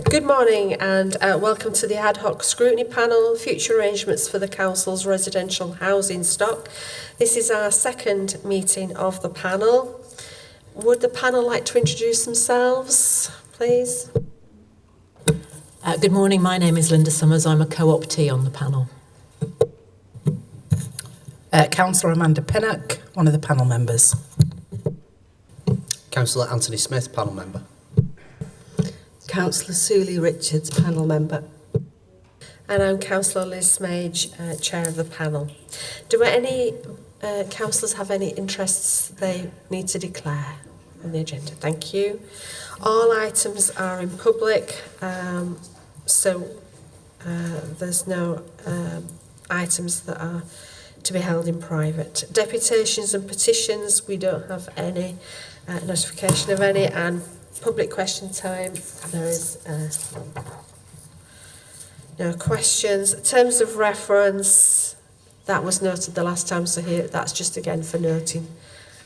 Good morning and welcome to the ad hoc scrutiny panel, future arrangements for the Council's residential housing stock. This is our second meeting of the panel. Would the panel like to introduce themselves, please? Good morning, my name is Linda Summers. I'm a co-optee on the panel. Councillor Amanda Pinnock, one of the panel members. Councillor Anthony Smith, panel member. Councillor Suli Richards, panel member. And I'm Councillor Liz Smage, chair of the panel. Do any councillors have any interests they need to declare on the agenda? Thank you. All items are in public, so there's no items that are to be held in private. Deputations and petitions, we don't have any notification of any, and public question time, there is no questions. Terms of reference, that was noted the last time, so here that's just again for noting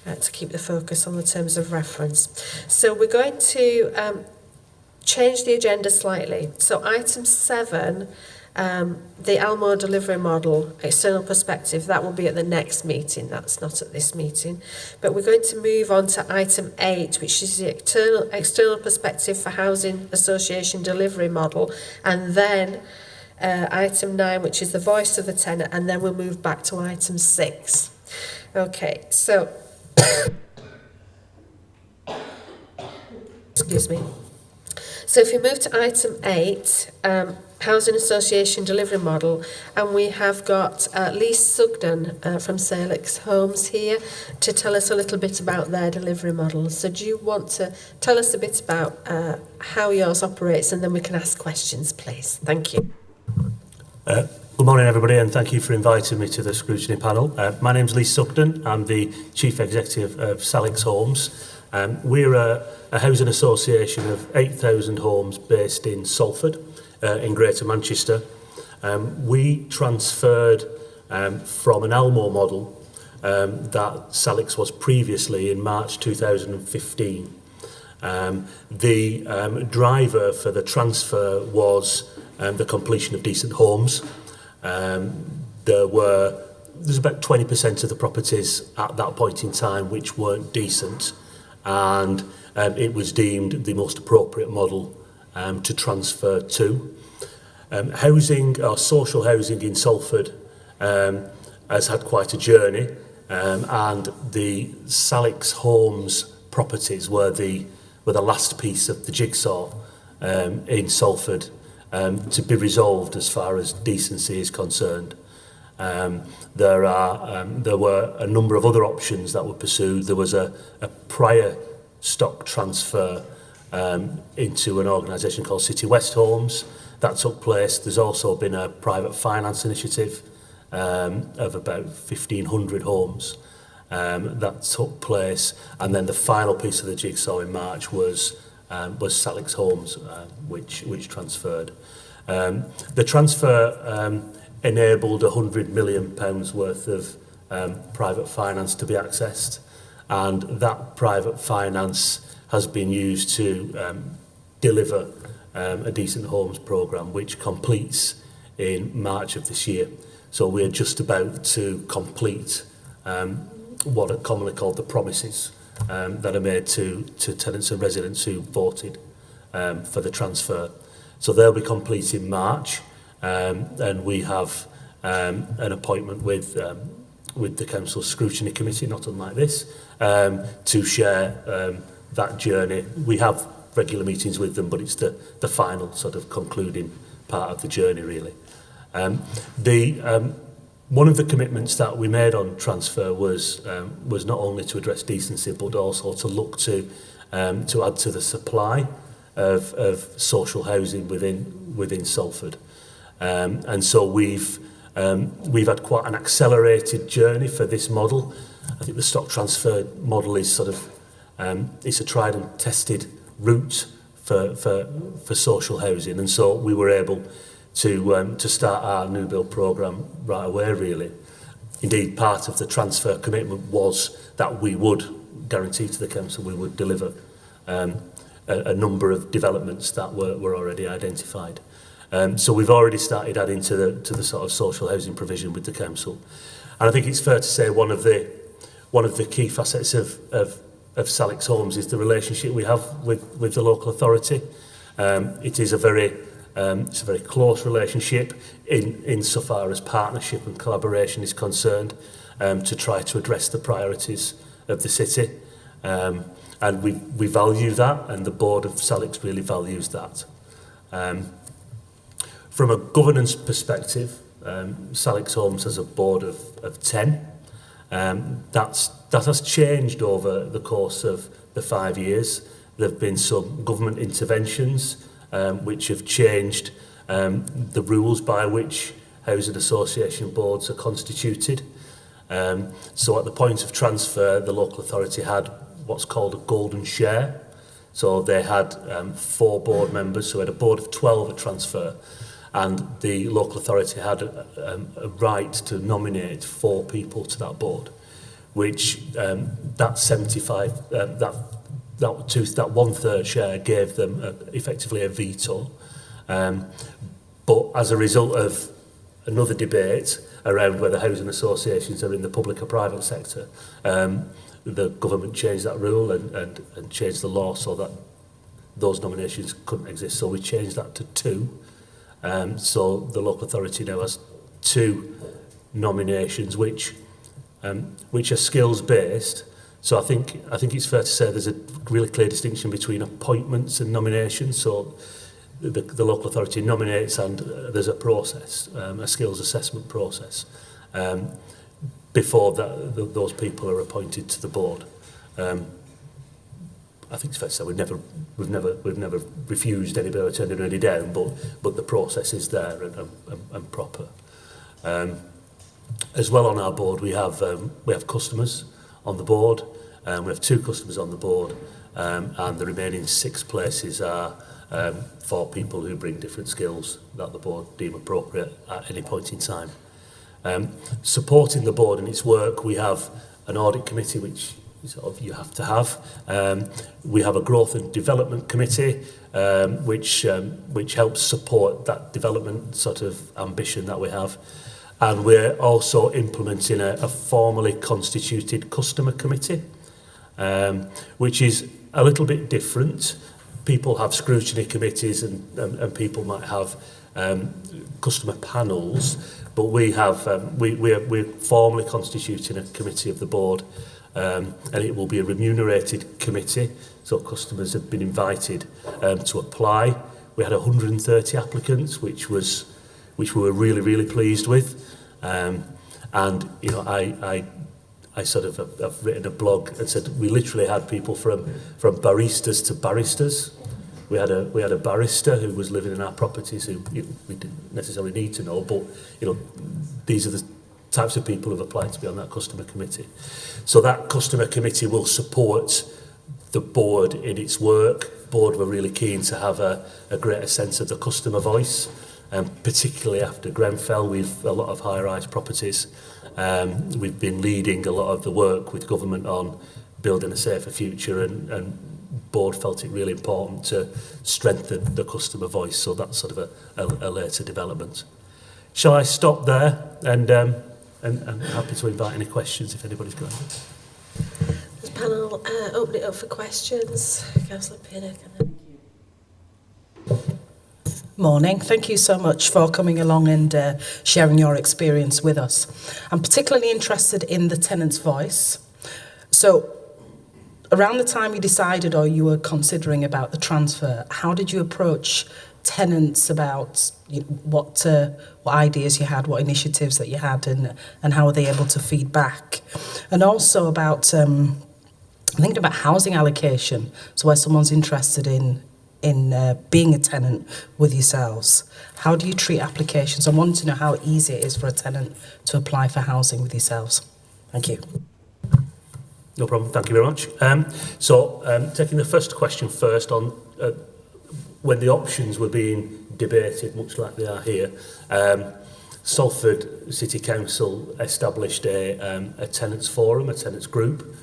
to keep the focus on the terms of reference. So we're going to change the agenda slightly. So item 7, the Almo delivery model, external perspective, that will be at the next meeting. That's not at this meeting. But we're going to move on to item 8, which is the external perspective for housing association delivery model. And then item 9, which is the voice of the tenant. And then we'll move back to item 6. Okay, so excuse me. So if you move to item 8, Housing Association Delivery Model, and we have got Lee Sugden from Salix Homes here to tell us a little bit about their delivery model. So do you want to tell us a bit about how yours operates, and then we can ask questions, please? Thank you. Good morning, everybody, and thank you for inviting me to the scrutiny panel. My name's Lee Sugden. I'm the Chief Executive of Salix Homes. We're a housing association of 8,000 homes based in Salford, in Greater Manchester. We transferred from an Almo model that Salix was previously in March 2015. The driver for the transfer was the completion of decent homes. There's about 20% of the properties at that point in time which weren't decent, and it was deemed the most appropriate model to transfer to. Housing, or social housing in Salford, has had quite a journey, and the Salix Homes properties were the last piece of the jigsaw in Salford to be resolved as far as decency is concerned. There were a number of other options that were pursued. There was a prior stock transfer into an organisation called City West Homes. That took place. There's also been a private finance initiative of about 1,500 homes that took place. And then the final piece of the jigsaw in March was Salix Homes, which transferred. The transfer enabled £100 million worth of private finance to be accessed, and that private finance has been used to deliver a decent homes programme which completes in March of this year. So we're just about to complete what are commonly called the promises that are made to tenants and residents who voted for the transfer. So they'll be complete in March, and we have an appointment with the Council's Scrutiny Committee, not unlike this, to share that journey. We have regular meetings with them, but it's the final sort of concluding part of the journey, really. One of the commitments that we made on transfer was not only to address decency, but also to look to add to the supply of social housing within Salford. And so we've had quite an accelerated journey for this model. I think the stock transfer model is sort of it's a tried and tested route for social housing, and so we were able to start our new build programme right away, really. Indeed, part of the transfer commitment was that we would guarantee to the council we would deliver a number of developments that were already identified. So we've already started adding to the sort of social housing provision with the council. And I think it's fair to say one of the key facets of Salix Homes is the relationship we have with the local authority. It is a very close relationship insofar as partnership and collaboration is concerned, to try to address the priorities of the city. And we value that, and the board of Salix really values that. From a governance perspective, Salix Homes has a board of 10. That has changed over the course of the 5 years. There have been some government interventions which have changed the rules by which housing association boards are constituted. So at the point of transfer, the local authority had what's called a golden share. So they had 4 board members, so we had a board of 12 at transfer, and the local authority had a right to nominate 4 people to that board, which that 75, that 1/3 share gave them effectively a veto. But as a result of another debate around whether housing associations are in the public or private sector, the government changed that rule and changed the law so that those nominations couldn't exist. So we changed that to 2. So the local authority now has 2 nominations, which are skills based. So I think it's fair to say there's a really clear distinction between appointments and nominations. So the local authority nominates, and there's a process, a skills assessment process, before those people are appointed to the board. I think it's fair to say we've never refused anybody or turned anybody down, but the process is there and proper. As well on our board, we have customers on the board. We have 2 customers on the board, and the remaining 6 places are for people who bring different skills that the board deem appropriate at any point in time. Supporting the board in its work, we have an audit committee, which sort of you have to have. We have a growth and development committee, which helps support that development sort of ambition that we have. And we're also implementing a formally constituted customer committee, which is a little bit different. People have scrutiny committees and people might have customer panels, but we're formally constituting a committee of the board, and it will be a remunerated committee, so customers have been invited to apply. We had 130 applicants, which we were really pleased with, and you know I sort of have written a blog and said we literally had people from baristas to barristers. We had a barrister who was living in our properties who we didn't necessarily need to know, but you know these are the types of people who have applied to be on that customer committee. So that customer committee will support the board in its work. Board were really keen to have a greater sense of the customer voice, particularly after Grenfell. We've a lot of high-rise properties. We've been leading a lot of the work with government on building a safer future, and board felt it really important to strengthen the customer voice. So that's sort of a later development. Shall I stop there? And I'm happy to invite any questions if anybody's got any. This panel, open it up for questions. Councillor Pinnock. Morning. Thank you so much for coming along and sharing your experience with us. I'm particularly interested in the tenant's voice. So around the time you decided or you were considering about the transfer, how did you approach tenants about what ideas you had, what initiatives that you had, and how were they able to feed back? And also about thinking about housing allocation, so where someone's interested in being a tenant with yourselves, how do you treat applications? I want to know how easy it is for a tenant to apply for housing with yourselves. Thank you. No problem, thank you very much. Taking the first question first on when the options were being debated, much like they are here, Salford City Council established a tenants forum, a tenants group,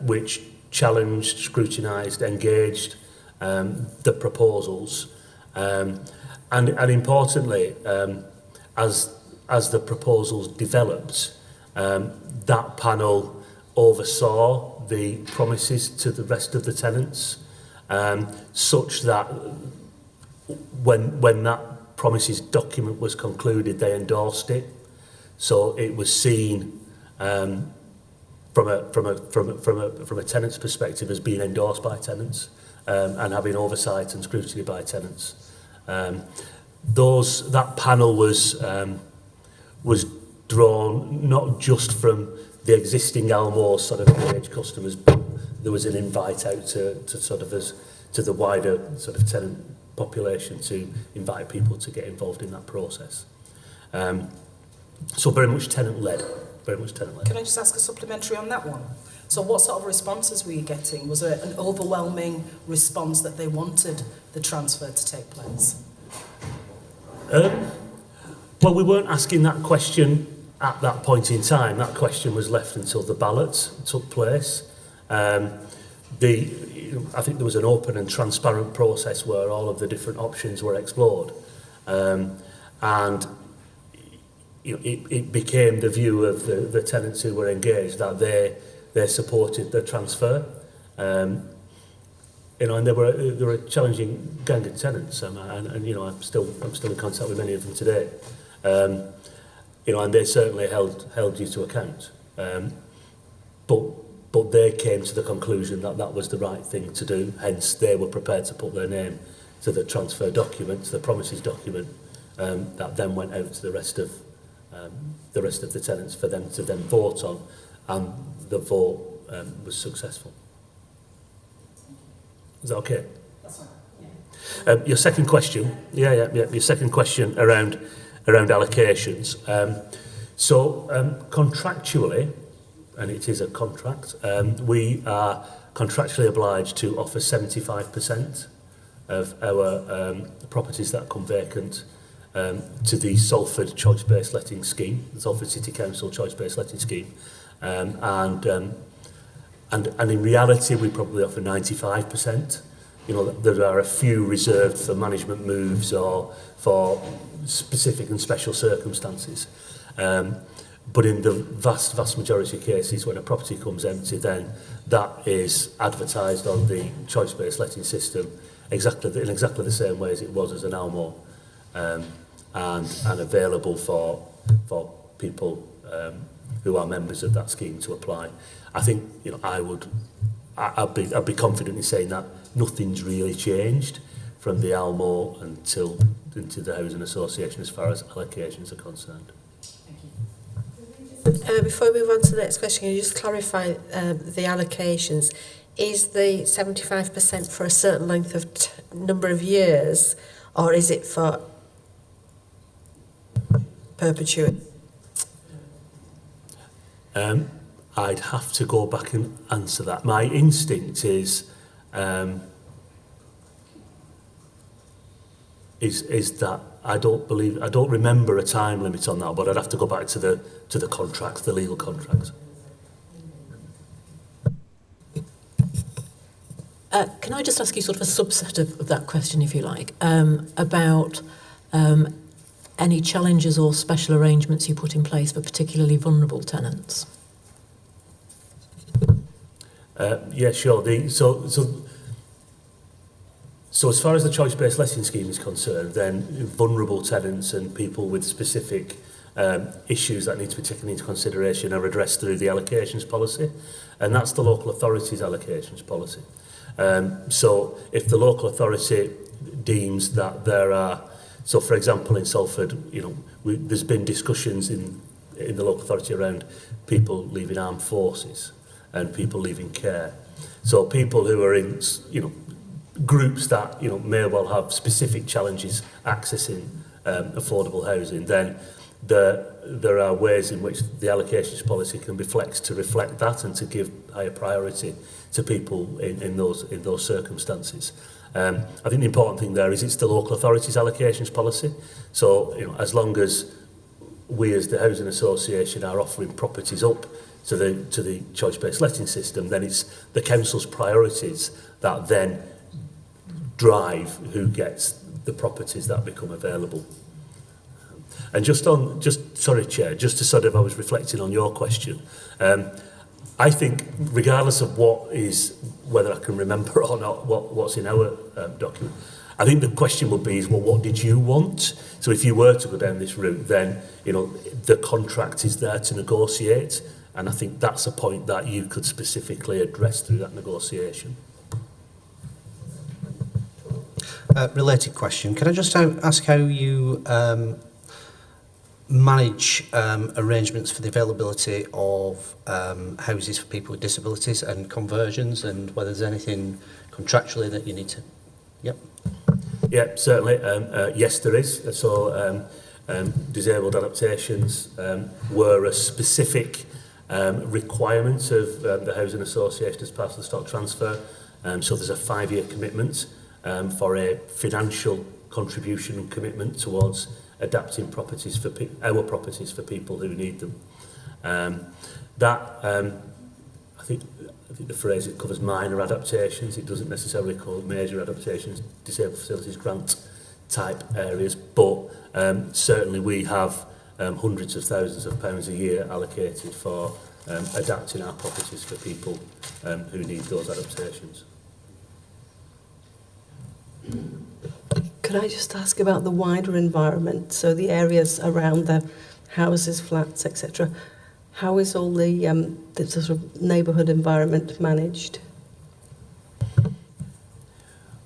which challenged, scrutinised, engaged the proposals. And importantly, as the proposals developed, that panel oversaw the promises to the rest of the tenants, such that when that promises document was concluded, they endorsed it. So it was seen from a tenant's perspective as being endorsed by tenants, and having oversight and scrutiny by tenants. That panel was drawn not just from the existing Almore sort of engaged customers, but there was an invite out to the wider sort of tenant population to invite people to get involved in that process. So very much tenant-led. Can I just ask a supplementary on that one? So what sort of responses were you getting? Was there an overwhelming response that they wanted the transfer to take place? Well, we weren't asking that question at that point in time. That question was left until the ballots took place. I think there was an open and transparent process where all of the different options were explored. And it became the view of the tenants who were engaged that they supported the transfer. And there were a challenging gang of tenants, and I'm still in contact with many of them today. And they certainly held you to account. But they came to the conclusion that that was the right thing to do. Hence, they were prepared to put their name to the transfer document, to the promises document, that then went out to the rest of the tenants for them to then vote on, and the vote was successful. Is that okay? That's fine. Your second question, your second question around allocations. Contractually, and it is a contract, we are contractually obliged to offer 75% of our properties that come vacant to the Salford choice-based letting scheme, the Salford City Council choice-based letting scheme, and in reality we probably offer 95%. There are a few reserved for management moves or for specific and special circumstances. But in the vast majority of cases, when a property comes empty, then that is advertised on the choice-based letting system in exactly the same way as it was as an Almore, and available for people who are members of that scheme to apply. I think I'd be confident in saying that nothing's really changed from the Almore into the housing association as far as allocations are concerned. Before we move on to the next question, can you just clarify the allocations? Is the 75% for a certain length of number of years, or is it for perpetuity? I'd have to go back and answer that. My instinct is that I don't remember a time limit on that, but I'd have to go back to the contract, the legal contract. Can I just ask you sort of a subset of that question, if you like, about any challenges or special arrangements you put in place for particularly vulnerable tenants? Yeah, sure. So as far as the choice-based letting scheme is concerned, then vulnerable tenants and people with specific issues that need to be taken into consideration are addressed through the allocations policy, and that's the local authority's allocations policy. So if the local authority deems that there are, so for example in Salford, there's been discussions in the local authority around people leaving armed forces and people leaving care. So people who are in, groups that may well have specific challenges accessing affordable housing, then there are ways in which the allocations policy can be flexed to reflect that and to give higher priority to people in those circumstances. I think the important thing there is it's the local authority's allocations policy. So as long as we as the housing association are offering properties up to the choice-based letting system, then it's the council's priorities that then drive who gets the properties that become available. And sorry, Chair, just to sort of, I was reflecting on your question. I think, regardless of whether I can remember or not what's in our document, I think the question would be, well, what did you want? So if you were to go down this route, then, the contract is there to negotiate. And I think that's a point that you could specifically address through that negotiation. Related question. Can I just ask how you manage arrangements for the availability of houses for people with disabilities and conversions, and whether there's anything contractually that you need to... Yep. Yeah, certainly. Yes, there is. So disabled adaptations were a specific requirement of the Housing Association as part of the stock transfer. So there's a 5-year commitment for a financial contribution and commitment towards adapting properties for our properties for people who need them. I think the phrase, it covers minor adaptations. It doesn't necessarily cover major adaptations, disabled facilities grant type areas, but certainly we have hundreds of thousands of pounds a year allocated for adapting our properties for people who need those adaptations. Could I just ask about the wider environment, so the areas around the houses, flats, etc. How is all the sort of neighbourhood environment managed?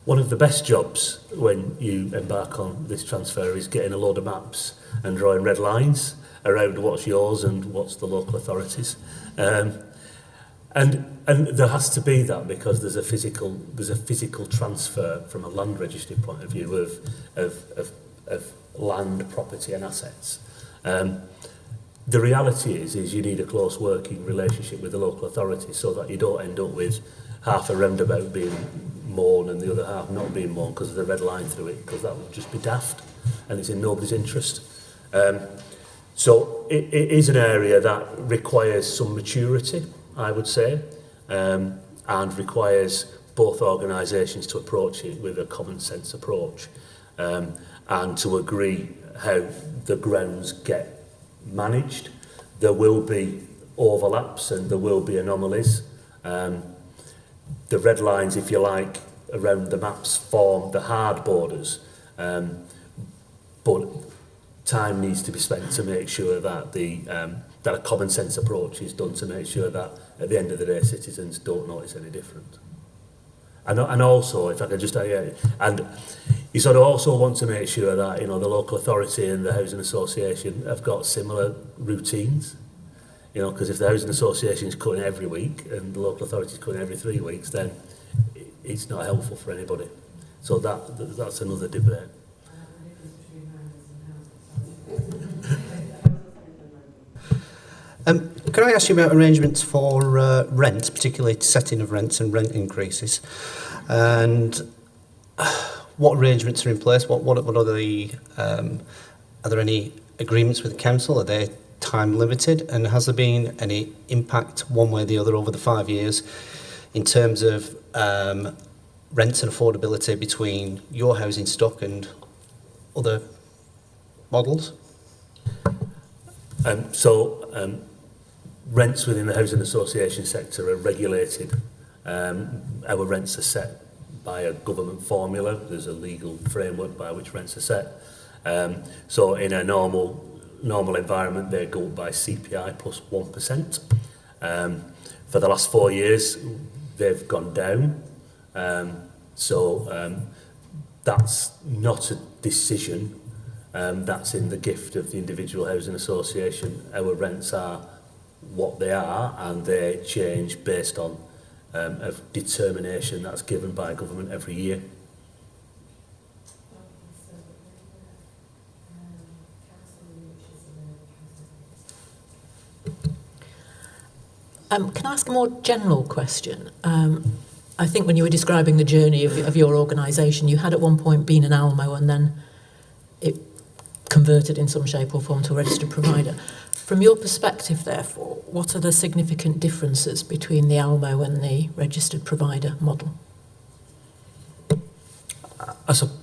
One of the best jobs when you embark on this transfer is getting a load of maps and drawing red lines around what's yours and what's the local authorities. And there has to be that, because there's a physical transfer from a land registry point of view of land, property and assets. The reality is you need a close working relationship with the local authority so that you don't end up with half a roundabout being mown and the other half not being mown because there's a red line through it, because that would just be daft and it's in nobody's interest. So it is an area that requires some maturity, I would say, and requires both organisations to approach it with a common sense approach, and to agree how the grounds get managed. There will be overlaps and there will be anomalies. The red lines, if you like, around the maps form the hard borders, but time needs to be spent to make sure that that a common sense approach is done to make sure that at the end of the day citizens don't notice any different. And also, if I could just and you sort of also want to make sure that the local authority and the housing association have got similar routines. Because if the housing association is cutting every week and the local authority is cutting every 3 weeks, then it's not helpful for anybody. So that's another debate. Can I ask you about arrangements for rent, particularly setting of rents and rent increases, and what arrangements are in place? What are the are there any agreements with the council? Are they time limited, and has there been any impact one way or the other over the 5 years in terms of rents and affordability between your housing stock and other models? Rents within the housing association sector are regulated. Our rents are set by a government formula. There's a legal framework by which rents are set. So in a normal environment, they go up by CPI plus 1%. For the last 4 years, they've gone down. That's not a decision. That's in the gift of the individual housing association. Our rents are what they are, and they change based on a determination that's given by government every year. Can I ask a more general question? I think when you were describing the journey of your organisation, you had at one point been an ALMO and then it converted in some shape or form to a registered provider. From your perspective, therefore, what are the significant differences between the ALMO and the registered provider model? I suppose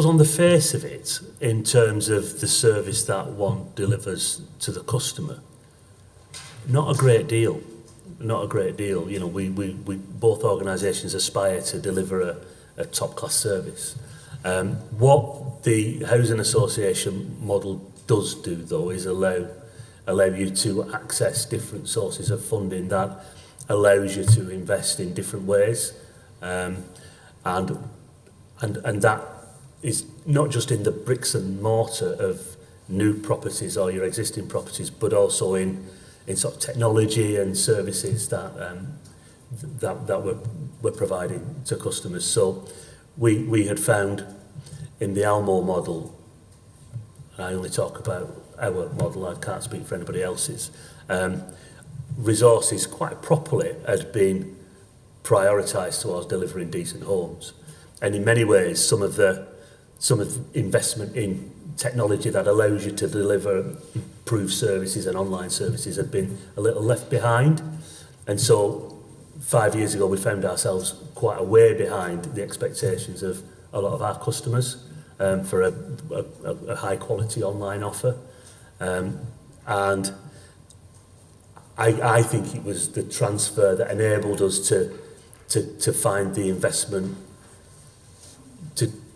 on the face of it, in terms of the service that one delivers to the customer, not a great deal. Not a great deal. You know, we both organisations aspire to deliver a top-class service. What the housing association model does do, though, is allow you to access different sources of funding that allows you to invest in different ways, and that is not just in the bricks and mortar of new properties or your existing properties, but also in sort of technology and services that we're providing to customers. So we had found in the Almo model, and I only talk about our model, I can't speak for anybody else's, resources quite properly had been prioritised towards delivering decent homes. And in many ways, some of investment in technology that allows you to deliver improved services and online services had been a little left behind. And so 5 years ago, we found ourselves quite a way behind the expectations of a lot of our customers for a high quality online offer. And I think it was the transfer that enabled us to find the investment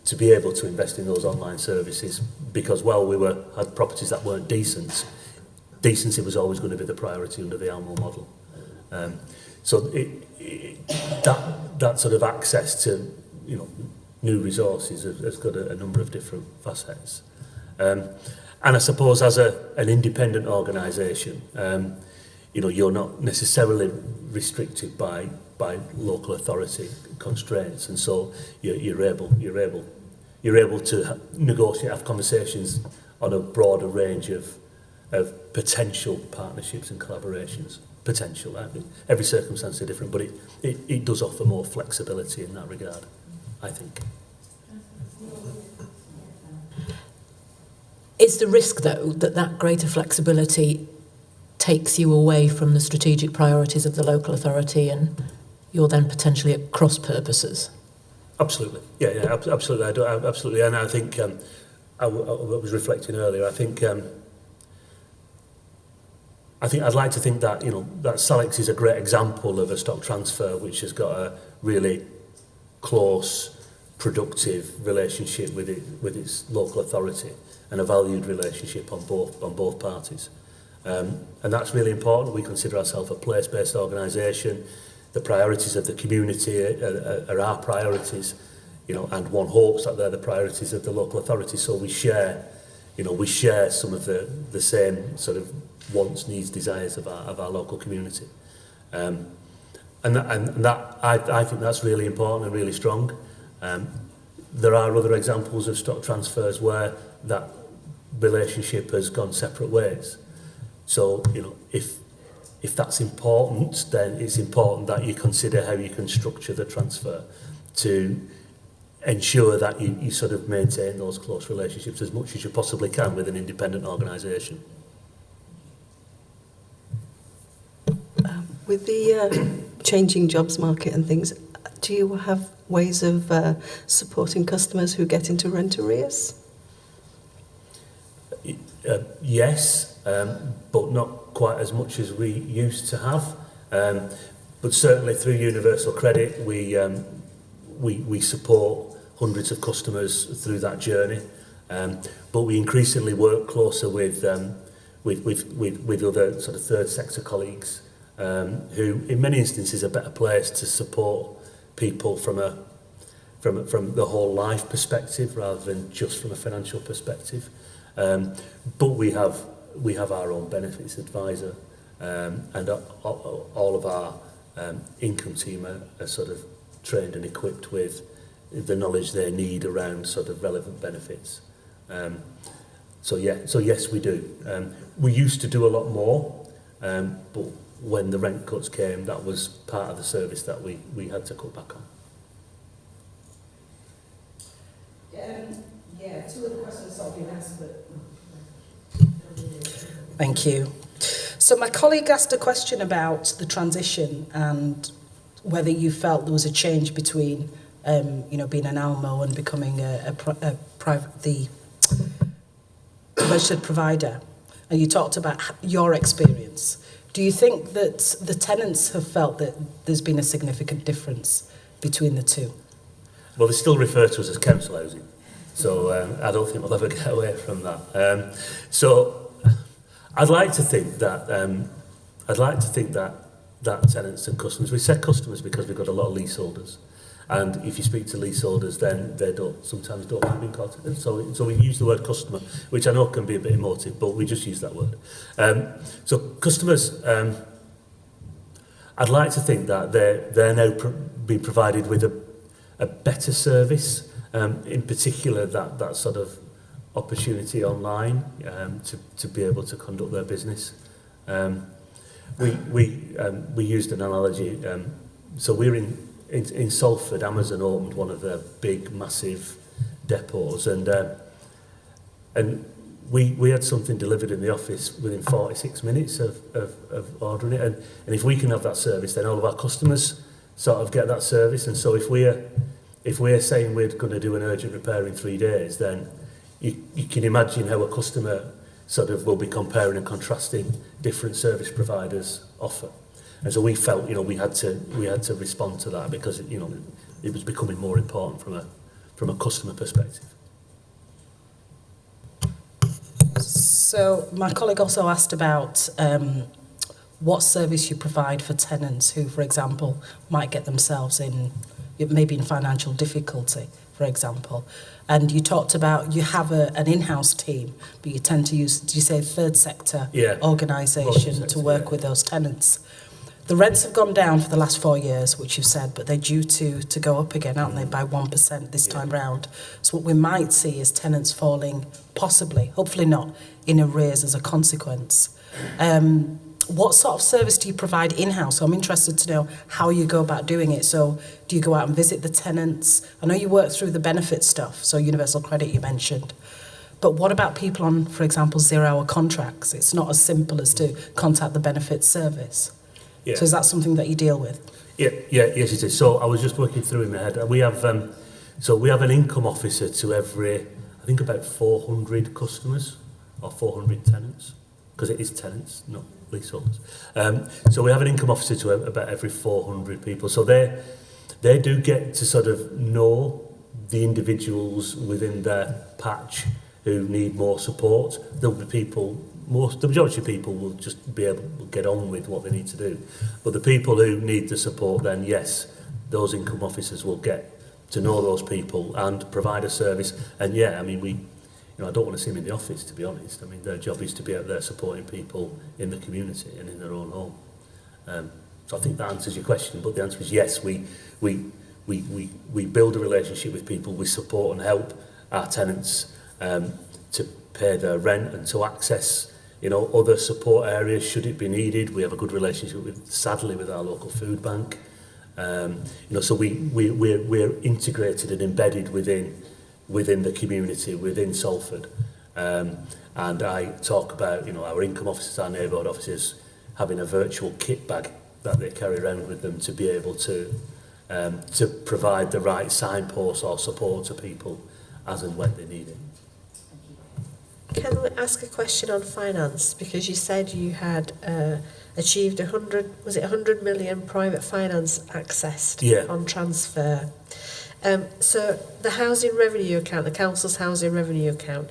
to be able to invest in those online services, because while we had properties that weren't decent, decency was always going to be the priority under the Almo model. So that sort of access to, you know, new resources has got a number of different facets. And I suppose as an independent organisation, you know, you're not necessarily restricted by local authority constraints, and so you're able to negotiate, have conversations on a broader range of potential partnerships and collaborations. Potential. Every circumstance is different, but it does offer more flexibility in that regard, I think. Is the risk, though, that greater flexibility takes you away from the strategic priorities of the local authority and you're then potentially at cross purposes? Absolutely. Yeah, absolutely. I do, absolutely. And I think I was reflecting earlier. I think I'd like to think that, you know, that Salix is a great example of a stock transfer which has got a really close, productive relationship with its local authority and a valued relationship on both parties. And that's really important. We consider ourselves a place-based organisation. The priorities of the community are our priorities, you know, and one hopes that they're the priorities of the local authority. So we share some of the same sort of wants, needs, desires of our local community. And that I think that's really important and really strong. There are other examples of stock transfers where that relationship has gone separate ways. So, you know, if that's important, then it's important that you consider how you can structure the transfer to ensure that you sort of maintain those close relationships as much as you possibly can with an independent organisation. With the changing jobs market and things, do you have ways of supporting customers who get into rent arrears? Yes, but not quite as much as we used to have. But certainly through Universal Credit, we support hundreds of customers through that journey. But we increasingly work closer with other sort of third sector colleagues who, in many instances, are better placed to support people from the whole life perspective rather than just from a financial perspective. But we have our own benefits advisor, and all of our income team are sort of trained and equipped with the knowledge they need around sort of relevant benefits. So yes, we do. We used to do a lot more, but when the rent cuts came, that was part of the service that we had to cut back on. Yeah, two of the questions have been asked, but... Thank you. So my colleague asked a question about the transition and whether you felt there was a change between being an Almo and becoming a private, the registered provider, and you talked about your experience. Do you think that the tenants have felt that there's been a significant difference between the two? Well, they still refer to us as council housing, so I don't think we'll ever get away from that. So I'd like to think that that tenants and customers, we said customers because we've got a lot of leaseholders, and if you speak to leaseholders, then they sometimes don't like being called. So we use the word customer, which I know can be a bit emotive, but we just use that word. So customers, I'd like to think that they're now being provided with a better service, in particular that sort of opportunity online to be able to conduct their business. We used an analogy. So we're in Salford. Amazon opened one of their big, massive depots, and we had something delivered in the office within 46 minutes of ordering it. And if we can have that service, then all of our customers sort of get that service. And so if we're saying we're going to do an urgent repair in 3 days, then you can imagine how a customer sort of will be comparing and contrasting different service providers' offer. And so we felt, we had to respond to that because it was becoming more important from a customer perspective. So my colleague also asked about what service you provide for tenants who, for example, might get themselves maybe in financial difficulty, for example. And you talked about you have an in-house team, but you tend to use, did you say, third sector organisation to work with those tenants. The rents have gone down for the last 4 years, which you've said, but they're due to go up again, aren't they, by 1% this time round. So what we might see is tenants falling, possibly, hopefully not, in arrears as a consequence. What sort of service do you provide in-house? So I'm interested to know how you go about doing it. So do you go out and visit the tenants? I know you work through the benefit stuff, so universal credit you mentioned. But what about people on, for example, 0-hour contracts? It's not as simple as to contact the benefits service. Yeah. So is that something that you deal with? Yes, it is. So I was just working through in my head. We have an income officer to every, I think, about 400 customers or 400 tenants, because it is tenants, not leaseholders. So we have an income officer to about every 400 people. So they do get to sort of know the individuals within their patch who need more support. There'll be people. The majority of people will just be able to get on with what they need to do. But the people who need the support, then yes, those income officers will get to know those people and provide a service. And yeah, I mean, I don't want to see them in the office, to be honest. I mean, their job is to be out there supporting people in the community and in their own home. So I think that answers your question. But the answer is yes, we build a relationship with people. We support and help our tenants to pay their rent and to access other support areas should it be needed. We have a good relationship sadly with our local food bank. So we're integrated and embedded within the community, within Salford. And I talk about, our income officers, our neighbourhood officers, having a virtual kit bag that they carry around with them to be able to provide the right signposts or support to people as and when they need it. Can we ask a question on finance? Because you said you had achieved 100 million private finance accessed on transfer. So the housing revenue account, the council's housing revenue account,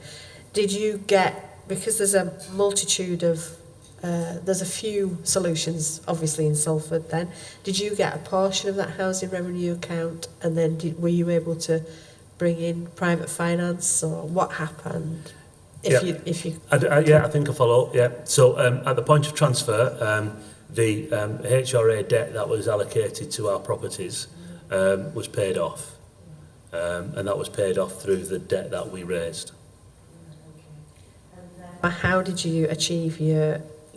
did you get, because there's a multitude of, there's a few solutions obviously in Salford then, did you get a portion of that housing revenue account, and then were you able to bring in private finance, or what happened? I think I follow. Yeah. So at the point of transfer, the HRA debt that was allocated to our properties was paid off, and that was paid off through the debt that we raised. How did you achieve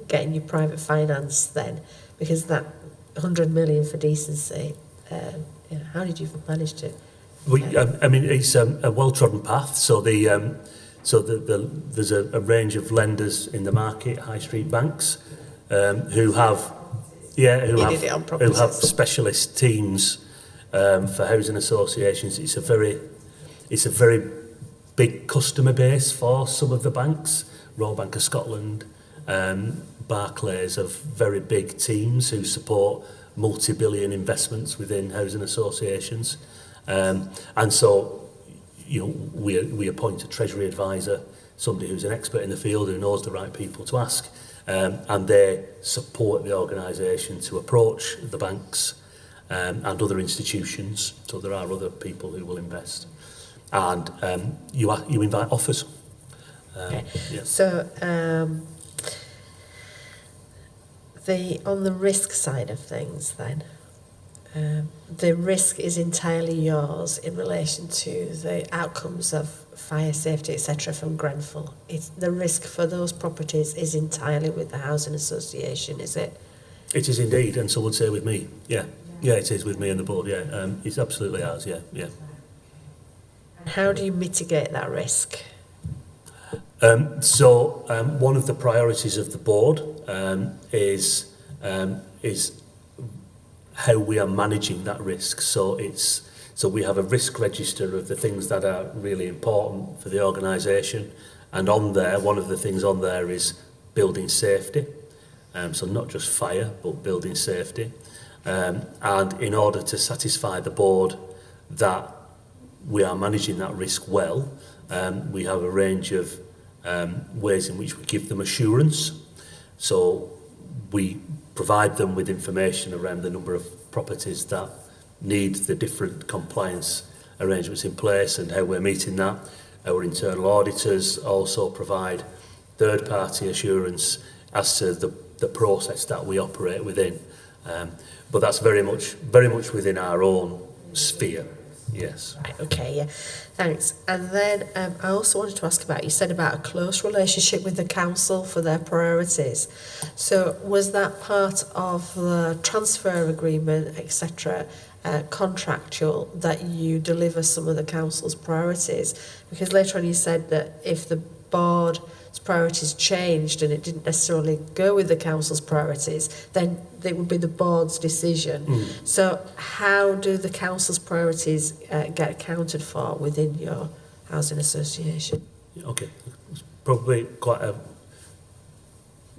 getting your private finance then? Because that 100 million for decency, how did you manage to? It's a well-trodden path. So there's a range of lenders in the market, high street banks, who have specialist teams for housing associations. It's a very big customer base for some of the banks. Royal Bank of Scotland, Barclays have very big teams who support multi-billion investments within housing associations. And so, we appoint a Treasury advisor, somebody who's an expert in the field who knows the right people to ask, and they support the organisation to approach the banks and other institutions. So there are other people who will invest, and you invite offers. Okay. Yeah. So on the risk side of things then, the risk is entirely yours in relation to the outcomes of fire safety, etc. from Grenfell. It's the risk for those properties is entirely with the housing association, is it? It is indeed, and so would say with me. Yeah, it is with me and the board. Yeah, it's absolutely ours. Yeah. And how do you mitigate that risk? So one of the priorities of the board is how we are managing that risk. So we have a risk register of the things that are really important for the organisation, and on there, one of the things on there is building safety. So not just fire, but building safety. And in order to satisfy the board that we are managing that risk well, we have a range of ways in which we give them assurance. So we provide them with information around the number of properties that need the different compliance arrangements in place and how we're meeting that. Our internal auditors also provide third-party assurance as to the process that we operate within. But that's very much within our own sphere. Yes. Right, okay, yeah, thanks. And then I also wanted to ask about, you said about a close relationship with the council for their priorities. So was that part of the transfer agreement, etc., contractual, that you deliver some of the council's priorities? Because later on you said that if the board's priorities changed and it didn't necessarily go with the council's priorities, then it would be the board's decision. So how do the council's priorities get accounted for within your housing association? Okay, it's probably quite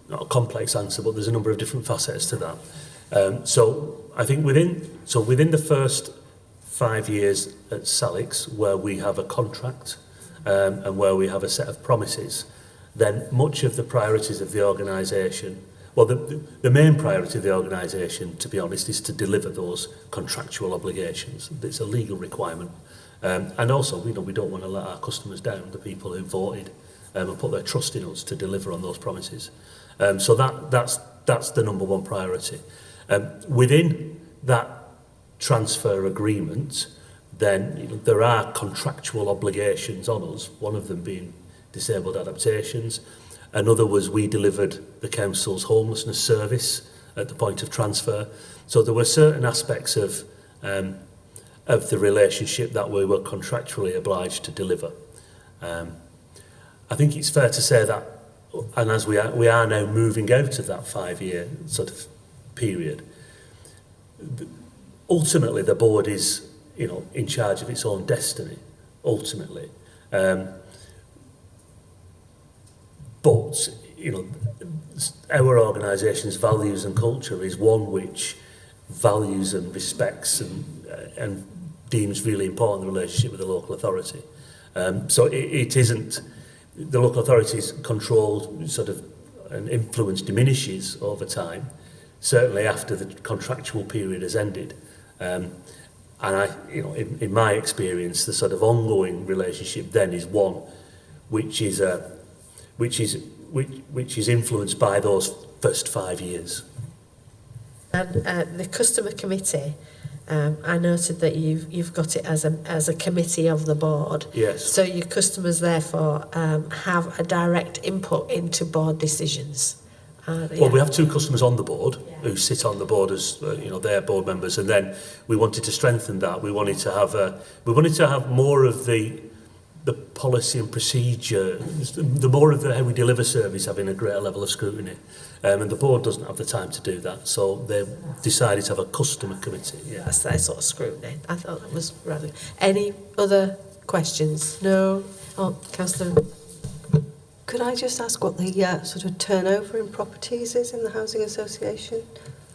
not a complex answer, but there's a number of different facets to that. So I think within the first 5 years at Salix, where we have a contract and where we have a set of promises, then much of the priorities of the organisation, well, the main priority of the organisation, to be honest, is to deliver those contractual obligations. It's a legal requirement. And also, we don't want to let our customers down, the people who voted and put their trust in us to deliver on those promises. So that's the number one priority. Within that transfer agreement, then there are contractual obligations on us, one of them being disabled adaptations. Another was we delivered the council's homelessness service at the point of transfer. So there were certain aspects of the relationship that we were contractually obliged to deliver. I think it's fair to say that, and as we are now moving out of that 5-year sort of period, ultimately the board is, in charge of its own destiny, ultimately. But, our organisation's values and culture is one which values and respects and deems really important the relationship with the local authority. So it isn't, the local authority's control sort of and influence diminishes over time, certainly after the contractual period has ended. And in my experience, the sort of ongoing relationship then is one which is influenced by those first 5 years. And the customer committee, I noted that you've got it as a committee of the board. Yes. So your customers therefore have a direct input into board decisions. Well, we have 2 customers on the board who sit on the board as they're board members, and then we wanted to strengthen that. We wanted to have more of the the policy and procedure, the more of the how we deliver service having a greater level of scrutiny. And the board doesn't have the time to do that, so they've decided to have a customer committee. Yeah. That's their sort of scrutiny. I thought that was rather... Any other questions? No? Oh, Councillor... Could I just ask what the sort of turnover in properties is in the housing association?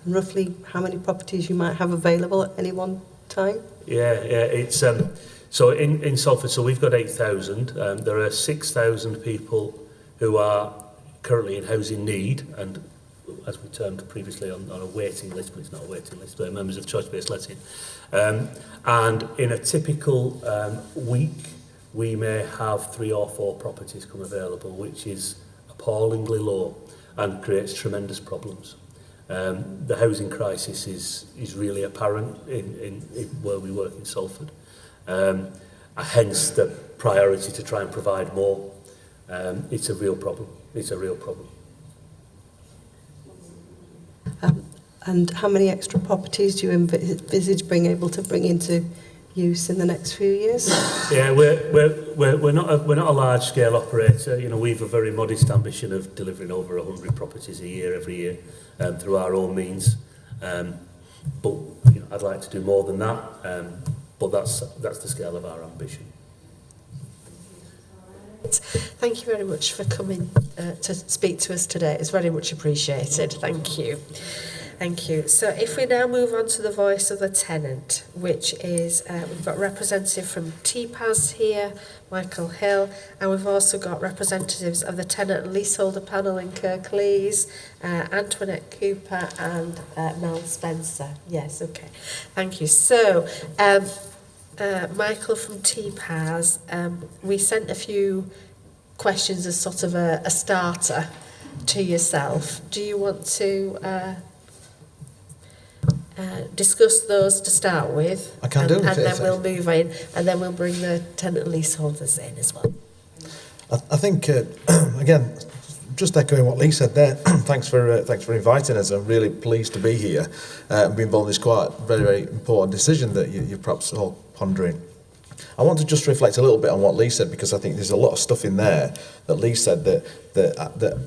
And roughly how many properties you might have available at any one time? Yeah, it's... so in Salford, so we've got 8,000. There are 6,000 people who are currently in housing need, and as we termed previously on a waiting list, but it's not a waiting list, they're members of choice-based letting. And in a typical week, we may have 3 or 4 properties come available, which is appallingly low and creates tremendous problems. The housing crisis is really apparent in where we work in Salford. Hence the priority to try and provide more. It's a real problem. It's a real problem. And how many extra properties do you envisage being able to bring into use in the next few years? Yeah, we're not a large scale operator. You know, we've a very modest ambition of delivering over 100 properties a year every year through our own means. But you know, I'd like to do more than that. But that's the scale of our ambition. Thank you very much for coming to speak to us today. It's very much appreciated. Thank you. Thank you. So if we now move on to the voice of the tenant, which is, we've got representative from TPAS here, Michael Hill, and we've also got representatives of the tenant and leaseholder panel in Kirklees, Antoinette Cooper and Mel Spencer. Yes, okay. Thank you. So, Michael from TPAS, we sent a few questions as sort of a starter to yourself. Do you want to discuss those to start with? I can do. And then we'll move in, and then we'll bring the tenant and leaseholders in as well. I think, again, just echoing what Lee said there, thanks for inviting us. I'm really pleased to be here and be involved in this quite very, very important decision that you're perhaps all pondering. I want to just reflect a little bit on what Lee said, because I think there's a lot of stuff in there that Lee said that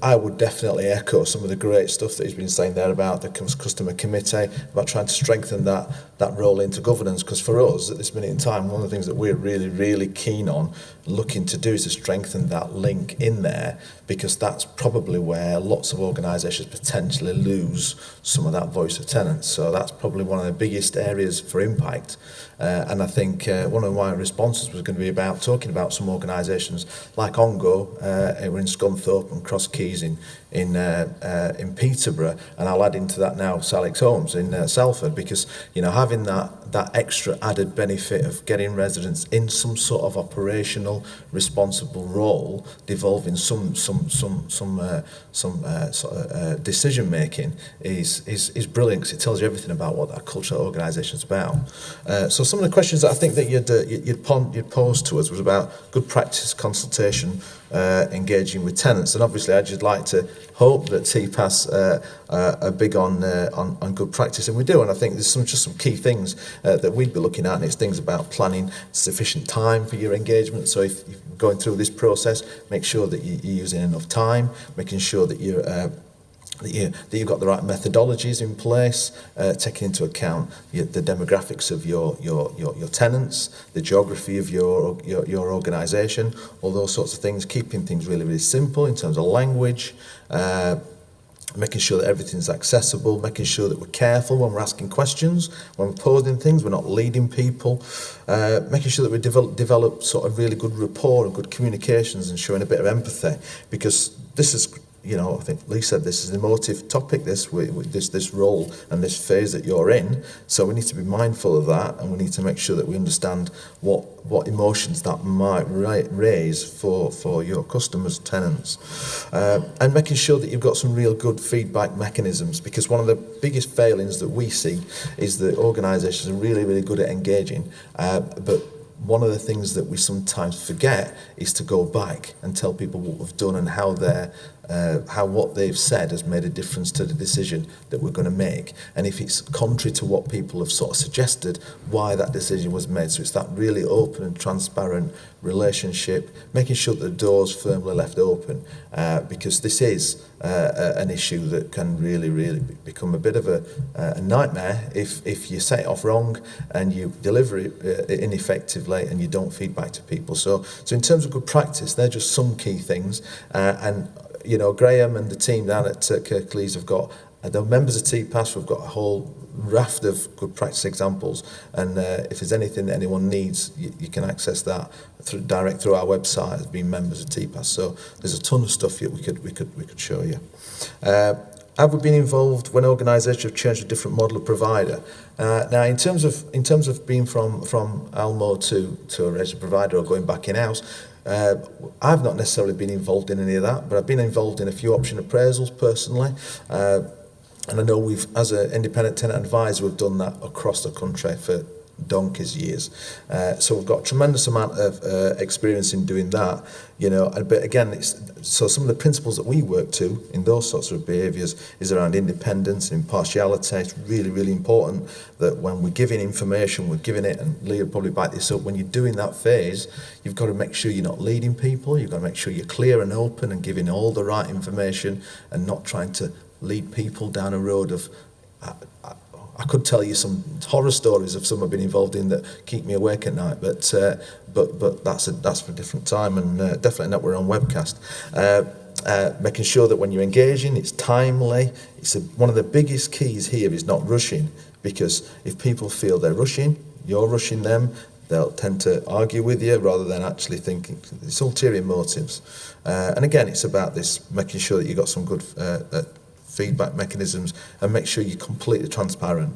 I would definitely echo some of the great stuff that he's been saying there about the customer committee, about trying to strengthen that role into governance, because for us at this minute in time, one of the things that we're really, really keen on looking to do is to strengthen that link in there, because that's probably where lots of organisations potentially lose some of that voice of tenants. So that's probably one of the biggest areas for impact. And I think one of my responses was going to be about talking about some organisations like Ongo, we're in Scunthorpe and Cross Keys in Peterborough, and I'll add into that now Salix Homes in Salford, because you know, having that extra added benefit of getting residents in some sort of operational responsible role, devolving some decision making is brilliant, because it tells you everything about what that cultural organisation is about. So some of the questions that I think that you'd posed to us was about good practice consultation, engaging with tenants, and obviously I'd just like to hope that TPAS are big on good practice, and we do. And I think there's some key things that we'd be looking at, and it's things about planning sufficient time for your engagement. So if you're going through this process, make sure that you're using enough time, making sure that you've got the right methodologies in place, taking into account the demographics of your tenants, the geography of your organisation, all those sorts of things, keeping things really, really simple in terms of language, making sure that everything's accessible, making sure that we're careful when we're asking questions, when we're posing things, we're not leading people, making sure that we develop sort of really good rapport and good communications, and showing a bit of empathy, because this is, you know, I think Lee said this is an emotive topic, this role and this phase that you're in. So we need to be mindful of that, and we need to make sure that we understand what emotions that might raise for your customers, tenants, and making sure that you've got some real good feedback mechanisms, because one of the biggest failings that we see is that organisations are really, really good at engaging, but one of the things that we sometimes forget is to go back and tell people what we've done and how their how what they've said has made a difference to the decision that we're going to make, and if it's contrary to what people have sort of suggested, why that decision was made. So it's that really open and transparent relationship, making sure that the door's firmly left open, because this is an issue that can really become a bit of a nightmare if you set it off wrong and you deliver it ineffectively and you don't feed back to people. So in terms of good practice, they're just some key things, and you know, Graham and the team down at Kirklees have got the members of TPAS. We've got a whole raft of good practice examples, and if there's anything that anyone needs, you can access that direct through our website as being members of TPAS. So there's a ton of stuff here we could show you. Have we been involved when organisations have changed a different model of provider? Now, in terms of being from Almo to a registered provider or going back in house, I've not necessarily been involved in any of that, but I've been involved in a few option appraisals personally. And I know we've, as an independent tenant advisor, we've done that across the country for donkey's years. So we've got a tremendous amount of experience in doing that, you know. But again, so some of the principles that we work to in those sorts of behaviours is around independence and impartiality. It's really important that when we're giving information, we're giving it, and Lee will probably back this up, when you're doing that phase, you've got to make sure you're not leading people, you've got to make sure you're clear and open and giving all the right information and not trying to lead people down a road of... I could tell you some horror stories of some I've been involved in that keep me awake at night, but that's for a different time, and definitely not we're on webcast. Making sure that when you're engaging, it's timely. One of the biggest keys here is not rushing, because if people feel they're rushing, you're rushing them, they'll tend to argue with you rather than actually thinking. It's ulterior motives. And again, it's about this, making sure that you've got some good feedback mechanisms, and make sure you're completely transparent.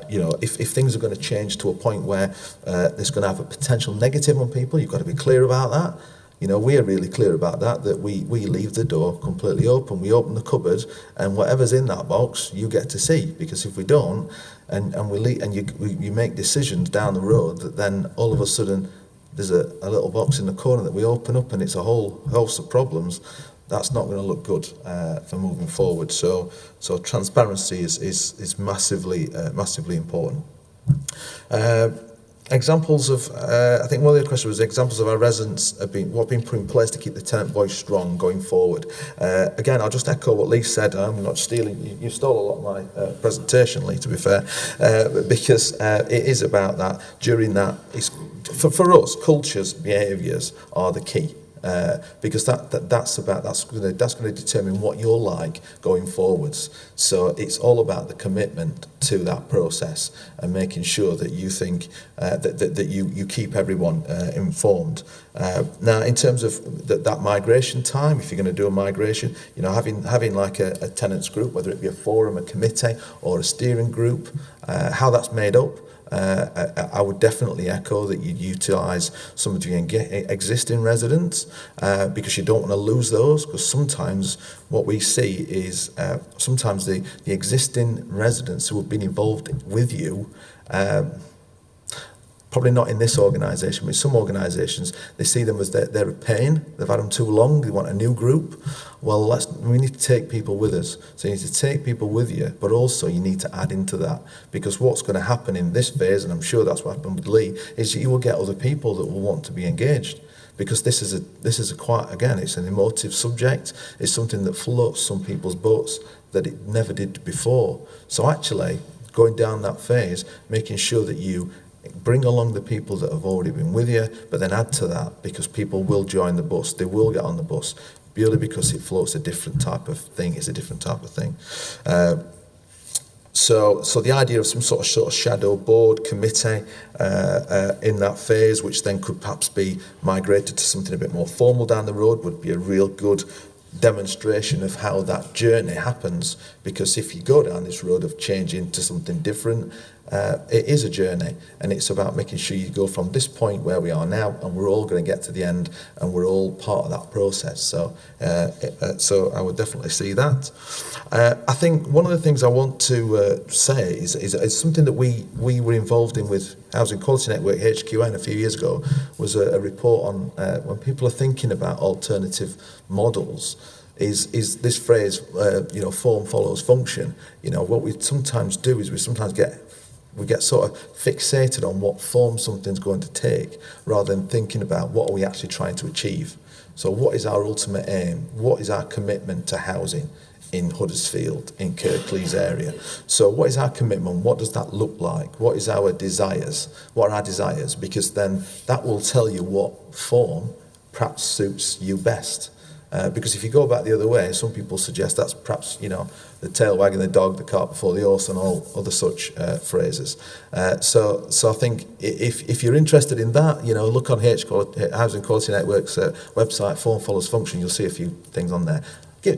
You know, if things are going to change to a point where there's going to have a potential negative on people, you've got to be clear about that. You know, we are really clear about that we leave the door completely open. We open the cupboard, and whatever's in that box, you get to see. Because if we don't, and you make decisions down the road, that then all of a sudden there's a little box in the corner that we open up, and it's a whole host of problems. That's not going to look good for moving forward. So transparency is massively important. Examples of, I think one of the questions was examples of our residents have been put in place to keep the tenant voice strong going forward. Again, I'll just echo what Lee said. I'm not stealing. You stole a lot of my presentation, Lee, to be fair, because it is about that. During that, it's for us, cultures, behaviours are the key. Because that's going to determine what you're like going forwards. So it's all about the commitment to that process and making sure that you think that you keep everyone informed. Now, in terms of that migration time, if you're going to do a migration, you know, having like a tenants group, whether it be a forum, a committee, or a steering group, how that's made up. I would definitely echo that you utilise some of your existing residents, because you don't want to lose those, because sometimes what we see is sometimes the existing residents who have been involved with you, probably not in this organisation, but in some organisations, they see them as they're a pain, they've had them too long, they want a new group. Well, we need to take people with us. So you need to take people with you, but also you need to add into that, because what's going to happen in this phase, and I'm sure that's what happened with Lee, is you will get other people that will want to be engaged. Because this is a quite, again, it's an emotive subject. It's something that floats some people's boats that it never did before. So actually, going down that phase, making sure that you bring along the people that have already been with you, but then add to that, because people will join the bus, they will get on the bus, purely because it floats a different type of thing, it's a different type of thing. So the idea of some sort of shadow board committee in that phase, which then could perhaps be migrated to something a bit more formal down the road, would be a real good demonstration of how that journey happens. Because if you go down this road of changing to something different, it is a journey, and it's about making sure you go from this point where we are now, and we're all going to get to the end, and we're all part of that process. So I would definitely see that. I think one of the things I want to say is something that we were involved in with Housing Quality Network HQN a few years ago, was a report on when people are thinking about alternative models. is this phrase, form follows function. What we sometimes do is we sometimes get sort of fixated on what form something's going to take rather than thinking about what are we actually trying to achieve. So what is our ultimate aim? What is our commitment to housing in Huddersfield, in Kirklees area? So what is our commitment? What does that look like? What is our desires? What are our desires? Because then that will tell you what form perhaps suits you best. Because if you go back the other way, some people suggest that's perhaps, the tail wagging the dog, the cart before the horse, and all other such phrases. So I think if you're interested in that, look on Housing Quality Network's website, Form Follows Function, you'll see a few things on there.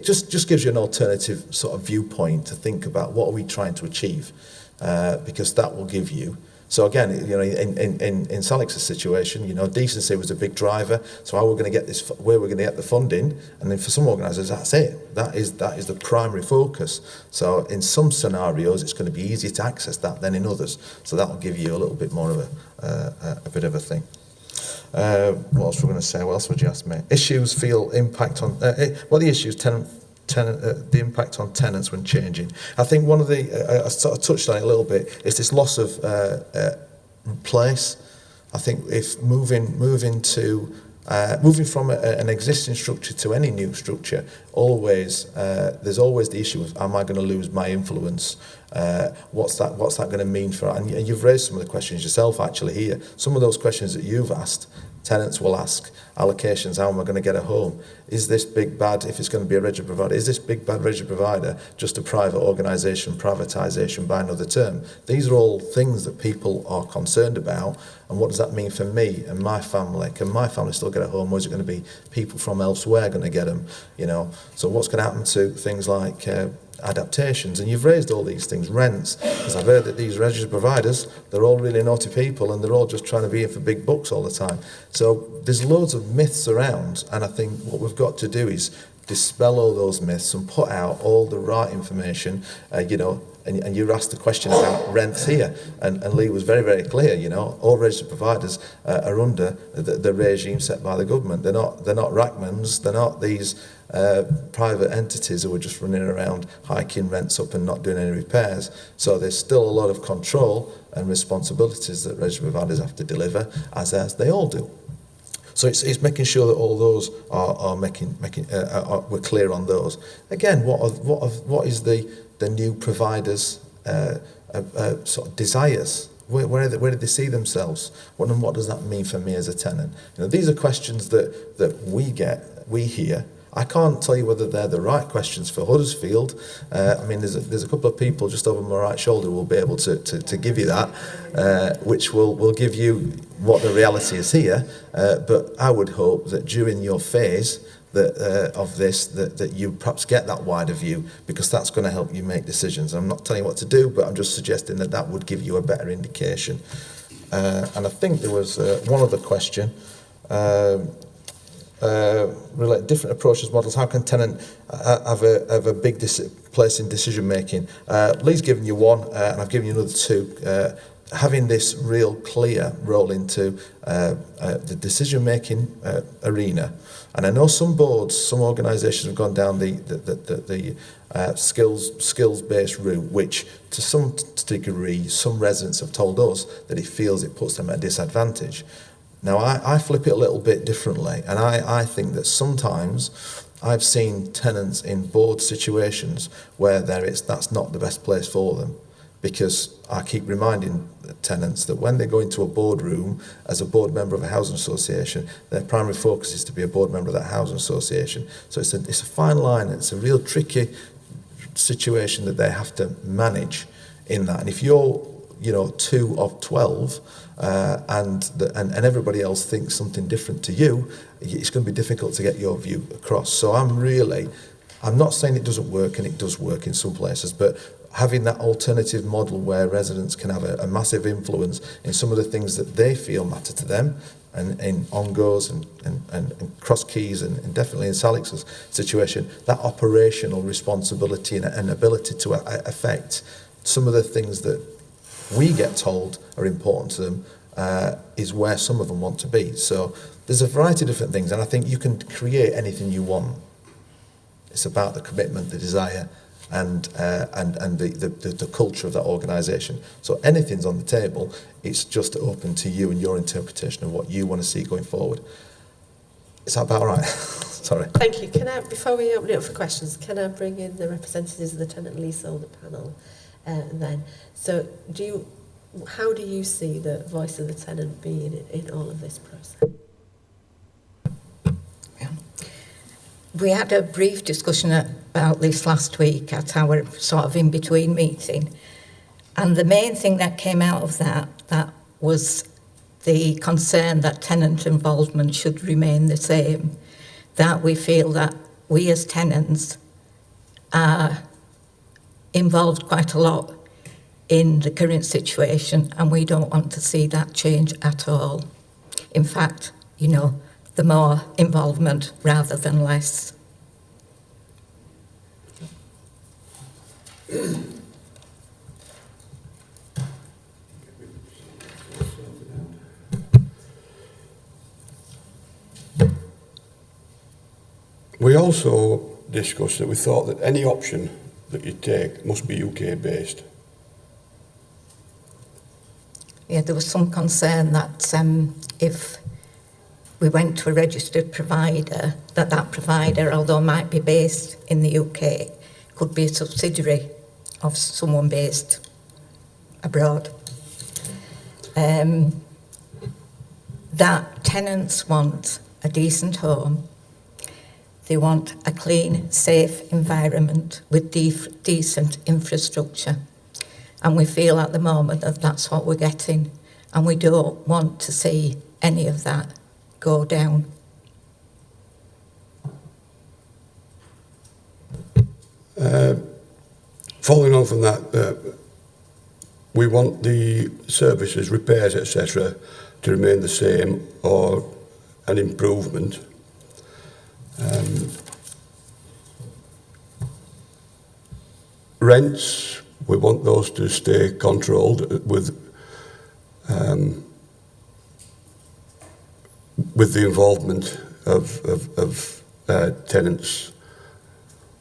Just gives you an alternative sort of viewpoint to think about what are we trying to achieve, because that will give you. So again, in Salix's situation, decency was a big driver. So how we're going to get this, where we're going to get the funding, and then for some organisers, that's it. That is the primary focus. So in some scenarios, it's going to be easier to access that than in others. So that will give you a little bit more of a bit of a thing. What else we're going to say? What else would you ask me? Issues feel impact on. What are the issues? The impact on tenants when changing. I think one of the I sort of touched on it a little bit is this loss of place. I think if moving from an existing structure to any new structure, there's always the issue of, am I going to lose my influence? What's that going to mean for? And you've raised some of the questions yourself actually here. Some of those questions that you've asked, tenants will ask. Allocations, how am I going to get a home? Is this big bad, if it's going to be a registered provider, is this big bad registered provider just a private organisation, privatisation by another term? These are all things that people are concerned about, and what does that mean for me and my family? Can my family still get a home, or is it going to be people from elsewhere going to get them? So what's going to happen to things like adaptations? And you've raised all these things, rents, because I've heard that these registered providers, they're all really naughty people and they're all just trying to be in for big bucks all the time. So there's loads of myths around, and I think what we've got to do is dispel all those myths and put out all the right information, and you asked the question about rents here, and Lee was very, very clear, all registered providers are under the regime set by the government. They're not Rackmans, they're not these private entities who are just running around hiking rents up and not doing any repairs. So there's still a lot of control and responsibilities that registered providers have to deliver, as they all do. So it's making sure that all those are we're clear on those. Again, what is the new providers' sort of desires? Where do they see themselves? And what does that mean for me as a tenant? These are questions that we hear. I can't tell you whether they're the right questions for Huddersfield. There's a couple of people just over my right shoulder who will be able to give you that, which will give you what the reality is here. But I would hope that during your phase of this, that you perhaps get that wider view, because that's going to help you make decisions. I'm not telling you what to do, but I'm just suggesting that would give you a better indication. And I think there was one other question. Relate different approaches, models. How can tenant have a big place in decision making? Lee's given you one, and I've given you another two. Having this real clear role into the decision making arena, and I know some boards, some organisations have gone down the skills based route, which to some degree some residents have told us that it feels it puts them at a disadvantage. Now, I flip it a little bit differently, and I think that sometimes I've seen tenants in board situations where that's not the best place for them, because I keep reminding tenants that when they go into a boardroom as a board member of a housing association, their primary focus is to be a board member of that housing association. So it's a fine line, and it's a real tricky situation that they have to manage in that. And if you're 2 of 12, and everybody else thinks something different to you, it's going to be difficult to get your view across. So I'm not saying it doesn't work, and it does work in some places, but having that alternative model where residents can have a massive influence in some of the things that they feel matter to them, and in on-goes and cross keys, and definitely in Salix's situation, that operational responsibility and ability to affect some of the things that we get told are important to them is where some of them want to be. So there's a variety of different things, and I think you can create anything you want It's about the commitment, the desire, and the culture of that organisation. So anything's on the table. It's just open to you and your interpretation of what you want to see going forward. Is that about right? Sorry. Thank you. Can I, before we open it up for questions, can I bring in the representatives of the tenant leaseholder panel then? So how do you see the voice of the tenant being in all of this process? We had a brief discussion about this last week at our sort of in-between meeting. And the main thing that came out of that was the concern that tenant involvement should remain the same, that we feel that we as tenants are involved quite a lot in the current situation, and we don't want to see that change at all. In fact, the more involvement rather than less. We also discussed that we thought that any option that you take must be UK based. Yeah, there was some concern that if we went to a registered provider, that provider, although might be based in the UK, could be a subsidiary of someone based abroad. That tenants want a decent home. They want a clean, safe environment with decent infrastructure. And we feel at the moment that that's what we're getting. And we don't want to see any of that go down. Following on from that, we want the services, repairs, etc., to remain the same or an improvement. Rents, we want those to stay controlled with the involvement of tenants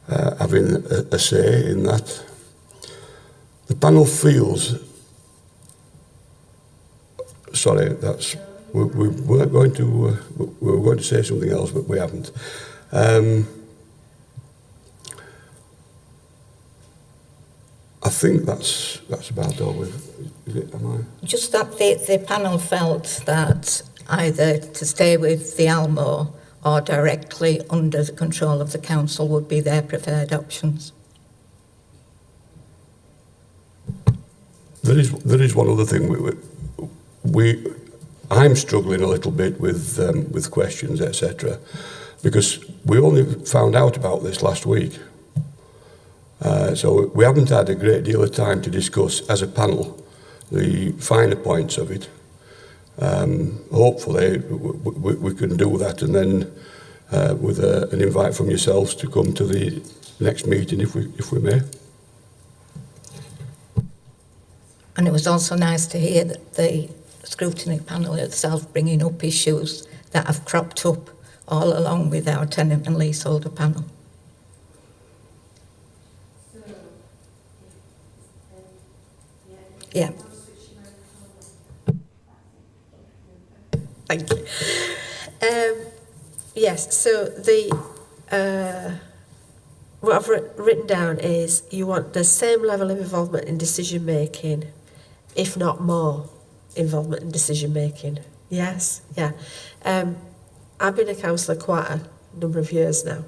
having a say in that. The panel feels, sorry, that's we were going to say something else, but we haven't. I think that's about all. Just that the panel felt that either to stay with the Almo or directly under the control of the council would be their preferred options. There is one other thing. I'm struggling a little bit with questions, etc., because we only found out about this last week. So we haven't had a great deal of time to discuss as a panel the finer points of it. Hopefully we can do that, and then with an invite from yourselves to come to the next meeting if we may. And it was also nice to hear that the scrutiny panel itself bringing up issues that have cropped up all along with our tenant and leaseholder panel. Yeah. Thank you. Yes, so what I've written down is you want the same level of involvement in decision making, if not more involvement in decision making. Yes, yeah. I've been a councillor quite a number of years now,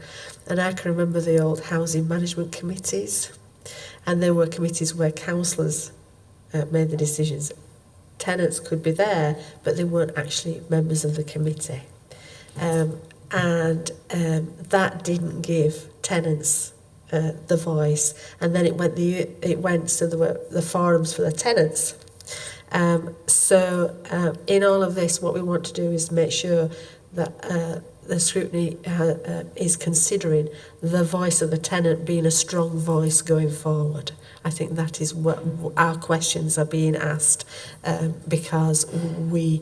and I can remember the old housing management committees, and there were committees where councillors made the decisions. Tenants could be there, but they weren't actually members of the committee. And that didn't give tenants the voice. And then it went so there were the forums for the tenants. So in all of this, what we want to do is make sure that the scrutiny is considering the voice of the tenant being a strong voice going forward. I think that is what our questions are being asked, because we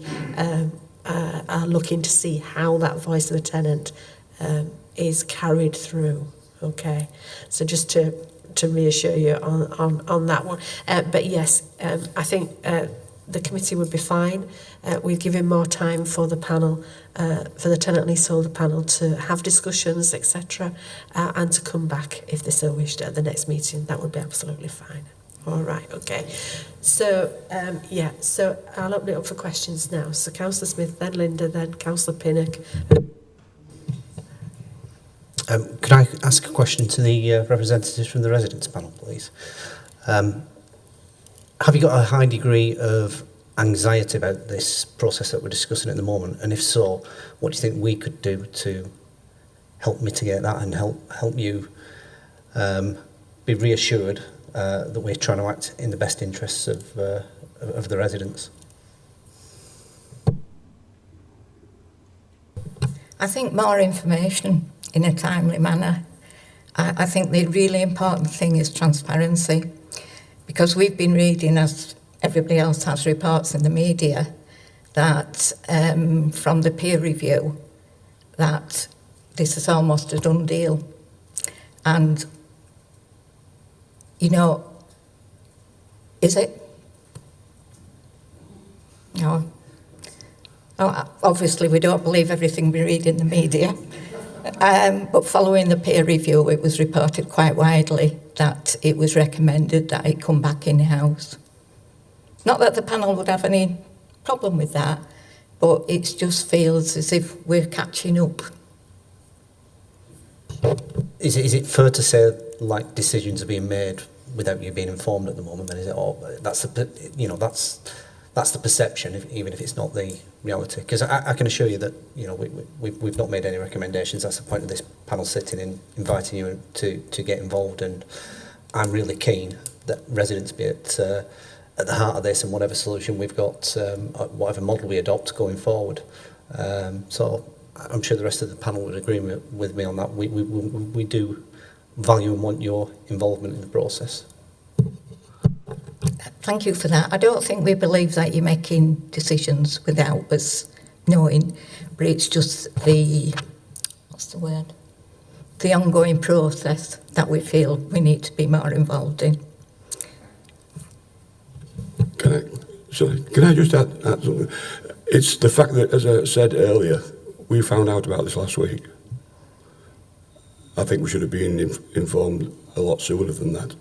are looking to see how that voice of the tenant is carried through. Okay, so just to reassure you on that one. But yes, I think the committee would be fine. We've given more time for the panel, for the tenant leaseholder panel to have discussions, etc., and to come back if they so wished at the next meeting. That would be absolutely fine. All right, okay. So, so I'll open it up for questions now. So Councillor Smith, then Linda, then Councillor Pinnock. Could I ask a question to the representatives from the residents panel, please? Have you got a high degree of anxiety about this process that we're discussing at the moment? And if so, what do you think we could do to help mitigate that and help you be reassured that we're trying to act in the best interests of the residents? I think more information in a timely manner. I think the really important thing is transparency, because we've been reading, as everybody else has, reports in the media that from the peer review that this is almost a done deal. And, you know, is it? No. Oh, obviously, we don't believe everything we read in the media. But following the peer review, it was reported quite widely that it was recommended that it come back in-house. Not that the panel would have any problem with that, but it just feels as if we're catching up. Is it fair to say, like, decisions are being made without you being informed at the moment? Then is it all? That's the perception, even if it's not the reality. Because I can assure you that we've not made any recommendations. That's the point of this panel sitting in, inviting you to get involved. And I'm really keen that residents be at the heart of this, and whatever solution we've got, whatever model we adopt going forward. So I'm sure the rest of the panel would agree with me on that. We do value and want your involvement in the process. Thank you for that. I don't think we believe that you're making decisions without us knowing, but it's just the ongoing process that we feel we need to be more involved in. Can I just add something? It's the fact that, as I said earlier, we found out about this last week. I think we should have been informed a lot sooner than that.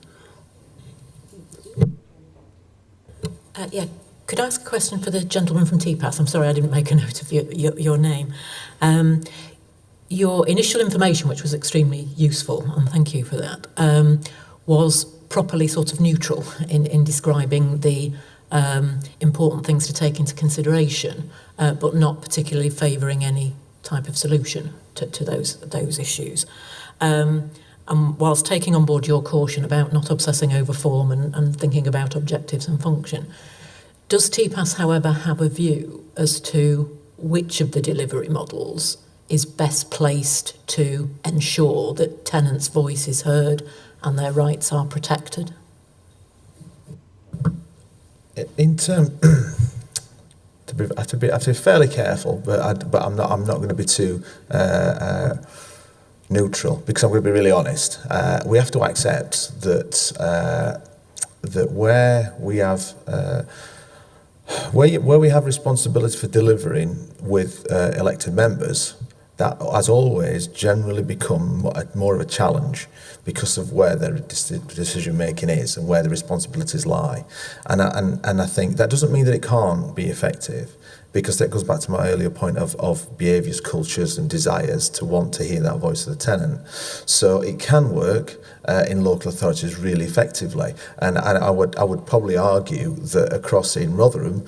Could I ask a question for the gentleman from TPAS? I'm sorry, I didn't make a note of your name. Your initial information, which was extremely useful, and thank you for that, was properly sort of neutral in describing the important things to take into consideration, but not particularly favouring any type of solution to those issues. And whilst taking on board your caution about not obsessing over form and thinking about objectives and function, does TPAS, however, have a view as to which of the delivery models is best placed to ensure that tenants' voice is heard and their rights are protected? In term, I have to be fairly careful, but I'm not going to be too neutral, because I'm going to be really honest. We have to accept that where we have where we have responsibility for delivering with elected members, that has always generally become more of a challenge because of where their decision making is and where the responsibilities lie. And I think that doesn't mean that it can't be effective, because that goes back to my earlier point of behaviours, cultures and desires to want to hear that voice of the tenant. So it can work in local authorities really effectively. And I would probably argue that across in Rotherham,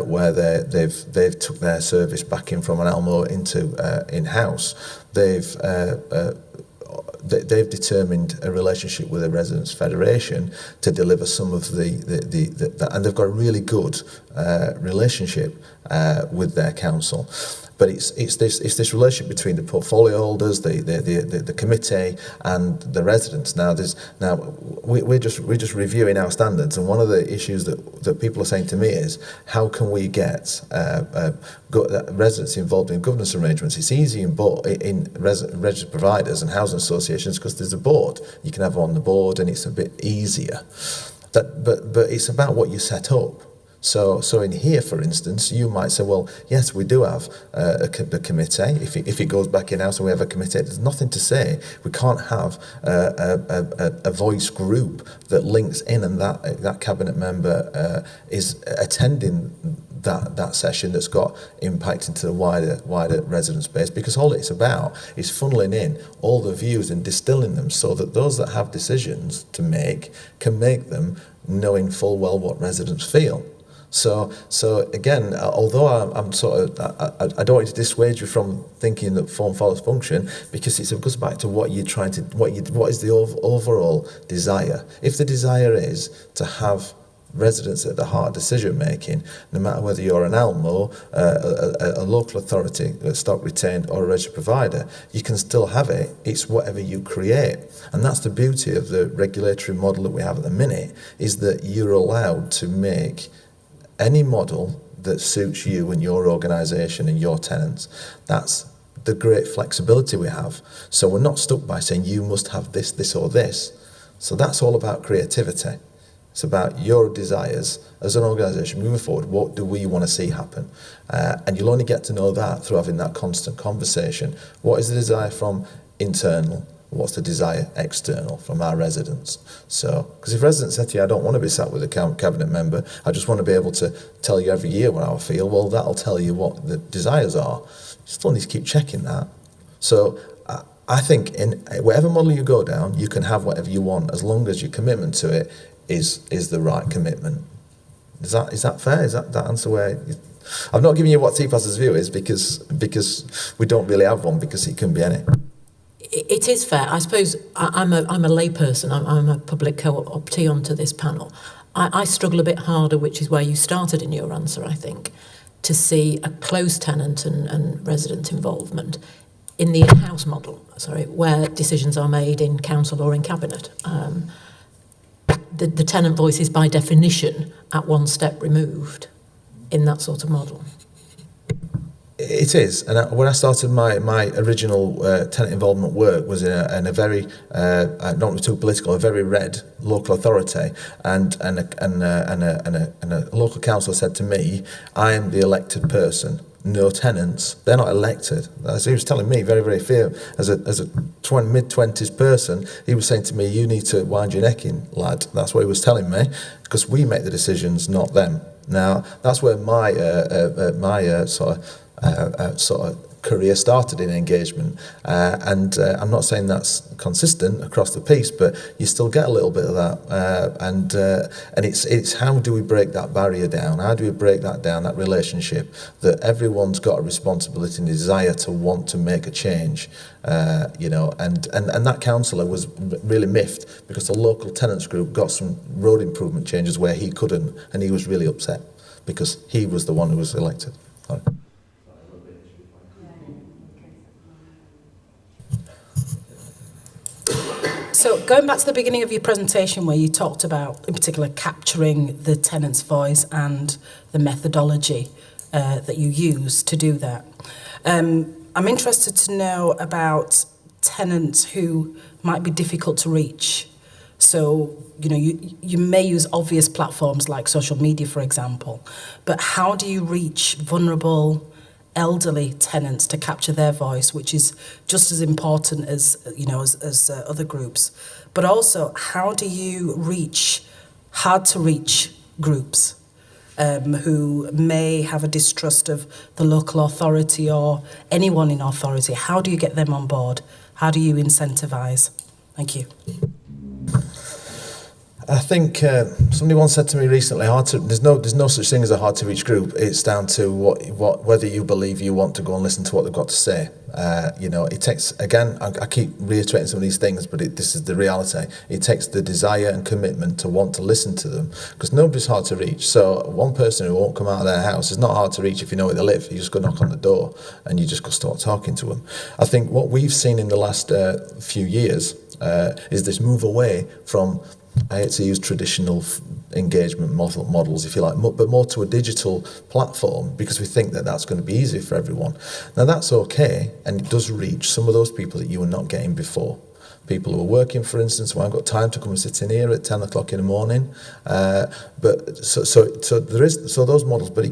where they've took their service back in from an Elmo into in-house, they've determined a relationship with the Residents' Federation to deliver some of the and they've got a really good relationship with their council. But it's this relationship between the portfolio holders, the committee, and the residents. Now we're just reviewing our standards, and one of the issues that people are saying to me is, how can we get residents involved in governance arrangements? It's easy in registered providers and housing associations conversations because there's a board. You can have on the board and it's a bit easier. But it's about what you set up. So in here, for instance, you might say, well, yes, we do have a committee. If it goes back in-house and we have a committee, there's nothing to say we can't have a voice group that links in, and that cabinet member is attending that session that's got impact into the wider resident space, because all it's about is funneling in all the views and distilling them so that those that have decisions to make can make them knowing full well what residents feel. So again, although I'm sort of, I don't want to dissuade you from thinking that form follows function, because it goes back to what you're trying to, what is the overall desire. If the desire is to have residents at the heart of decision making, no matter whether you're an ALMO, a local authority, a stock retained, or a registered provider, you can still have it. It's whatever you create. And that's the beauty of the regulatory model that we have at the minute, is that you're allowed to make any model that suits you and your organisation and your tenants. That's the great flexibility we have. So we're not stuck by saying you must have this, this or this. So that's all about creativity. It's about your desires as an organisation moving forward. What do we want to see happen? And you'll only get to know that through having that constant conversation. What is the desire from internal? What's the desire external from our residents? So, because if residents say to you, I don't want to be sat with a cabinet member, I just want to be able to tell you every year what I feel, well, that'll tell you what the desires are. You still need to keep checking that. So I think in whatever model you go down, you can have whatever you want as long as your commitment to it is the right commitment. Is that fair? Is that answer where... I'm not giving you what TPAS's view is because we don't really have one, because it can be any. It is fair. I suppose I'm a layperson. I'm a public co-optee onto this panel. I struggle a bit harder, which is where you started in your answer, I think, to see a close tenant and resident involvement in the in-house model, where decisions are made in council or in cabinet. The tenant voice is by definition at one step removed in that sort of model. It is, and when I started my original tenant involvement work was in a very not too political, a very red local authority, and a local councillor said to me, "I am the elected person. No tenants. They're not elected." As he was telling me, very very fair, as a mid-20s person, he was saying to me, "You need to wind your neck in, lad." That's what he was telling me, because we make the decisions, not them. Now that's where my sort of career started in engagement, and I'm not saying that's consistent across the piece, but you still get a little bit of that, and it's how do we break that barrier down? How do we break that down, that relationship, that everyone's got a responsibility and desire to want to make a change, and that councillor was really miffed because the local tenants group got some road improvement changes where he couldn't, and he was really upset because he was the one who was elected. Sorry. So going back to the beginning of your presentation where you talked about, in particular, capturing the tenant's voice and the methodology that you use to do that. I'm interested to know about tenants who might be difficult to reach. So, you may use obvious platforms like social media, for example, but how do you reach vulnerable elderly tenants to capture their voice, which is just as important as other groups? But also, how do you reach hard to reach groups who may have a distrust of the local authority or anyone in authority? How do you get them on board? How do you incentivize? Thank you. I think somebody once said to me recently, there's no such thing as a hard to reach group. It's down to whether you believe you want to go and listen to what they've got to say. It takes, again, I keep reiterating some of these things, but this is the reality. It takes the desire and commitment to want to listen to them, because nobody's hard to reach. So one person who won't come out of their house is not hard to reach if you know where they live. You just go knock on the door and you just go start talking to them. I think what we've seen in the last few years is this move away from, I hate to use traditional engagement models, if you like, but more to a digital platform, because we think that that's going to be easier for everyone. Now that's okay, and it does reach some of those people that you were not getting before. people who are working, for instance, who haven't got time to come and sit in here at 10 o'clock in the morning. But there is those models. But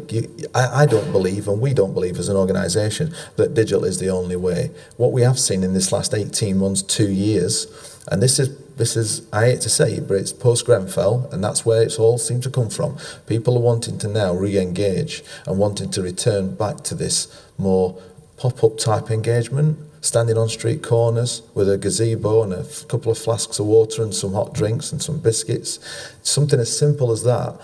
I don't believe, and we don't believe as an organisation, that digital is the only way. What we have seen in this last 18 months, 2 years, and this is I hate to say it, but it's post-Grenfell, and that's where it's all seemed to come from. People are wanting to now re-engage and wanting to return back to this more pop-up type engagement, standing on street corners with a gazebo and a couple of flasks of water and some hot drinks and some biscuits. Something as simple as that,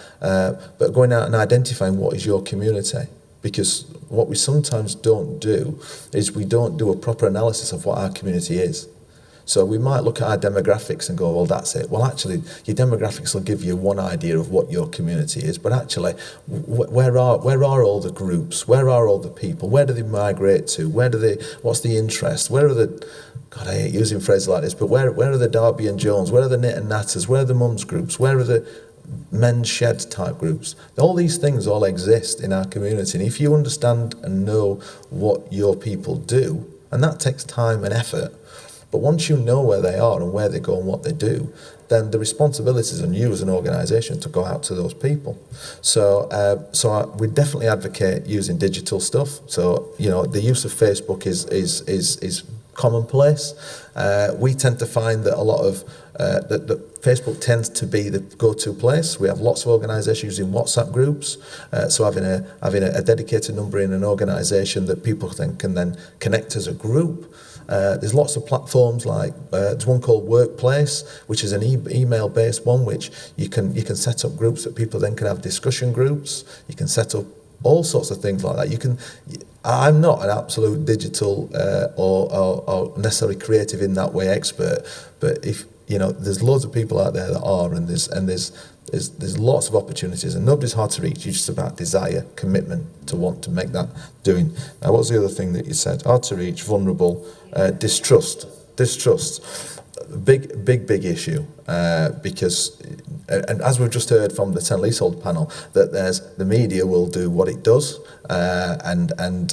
but going out and identifying what is your community. Because what we sometimes don't do is we don't do a proper analysis of what our community is. So we might look at our demographics and go, well, that's it. Well, actually, your demographics will give you one idea of what your community is. But actually, where are all the groups? Where are all the people? Where do they migrate to? What's the interest? Where are the, God, I hate using phrases like this, but where are the Derby and Jones? Where are the Knit and Natters? Where are the mums groups? Where are the men's shed type groups? All these things all exist in our community. And if you understand and know what your people do, and that takes time and effort, but once you know where they are and where they go and what they do, then the responsibility is on you as an organisation to go out to those people. So we definitely advocate using digital stuff. So, you know, the use of Facebook is commonplace. We tend to find that a lot of that Facebook tends to be the go-to place. We have lots of organisations using WhatsApp groups. So having a dedicated number in an organisation that people can then connect as a group. There's lots of platforms like there's one called Workplace, which is an email-based one, which you can set up groups that people then can have discussion groups. You can set up all sorts of things like that. I'm not an absolute digital or necessarily creative in that way expert, but if you know, there's loads of people out there that are, and there's lots of opportunities, and nobody's hard to reach. It's just about desire, commitment to want to make that doing. Now, what's the other thing that you said? Hard to reach, vulnerable, distrust. Big issue, because, and as we've just heard from the 10 leasehold panel, that the media will do what it does, and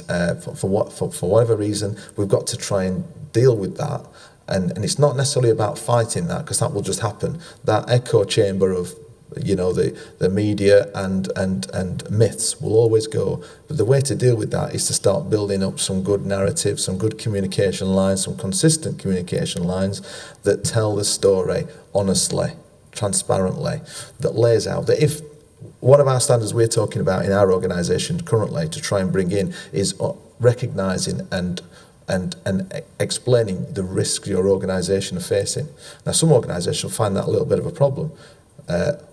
for whatever reason, we've got to try and deal with that. And it's not necessarily about fighting that, because that will just happen. That echo chamber of, you know, the media and myths will always go. But the way to deal with that is to start building up some good narratives, some good communication lines, some consistent communication lines that tell the story honestly, transparently, that lays out that if one of our standards we're talking about in our organisation currently to try and bring in is recognising and explaining the risks your organisation are facing. Now, some organisations will find that a little bit of a problem.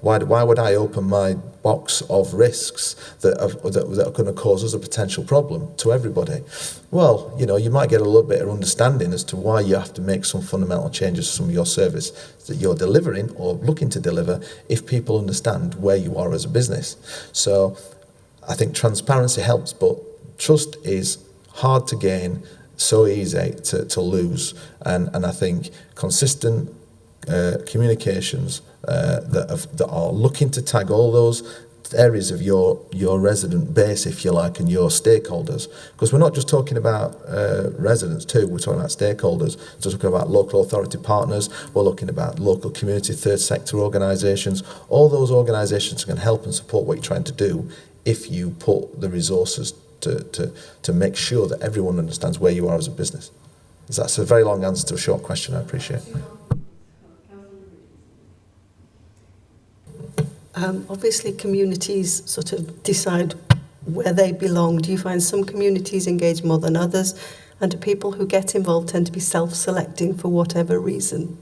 Why would I open my box of risks that are going to cause us a potential problem to everybody? Well, you know, you might get a little bit of understanding as to why you have to make some fundamental changes to some of your service that you're delivering or looking to deliver if people understand where you are as a business. So I think transparency helps, but trust is hard to gain, so easy to lose, and I think consistent communications that are looking to tag all those areas of your resident base, if you like, and your stakeholders, because we're not just talking about residents too, we're talking about stakeholders. So we're talking about local authority partners, we're looking about local community third sector organisations. All those organisations can help and support what you're trying to do if you put the resources to make sure that everyone understands where you are as a business. That's a very long answer to a short question, I appreciate. Obviously, communities sort of decide where they belong. Do you find some communities engage more than others? And do people who get involved tend to be self-selecting for whatever reason?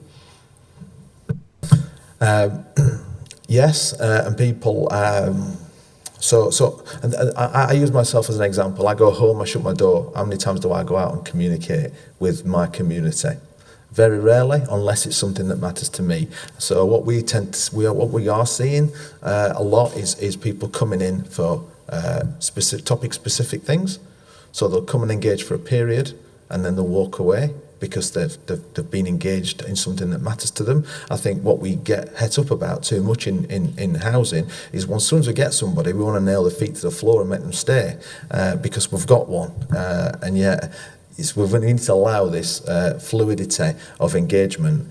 Yes, and people... I use myself as an example. I go home, I shut my door. How many times do I go out and communicate with my community? Very rarely, unless it's something that matters to me. So what we are seeing a lot is people coming in for topic-specific things. So they'll come and engage for a period, and then they'll walk away because they've been engaged in something that matters to them. I think what we get het up about too much in housing is as soon as we get somebody, we want to nail their feet to the floor and make them stay because we've got one. And yet, we need to allow this fluidity of engagement.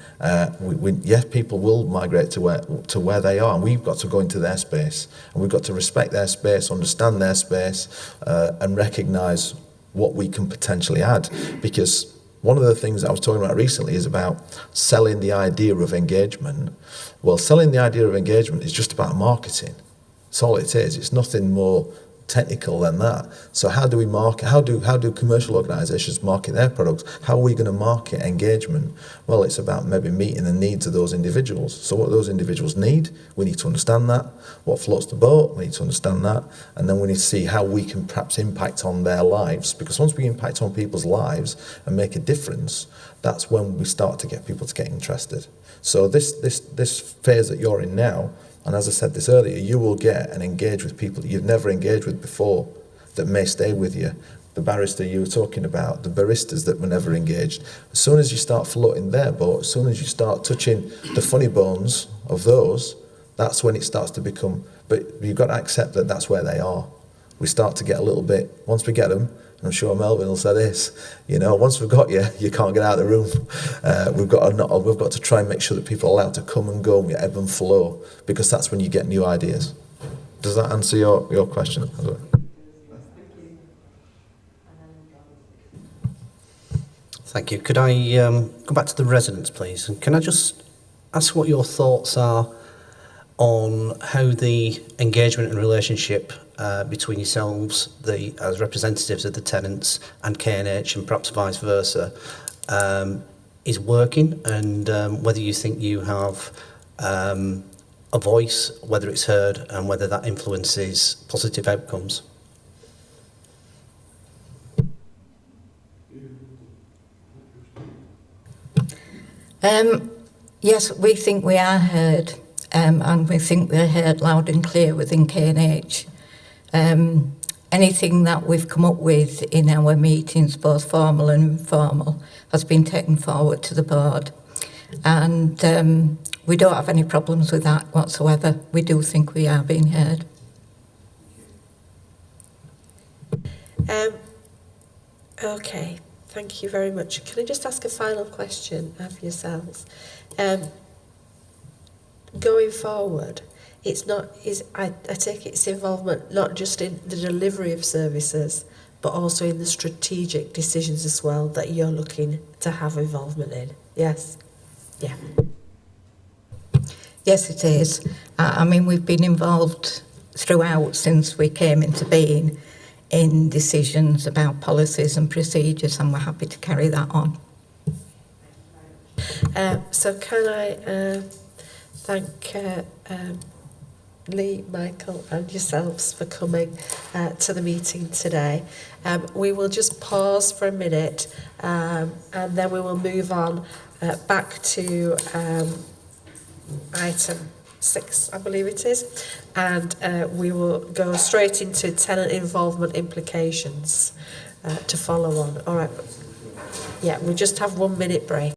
Yes, people will migrate to where they are, and we've got to go into their space, and we've got to respect their space, understand their space, and recognise what we can potentially add. Because one of the things that I was talking about recently is about selling the idea of engagement. Well, selling the idea of engagement is just about marketing. That's all it is. It's nothing more technical than that. So how do we market? How do commercial organisations market their products? How are we going to market engagement? Well, it's about maybe meeting the needs of those individuals. So what those individuals need, we need to understand that. What floats the boat, we need to understand that. And then we need to see how we can perhaps impact on their lives. Because once we impact on people's lives and make a difference, that's when we start to get people to get interested. So this phase that you're in now, and as I said this earlier, you will get and engage with people that you've never engaged with before that may stay with you. The barrister you were talking about, the baristas that were never engaged. As soon as you start floating their boat, as soon as you start touching the funny bones of those, that's when it starts to become, but you've got to accept that that's where they are. We start to get a little bit, once we get them, and I'm sure Melvin will say this, once we've got you, you can't get out of the room. We've got to try and make sure that people are allowed to come and go, and ebb and flow, because that's when you get new ideas. Does that answer your question? Thank you. Could I go back to the residents, please? And can I just ask what your thoughts are on how the engagement and relationship between yourselves, as representatives of the tenants, and K&H, and perhaps vice versa, is working, and whether you think you have a voice, whether it's heard, and whether that influences positive outcomes? Yes, we think we are heard, and we think we're heard loud and clear within K&H. Anything that we've come up with in our meetings, both formal and informal, has been taken forward to the board. And we don't have any problems with that whatsoever. We do think we are being heard. Okay, thank you very much. Can I just ask a final question of yourselves? Going forward, I take its involvement not just in the delivery of services, but also in the strategic decisions as well that you're looking to have involvement in. Yes? Yeah. Yes, it is. I mean, we've been involved throughout since we came into being in decisions about policies and procedures, and we're happy to carry that on. So can I thank Lee, Michael and yourselves for coming to the meeting today. We will just pause for a minute and then we will move on back to item 6, I believe it is, and we will go straight into tenant involvement implications to follow on. All right. Yeah, we just have 1 minute break.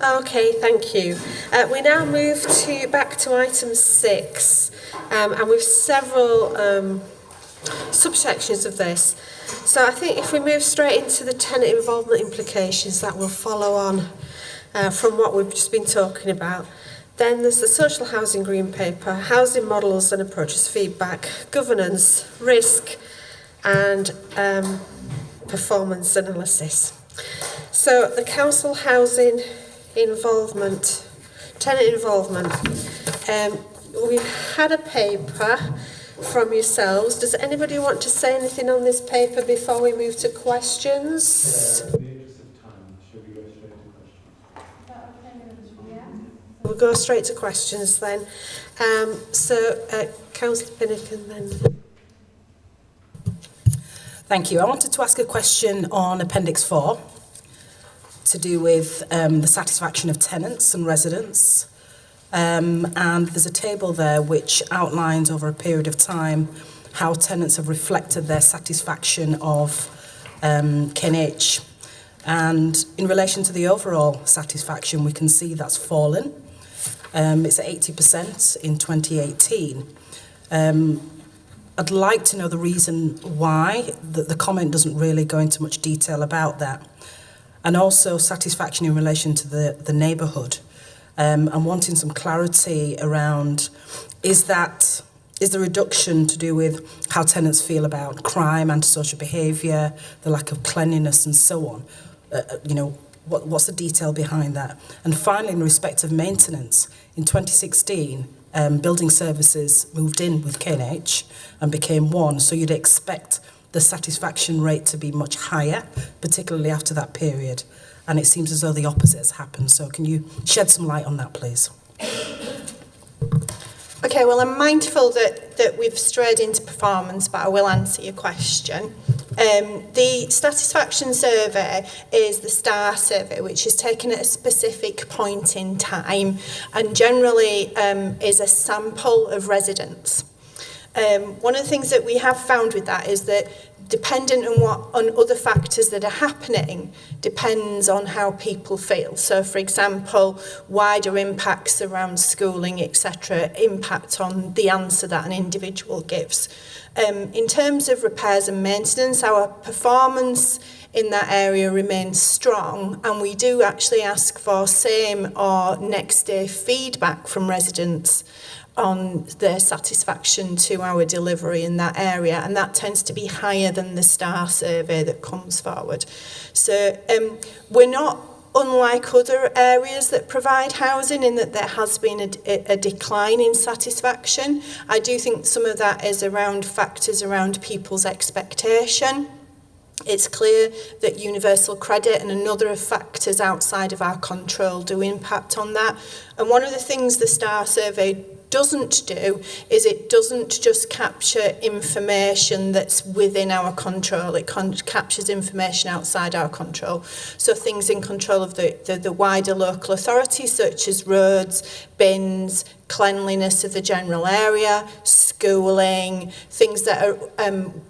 Okay, thank you. We now move back to item 6, and with several subsections of this. So I think if we move straight into the tenant involvement implications, that will follow on from what we've just been talking about. Then there's the social housing green paper, housing models and approaches feedback, governance, risk, and performance analysis. So the council housing involvement, tenant involvement. We've had a paper from yourselves. Does anybody want to say anything on this paper before we move to questions? In the interest of time, should we go straight to questions? We'll go straight to questions then. Councillor Pinnock and then... Thank you. I wanted to ask a question on Appendix 4 to do with the satisfaction of tenants and residents. And there's a table there which outlines over a period of time how tenants have reflected their satisfaction of K&H. And in relation to the overall satisfaction, we can see that's fallen. It's at 80% in 2018. I'd like to know the reason why. The comment doesn't really go into much detail about that. And also satisfaction in relation to the neighbourhood. I'm wanting some clarity around, is the reduction to do with how tenants feel about crime, antisocial behaviour, the lack of cleanliness and so on? What's the detail behind that? And finally, in respect of maintenance, in 2016, building services moved in with K&H and became one, so you'd expect the satisfaction rate to be much higher, particularly after that period. And it seems as though the opposite has happened. So can you shed some light on that, please? Okay, well, I'm mindful that we've strayed into performance, but I will answer your question. The satisfaction survey is the STAR survey, which is taken at a specific point in time and generally is a sample of residents. One of the things that we have found with that is that dependent on other factors that are happening depends on how people feel. So, for example, wider impacts around schooling, etc., impact on the answer that an individual gives. In terms of repairs and maintenance, our performance in that area remains strong, and we do actually ask for same or next day feedback from residents on their satisfaction to our delivery in that area, and that tends to be higher than the STAR survey that comes forward. So we're not unlike other areas that provide housing in that there has been a decline in satisfaction. I do think some of that is around factors around people's expectation. It's clear that universal credit and another of factors outside of our control do impact on that. And one of the things the STAR survey doesn't do is it doesn't just capture information that's within our control. It captures information outside our control. So things in control of the wider local authority, such as roads, bins, cleanliness of the general area, schooling, things that are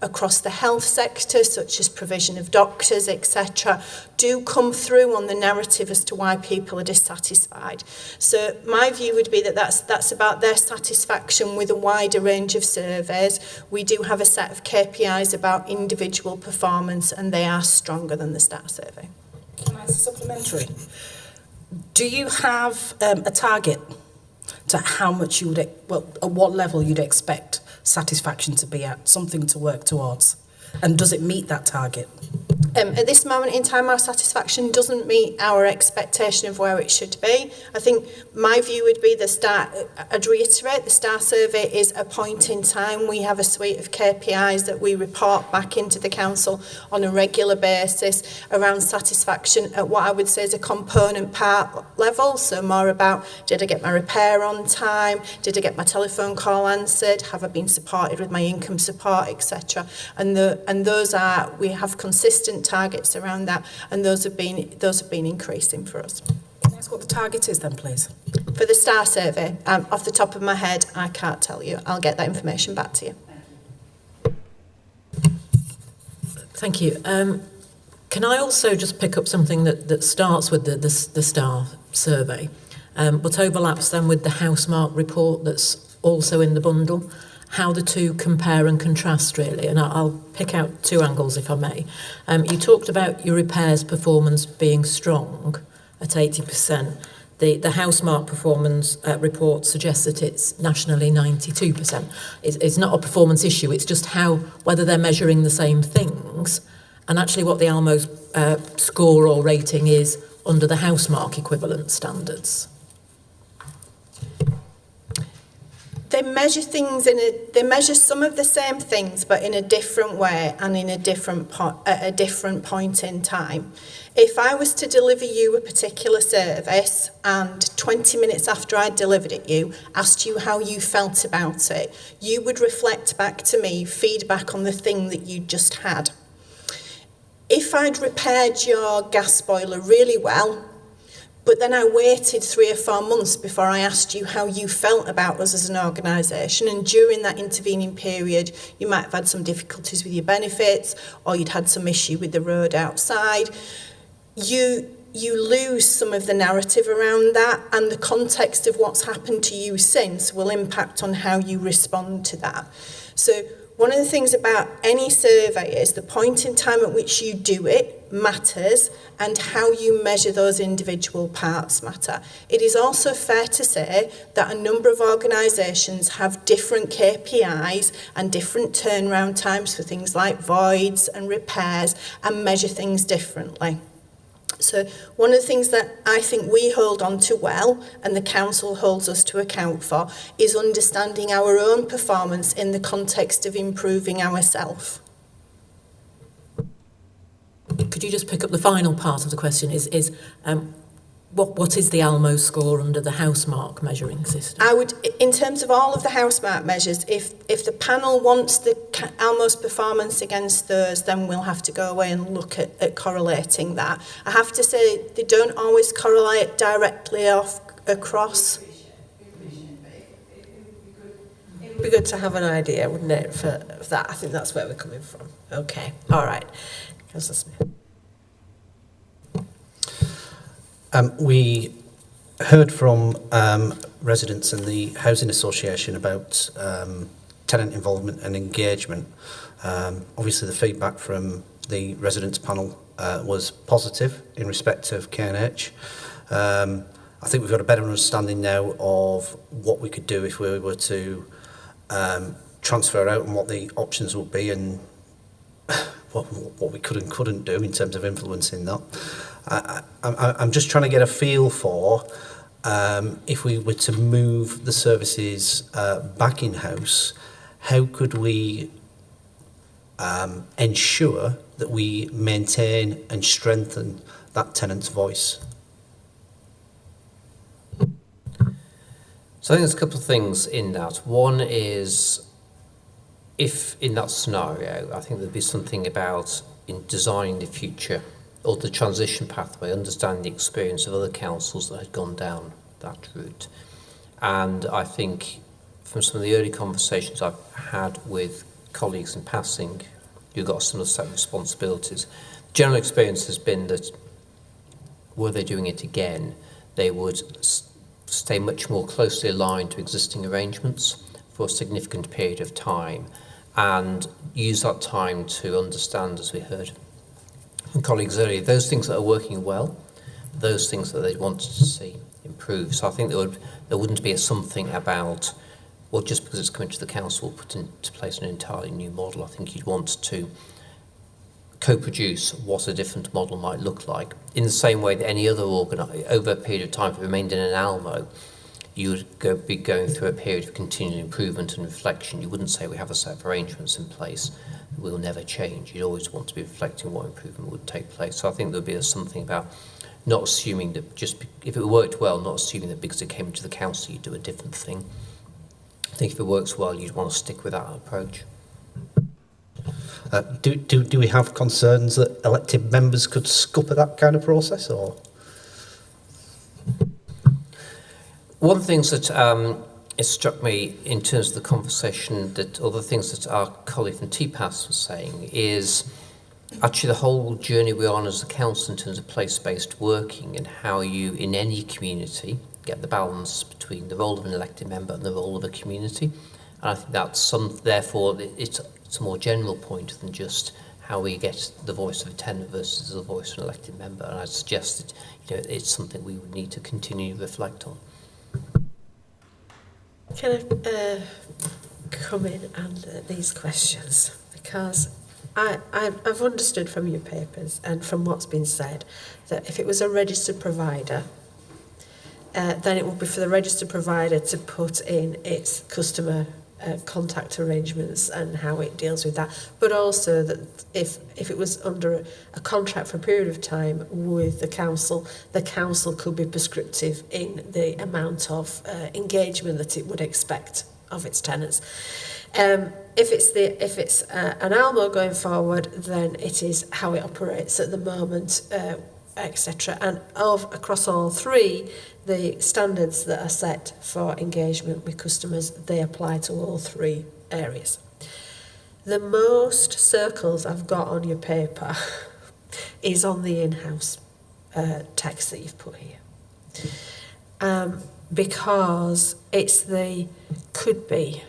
across the health sector, such as provision of doctors, etc., do come through on the narrative as to why people are dissatisfied. So my view would be that that's about their satisfaction with a wider range of surveys. We do have a set of KPIs about individual performance, and they are stronger than the STAR survey. Can I ask a supplementary? Do you have a target to how much you would, at what level you'd expect satisfaction to be at, something to work towards? And does it meet that target? At this moment in time, our satisfaction doesn't meet our expectation of where it should be. I think my view would be I'd reiterate, the STAR survey is a point in time. We have a suite of KPIs that we report back into the council on a regular basis around satisfaction at what I would say is a component part level. So more about, did I get my repair on time? Did I get my telephone call answered? Have I been supported with my income support, etc.? And those we have consistent targets around that, and those have been increasing for us. Can I ask what the target is then, please? For the STAR survey, off the top of my head, I can't tell you. I'll get that information back to you. Thank you. Can I also just pick up something that starts with the STAR survey, but overlaps then with the Housemarque report that's also in the bundle, how the two compare and contrast really. And I'll pick out two angles if I may. You talked about your repairs performance being strong at 80%. The Housemarque performance report suggests that it's nationally 92%. It's not a performance issue, it's just whether they're measuring the same things, and actually what the Almo's score or rating is under the Housemarque equivalent standards. They measure things they measure some of the same things, but in a different way and in a different at a different point in time. If I was to deliver you a particular service and 20 minutes after I'd delivered it you, asked you how you felt about it, you would reflect back to me feedback on the thing that you just had. If I'd repaired your gas boiler really well, but then I waited 3 or 4 months before I asked you how you felt about us as an organisation, and during that intervening period you might have had some difficulties with your benefits, or you'd had some issue with the road outside, you lose some of the narrative around that, and the context of what's happened to you since will impact on how you respond to that. So one of the things about any survey is the point in time at which you do it matters, and how you measure those individual parts matter. It is also fair to say that a number of organisations have different KPIs and different turnaround times for things like voids and repairs, and measure things differently. So one of the things that I think we hold on to well, and the council holds us to account for, is understanding our own performance in the context of improving ourselves. Could you just pick up the final part of the question? What is the Almo score under the Housemarque measuring system? I would, in terms of all of the Housemarque measures, if the panel wants the Almo's performance against those, then we'll have to go away and look at correlating that. I have to say they don't always correlate directly across. It would be good to have an idea, wouldn't it, for that? I think that's where we're coming from. Okay, all right. Councillor Smith. We heard from residents in the Housing Association about tenant involvement and engagement. Obviously, the feedback from the residents panel was positive in respect of K&H. I think we've got a better understanding now of what we could do if we were to transfer out, and what the options would be, and what we could and couldn't do in terms of influencing that. I'm just trying to get a feel for if we were to move the services back in-house, how could we ensure that we maintain and strengthen that tenant's voice? So I think there's a couple of things in that. One is, if in that scenario, I think there'd be something about in designing the future or the transition pathway, understanding the experience of other councils that had gone down that route. And I think from some of the early conversations I've had with colleagues in passing who've got a similar set of responsibilities, general experience has been that were they doing it again, they would stay much more closely aligned to existing arrangements for a significant period of time, and use that time to understand, as we heard from colleagues earlier, those things that are working well, those things that they want to see improve. So I think there wouldn't be something about, well, just because it's coming to the council, put into place an entirely new model. I think you'd want to co-produce what a different model might look like. In the same way that any other over a period of time, if it remained in an Almo, you would be going through a period of continued improvement and reflection. You wouldn't say we have a set of arrangements in place that will never change. You'd always want to be reflecting what improvement would take place. So I think there'd be something about not assuming that just if it worked well, not assuming that because it came to the council you'd do a different thing. I think if it works well, you'd want to stick with that approach. Do we have concerns that elected members could scupper that kind of process, or? One of the things that it struck me in terms of the conversation, that other things that our colleague from TPAS was saying, is actually the whole journey we're on as a council in terms of place-based working and how you, in any community, get the balance between the role of an elected member and the role of a community. And I think that's therefore, it's a more general point than just how we get the voice of a tenant versus the voice of an elected member. And I suggest that it's something we would need to continue to reflect on. Can I come in on these questions? Because I've understood from your papers and from what's been said that if it was a registered provider, then it would be for the registered provider to put in its customer contact arrangements and how it deals with that. But also that if it was under a contract for a period of time with the council could be prescriptive in the amount of engagement that it would expect of its tenants. If it's an ALMO going forward, then it is how it operates at the moment, etc. And across all three, the standards that are set for engagement with customers, they apply to all three areas. The most circles I've got on your paper is on the in-house text that you've put here. Because it's the could be.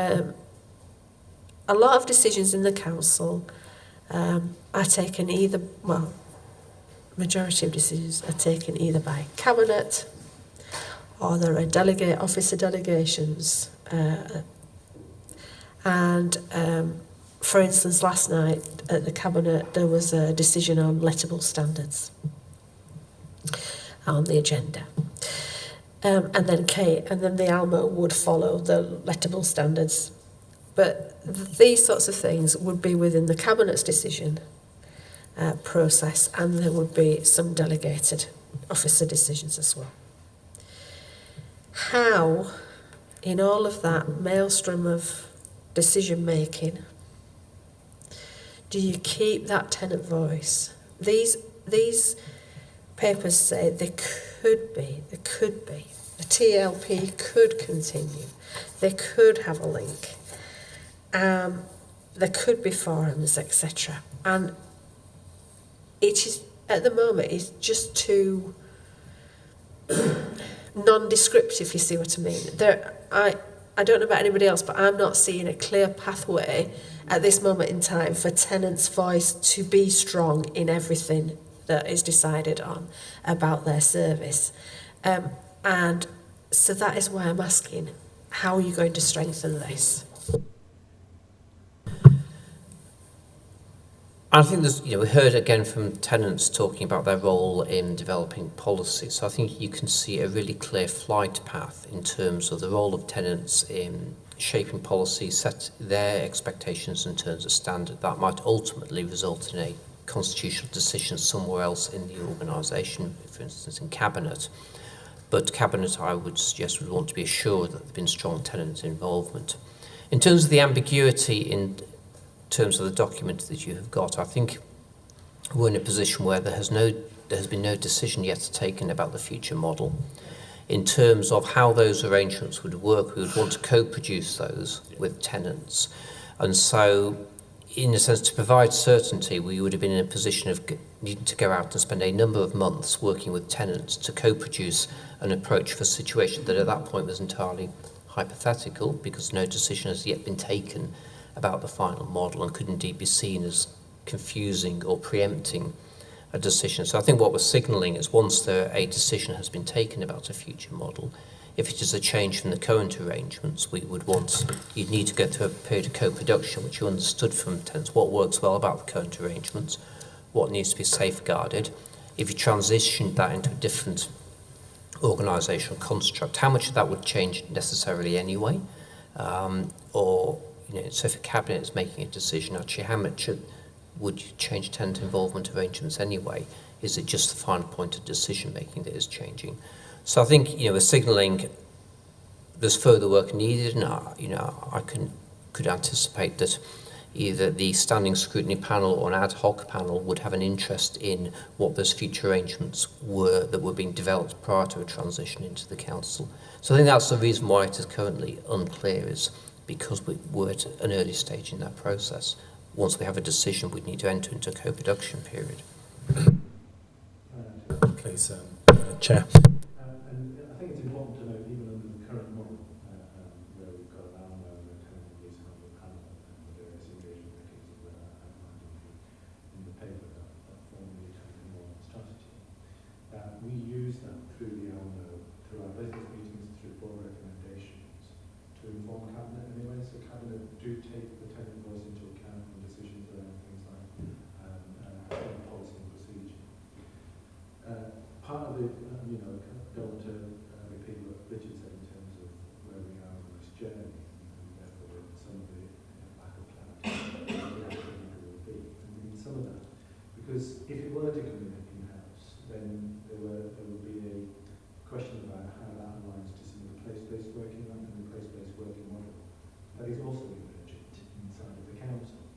A lot of decisions in the council are taken either, majority of decisions are taken either by cabinet or there are officer delegations. For instance, last night at the cabinet there was a decision on lettable standards on the agenda. And then the ALMO would follow the lettable standards. But these sorts of things would be within the Cabinet's decision process, and there would be some delegated officer decisions as well. How, in all of that maelstrom of decision making, do you keep that tenant voice? These papers say there could be. The TLP could continue. They could have a link. There could be forums, etc. And it is, at the moment, it's just too nondescript, if you see what I mean. I don't know about anybody else, but I'm not seeing a clear pathway at this moment in time for tenants' voice to be strong in everything that is decided on about their service. And so that is why I'm asking, how are you going to strengthen this? I think we heard again from tenants talking about their role in developing policy. So I think you can see a really clear flight path in terms of the role of tenants in shaping policy, set their expectations in terms of standard. That might ultimately result in a constitutional decision somewhere else in the organisation, for instance in Cabinet. But Cabinet, I would suggest, would want to be assured that there's been strong tenant involvement. In terms of the ambiguity in terms of the document that you have got, I think we're in a position where there has been no decision yet taken about the future model. In terms of how those arrangements would work, we would want to co-produce those with tenants. And so, in a sense, to provide certainty, we would have been in a position of needing to go out and spend a number of months working with tenants to co-produce an approach for a situation that at that point was entirely hypothetical, because no decision has yet been taken about the final model and could indeed be seen as confusing or preempting a decision. So I think what we're signalling is once a decision has been taken about a future model, if it is a change from the current arrangements, you'd need to go through a period of co-production, which you understood from tenants, what works well about the current arrangements, what needs to be safeguarded. If you transitioned that into a different organisational construct, how much of that would change necessarily anyway? So if a cabinet is making a decision, actually how much would you change tenant involvement arrangements anyway? Is it just the final point of decision making that is changing? So I think we're signalling there's further work needed, and I could anticipate that either the standing scrutiny panel or an ad hoc panel would have an interest in what those future arrangements were that were being developed prior to a transition into the council. So I think that's the reason why it is currently unclear, is because we're at an early stage in that process. Once we have a decision, we'd need to enter into a co-production period. Please, Chair. And I think it's important to note, even under the current model, where we've got an ALMO and a tenant lease on the panel and the various engagement mechanisms that are outlined in the paper that formally accompany more strategy, we use that through the ALMO, through our business meetings, through board recommendations, to inform Cabinet anyway. So Cabinet do take the tenant voice into account in decisions around things like policy and procedure. Part of the, don't want to repeat what Richard said in terms of where we are on this journey, and therefore some of the lack of clarity what the actual will be. And we need some of that, because if it were to come in-house, then there would be a question about how that aligns to some of the place-based working and the place-based working model. That is also emergent inside of the council.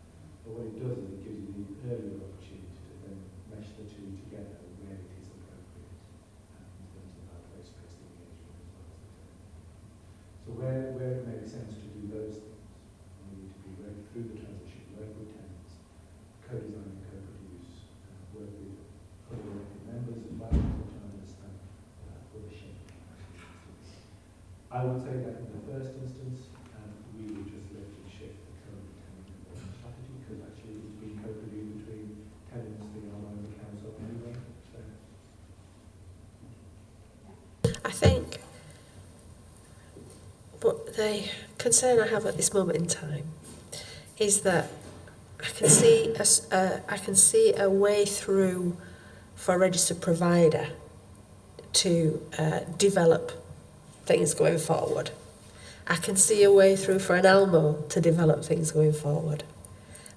But what it does is it gives you the earlier opportunity to then mesh the two together where it is appropriate in terms of our place-based engagement as well as the tenant. So where it makes sense to do those things, we need to be working through the transition, work with tenants, co-design and co-produce, work with other elected members as well to try and understand what the shape actually is. I would say that in the first instance, we would just lift and shift the current tenant involvement strategy, because actually it's been co-produced between tenants, the ALMO and the council anyway. So. I think what the concern I have at this moment in time is that I can see a way through for a registered provider to develop things going forward. I can see a way through for an ALMO to develop things going forward.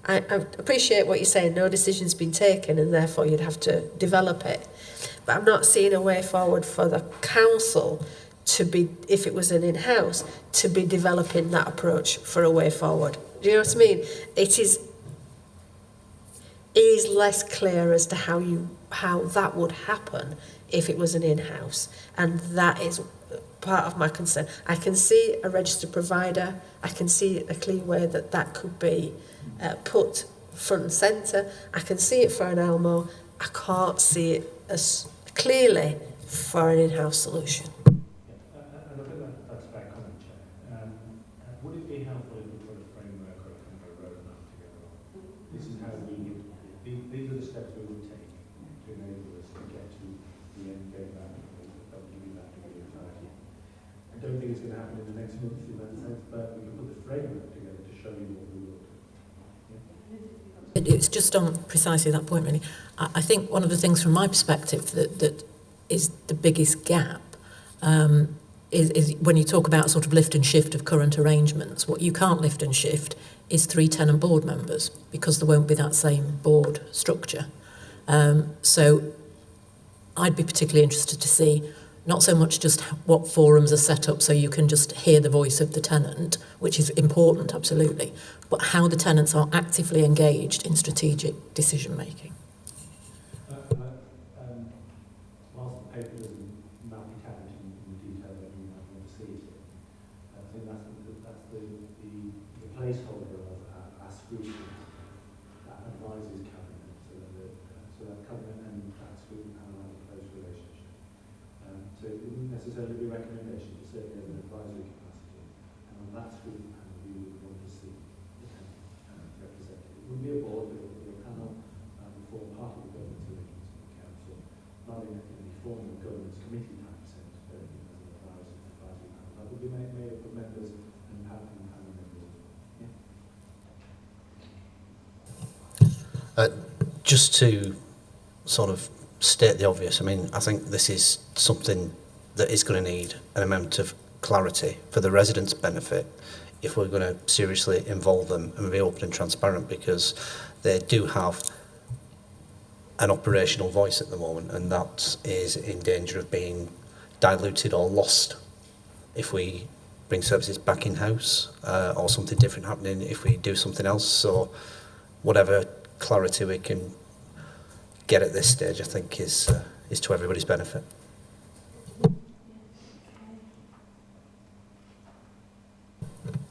I appreciate what you're saying, no decision's been taken and therefore you'd have to develop it. But I'm not seeing a way forward for the council to be, if it was an in-house, to be developing that approach for a way forward. Do you know what I mean? It is less clear as to how that would happen if it was an in-house. And that is part of my concern. I can see a registered provider, I can see a clear way that could be put front and centre. I can see it for an ALMO. I can't see it as clearly for an in-house solution. And I think that's a fair comment, Chair. Would it be helpful if we put a framework or a kind of a roadmap together? This is how these are the steps we would take to enable us to get to the end game that will give you that degree of clarity. I don't think it's going to happen in the next month in that sense, but we can put the framework together to show you what we will do. It's just on precisely that point, really. I think one of the things from my perspective that is the biggest gap is when you talk about sort of lift and shift of current arrangements. What you can't lift and shift is 3 tenant board members, because there won't be that same board structure. So I'd be particularly interested to see not so much just what forums are set up so you can just hear the voice of the tenant, which is important, absolutely, but how the tenants are actively engaged in strategic decision making. Whilst the paper doesn't map it out in the detail that you might want to see it in, I think that's the placeholder of our scrutiny that advises Cabinet, so that Cabinet and that scrutiny panel have a close relationship. So it wouldn't necessarily be a recommendation, but certainly as an advisory capacity. And on that scrutiny panel, we would want to see the tenant represented. It wouldn't be a board, but it would be a panel that would form part of the governance arrangements of the council, not in the formal governance committee type sense, but as an advisory panel. That would be made up of members and panel members. Yeah. Just to sort of state the obvious, I mean, I think this is something that is going to need an amount of clarity for the residents' benefit if we're going to seriously involve them and be open and transparent, because they do have an operational voice at the moment, and that is in danger of being diluted or lost if we bring services back in-house, or something different happening if we do something else. So whatever clarity we can get at this stage, I think, is to everybody's benefit.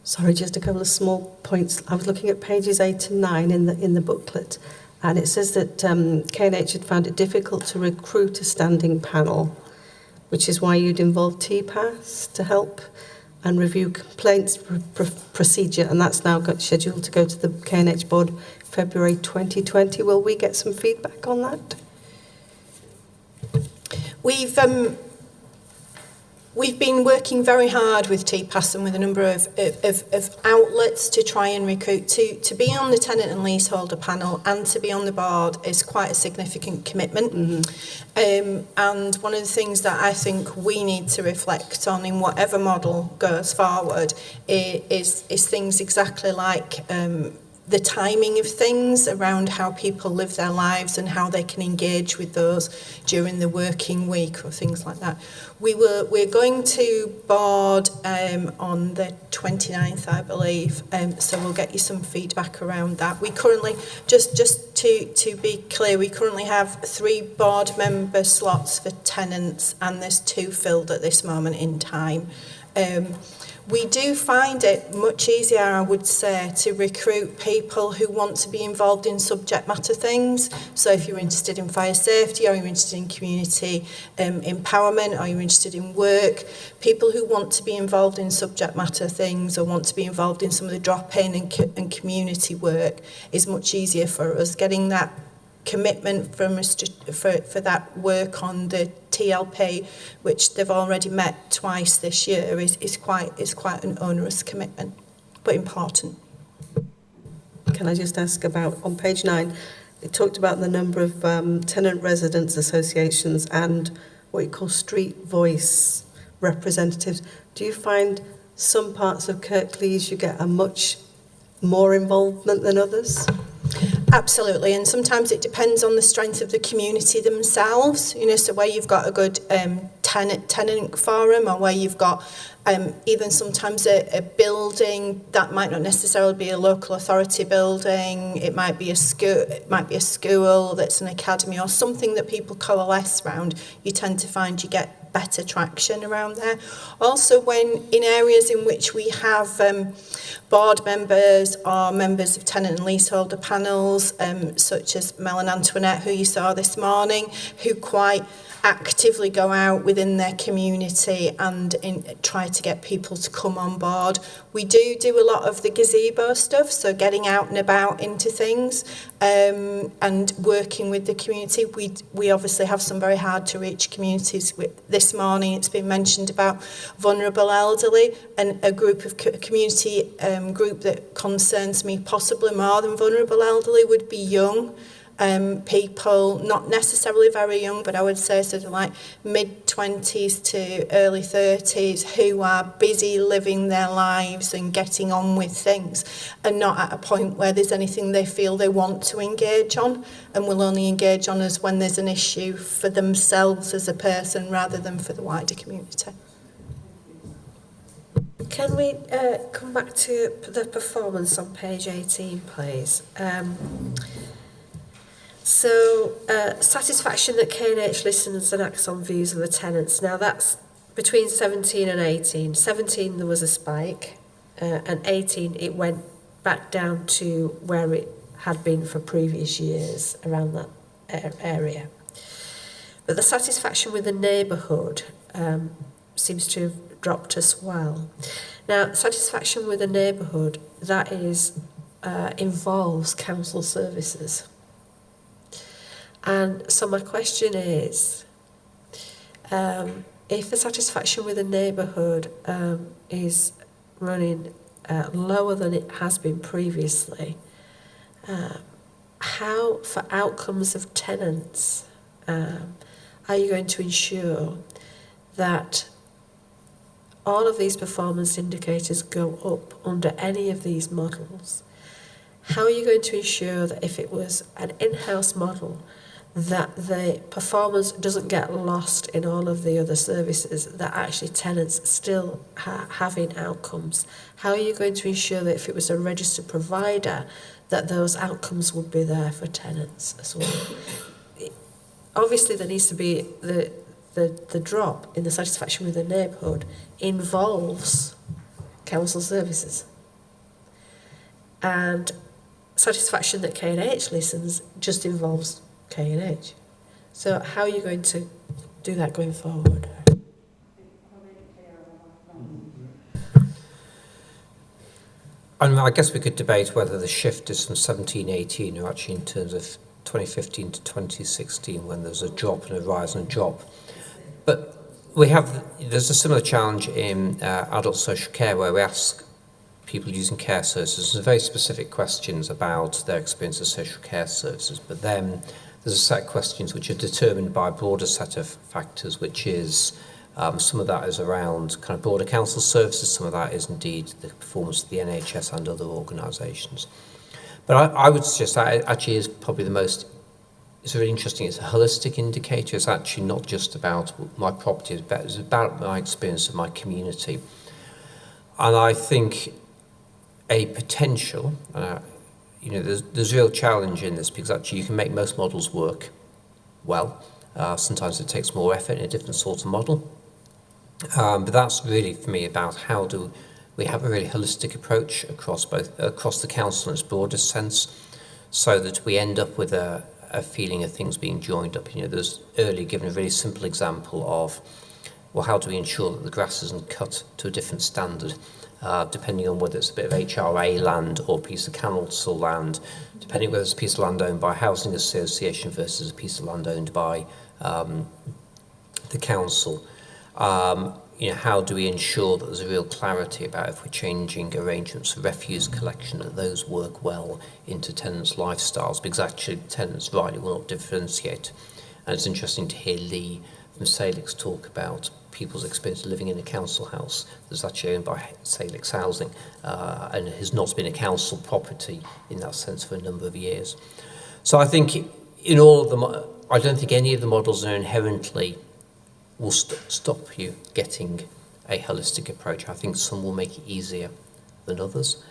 Sorry, just a couple of small points. I was looking at pages 8 and 9 in the booklet, and it says that K&H had found it difficult to recruit a standing panel, which is why you'd involved TPAS to help and review complaints procedure, and that's now got scheduled to go to the K&H board February 2020. Will we get some feedback on that? We've been working very hard with TPAS and with a number of outlets to try and recruit. To be on the tenant and leaseholder panel and to be on the board is quite a significant commitment. Mm-hmm. And one of the things that I think we need to reflect on in whatever model goes forward is things exactly like the timing of things around how people live their lives and how they can engage with those during the working week or things like that. We're going to board on the 29th, I believe, so we'll get you some feedback around that. We currently, just to be clear, we currently have 3 board member slots for tenants and there's 2 filled at this moment in time. We do find it much easier, I would say, to recruit people who want to be involved in subject matter things. So if you're interested in fire safety, or you're interested in community empowerment, or you're interested in work, people who want to be involved in subject matter things or want to be involved in some of the drop-in and community work is much easier for us. Getting that commitment from us for that work on the TLP, which they've already met twice this year, is quite an onerous commitment, but important. Can I just ask about, on page 9, it talked about the number of tenant residents associations and what you call street voice representatives. Do you find some parts of Kirklees you get a much more involvement than others? Absolutely, and sometimes it depends on the strength of the community themselves. You know, so where you've got a good tenant forum, or where you've got even sometimes a building that might not necessarily be a local authority building. It might be a school. It might be a school that's an academy or something that people coalesce around. You tend to find you get better traction around there. Also, when in areas in which we have board members or members of tenant and leaseholder panels, such as Mel and Antoinette, who you saw this morning, who quite actively go out within their community and try to get people to come on board. We do a lot of the gazebo stuff, so getting out and about into things and working with the community. We obviously have some very hard to reach communities. This morning it's been mentioned about vulnerable elderly, and a group of community group that concerns me possibly more than vulnerable elderly would be young people, not necessarily very young, but I would say sort of like mid-20s to early 30s, who are busy living their lives and getting on with things and not at a point where there's anything they feel they want to engage on, and will only engage on us when there's an issue for themselves as a person rather than for the wider community. Can we come back to the performance on page 18, please? So, satisfaction that K&H listens and acts on views of the tenants. Now, that's between 17 and 18. 17, there was a spike, and 18, it went back down to where it had been for previous years, around that area. But the satisfaction with the neighbourhood seems to have dropped as well. Now, satisfaction with the neighbourhood, that is, involves council services. And so my question is, if the satisfaction with the neighbourhood is running lower than it has been previously, how, for outcomes of tenants, are you going to ensure that all of these performance indicators go up under any of these models? How are you going to ensure that if it was an in-house model, that the performance doesn't get lost in all of the other services, that actually tenants still having outcomes? How are you going to ensure that if it was a registered provider, that those outcomes would be there for tenants as well? Obviously, there needs to be the drop in the satisfaction with the neighbourhood involves council services. and satisfaction that K&H listens just involves K&H. So how are you going to do that going forward? I guess we could debate whether the shift is from 17-18 or actually in terms of 2015 to 2016 when there's a drop and a rise and a drop. But there's a similar challenge in adult social care where we ask people using care services some very specific questions about their experience of social care services, but then there's a set of questions which are determined by a broader set of factors, which is some of that is around kind of broader council services, some of that is indeed the performance of the NHS and other organisations. But I would suggest that actually is probably the most, it's really interesting, it's a holistic indicator. It's actually not just about my property, it's about my experience of my community. And I think a potential, there's real challenge in this because actually you can make most models work well. Sometimes it takes more effort in a different sort of model. But that's really, for me, about how do we have a really holistic approach across the council in its broadest sense, so that we end up with a feeling of things being joined up. There's earlier given a really simple example of, well, how do we ensure that the grass isn't cut to a different standard, depending on whether it's a bit of HRA land or a piece of council land, depending whether it's a piece of land owned by a housing association versus a piece of land owned by the council. How do we ensure that there's a real clarity about if we're changing arrangements for refuse collection, that those work well into tenants' lifestyles, because actually tenants rightly will not differentiate. And it's interesting to hear Lee from Salix talk about people's experience of living in a council house that's actually owned by Salix Housing and has not been a council property in that sense for a number of years. So I think in all of them, I don't think any of the models are inherently will stop you getting a holistic approach. I think some will make it easier than others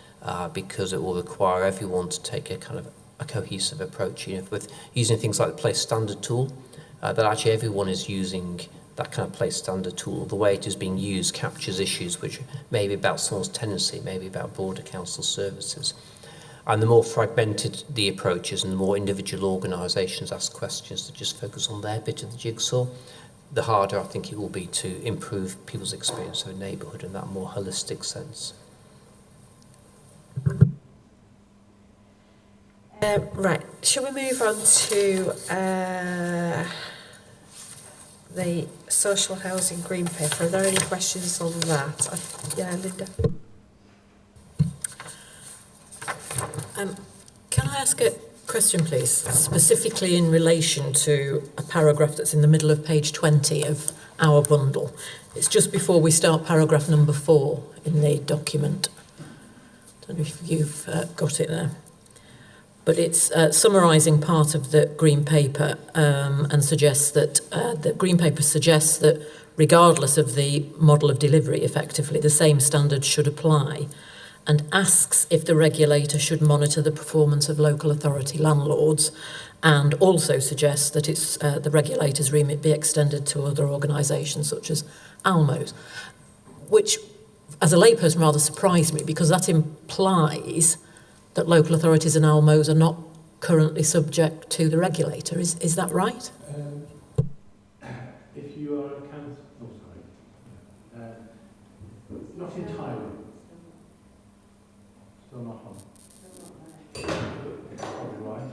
because it will require everyone to take a kind of a cohesive approach. With using things like the place standard tool, that actually everyone is using that kind of place standard tool. The way it is being used captures issues which may be about someone's tenancy, maybe about broader council services. And the more fragmented the approach is and the more individual organisations ask questions that just focus on their bit of the jigsaw, the harder I think it will be to improve people's experience of a neighbourhood in that more holistic sense. Right, shall we move on to the social housing green paper? Are there any questions on that? Yeah, Linda. Can I ask a question, please, specifically in relation to a paragraph that's in the middle of page 20 of our bundle? It's just before we start paragraph number 4 in the document. I don't know if you've got it there. But it's summarising part of the green paper and suggests that the green paper suggests that regardless of the model of delivery, effectively, the same standards should apply, and asks if the regulator should monitor the performance of local authority landlords, and also suggests that it's the regulator's remit be extended to other organisations such as ALMOs, which, as a layperson, rather surprised me because that implies that local authorities and ALMOs are not currently subject to the regulator. Is that right? If you are a council, not entirely. Still not on. Probably right.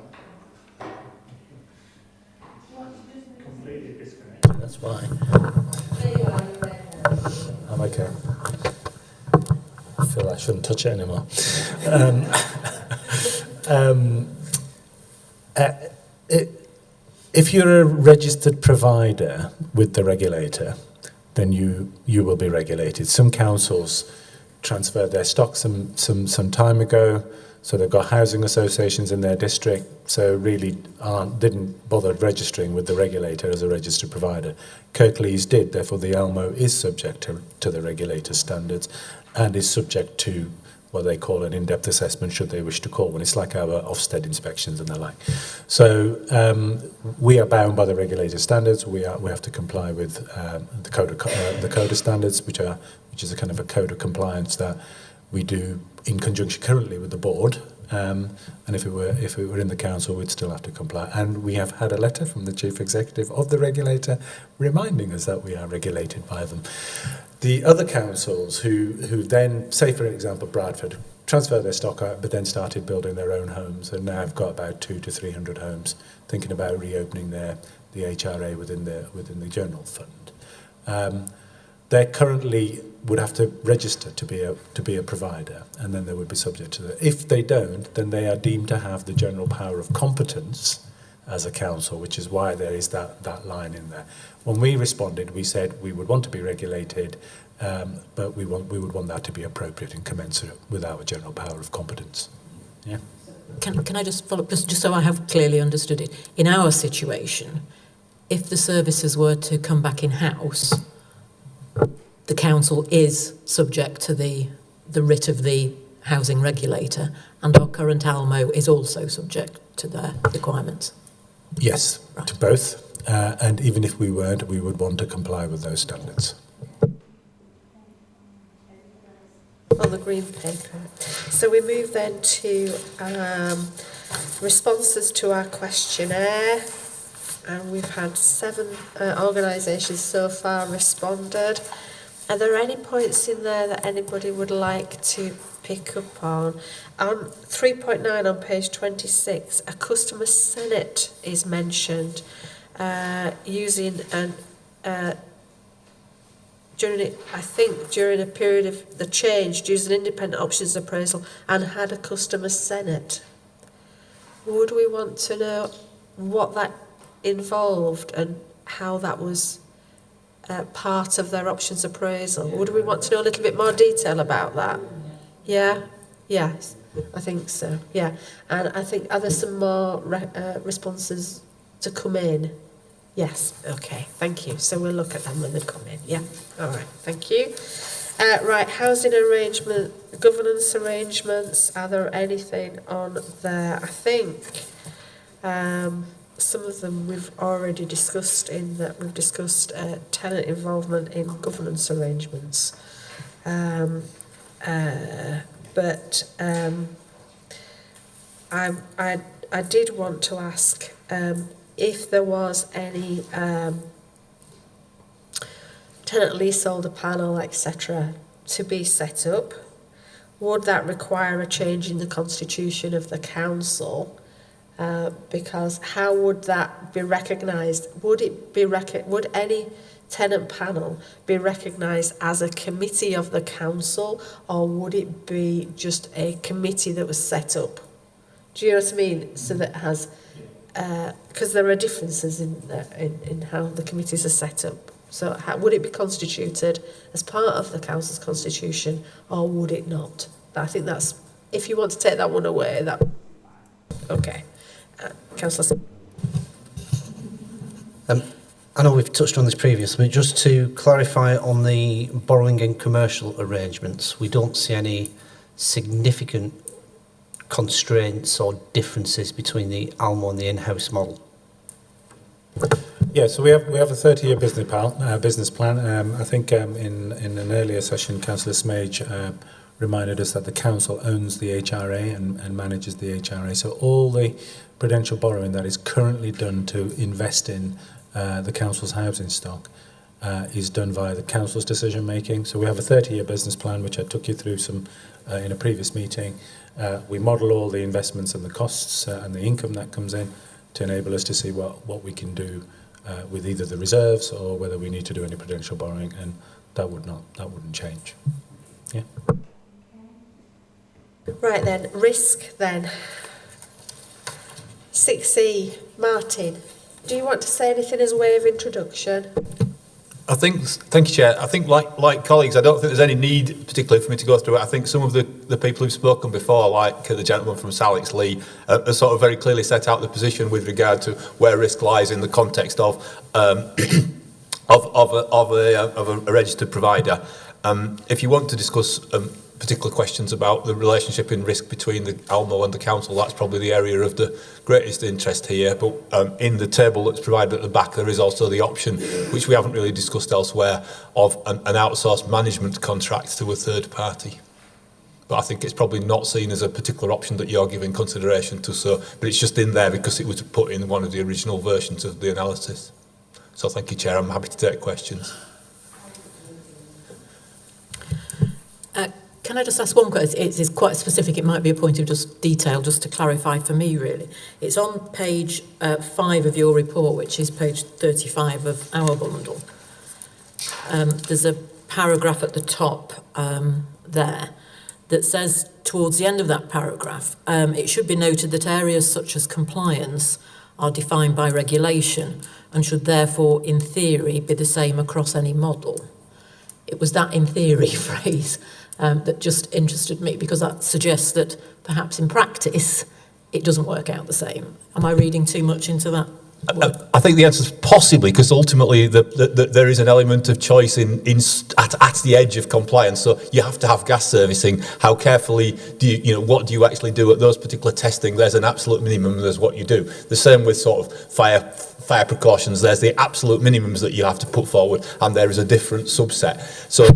Completely disconnected. That's fine. I'm okay. I feel I shouldn't touch it anymore. If you're a registered provider with the regulator, then you will be regulated. Some councils transferred their stock some time ago, so they've got housing associations in their district, so really didn't bother registering with the regulator as a registered provider. Kirklees did, therefore the ALMO is subject to the regulator standards and is subject to what they call an in-depth assessment, should they wish to call one. It's like our Ofsted inspections and the like. So we are bound by the regulator standards. We have to comply with the code of standards, which is a kind of a code of compliance that we do in conjunction currently with the board. And if it were in the council, we'd still have to comply. And we have had a letter from the chief executive of the regulator reminding us that we are regulated by them. The other councils who then, say for example Bradford, transferred their stock out but then started building their own homes, and now have got about 200 to 300 homes, thinking about reopening the HRA within the general fund. They currently would have to register to be a provider, and then they would be subject to that. If they don't, then they are deemed to have the general power of competence as a council, which is why there is that line in there. When we responded, we said we would want to be regulated, but we would want that to be appropriate and commensurate with our general power of competence. Yeah. Can I just follow up, just so I have clearly understood it? In our situation, if the services were to come back in-house, the council is subject to the writ of the housing regulator, and our current ALMO is also subject to their requirements. Yes, right. To both. And even if we weren't, we would want to comply with those standards. On the green paper. So we move then to responses to our questionnaire. And we've had 7 organisations so far responded. Are there any points in there that anybody would like to pick up on? On 3.9 on page 26, a customer senate is mentioned using an during a period of the change, using independent options appraisal and had a customer senate. Would we want to know what that involved and how that was part of their options appraisal? Would we want to know a little bit more detail about that? Yeah? Yes, I think so, yeah. And I think, are there some more responses to come in? Yes, okay, thank you. So we'll look at them when they come in, yeah. All right, thank you. Right, housing arrangement, governance arrangements, are there anything on there? I think some of them we've already discussed in that we've discussed tenant involvement in governance arrangements. But I did want to ask if there was any tenant leaseholder panel, etc., to be set up. Would that require a change in the constitution of the council? Because how would that be recognised? Would any tenant panel be recognised as a committee of the council, or would it be just a committee that was set up? Do you know what I mean? So that has, because there are differences in how the committees are set up. So would it be constituted as part of the council's constitution, or would it not? I think that's, if you want to take that one away, that, okay. Councillor. I know we've touched on this previously, but just to clarify on the borrowing and commercial arrangements, we don't see any significant constraints or differences between the ALMO and the in-house model. Yeah, so we have a 30-year business plan. I think in an earlier session, Councillor Smage reminded us that the council owns the HRA and manages the HRA. So all the prudential borrowing that is currently done to invest in the council's housing stock is done via the council's decision making. So we have a 30-year business plan, which I took you through some in a previous meeting. We model all the investments and the costs and the income that comes in to enable us to see what we can do with either the reserves or whether we need to do any prudential borrowing, and that wouldn't change. Yeah. Right then, risk then. 6E, Martin, do you want to say anything as a way of introduction? Thank you, Chair. I think, like colleagues, I don't think there's any need, particularly for me to go through it. I think some of the people who've spoken before, like the gentleman from Salix Lee, have sort of very clearly set out the position with regard to where risk lies in the context of a registered provider. If you want to discuss particular questions about the relationship in risk between the ALMO and the council, that's probably the area of the greatest interest here. But in the table that's provided at the back, there is also the option, which we haven't really discussed elsewhere, of an outsourced management contract to a third party. but I think it's probably not seen as a particular option that you're giving consideration to. So, but it's just in there because it was put in one of the original versions of the analysis. So thank you, Chair. I'm happy to take questions. Can I just ask one question? It's quite specific. It might be a point of just detail, just to clarify for me, really. It's on page 5 of your report, which is page 35 of our bundle. There's a paragraph at the top there that says, towards the end of that paragraph, it should be noted that areas such as compliance are defined by regulation and should therefore, in theory, be the same across any model. It was that "in theory" phrase that just interested me, because that suggests that perhaps in practice it doesn't work out the same. Am I reading too much into that? I think the answer is possibly, because ultimately there is an element of choice at the edge of compliance. So you have to have gas servicing. How carefully do you what do you actually do at those particular testing? There's an absolute minimum. There's what you do. The same with sort of fire precautions. There's the absolute minimums that you have to put forward, and there is a different subset. So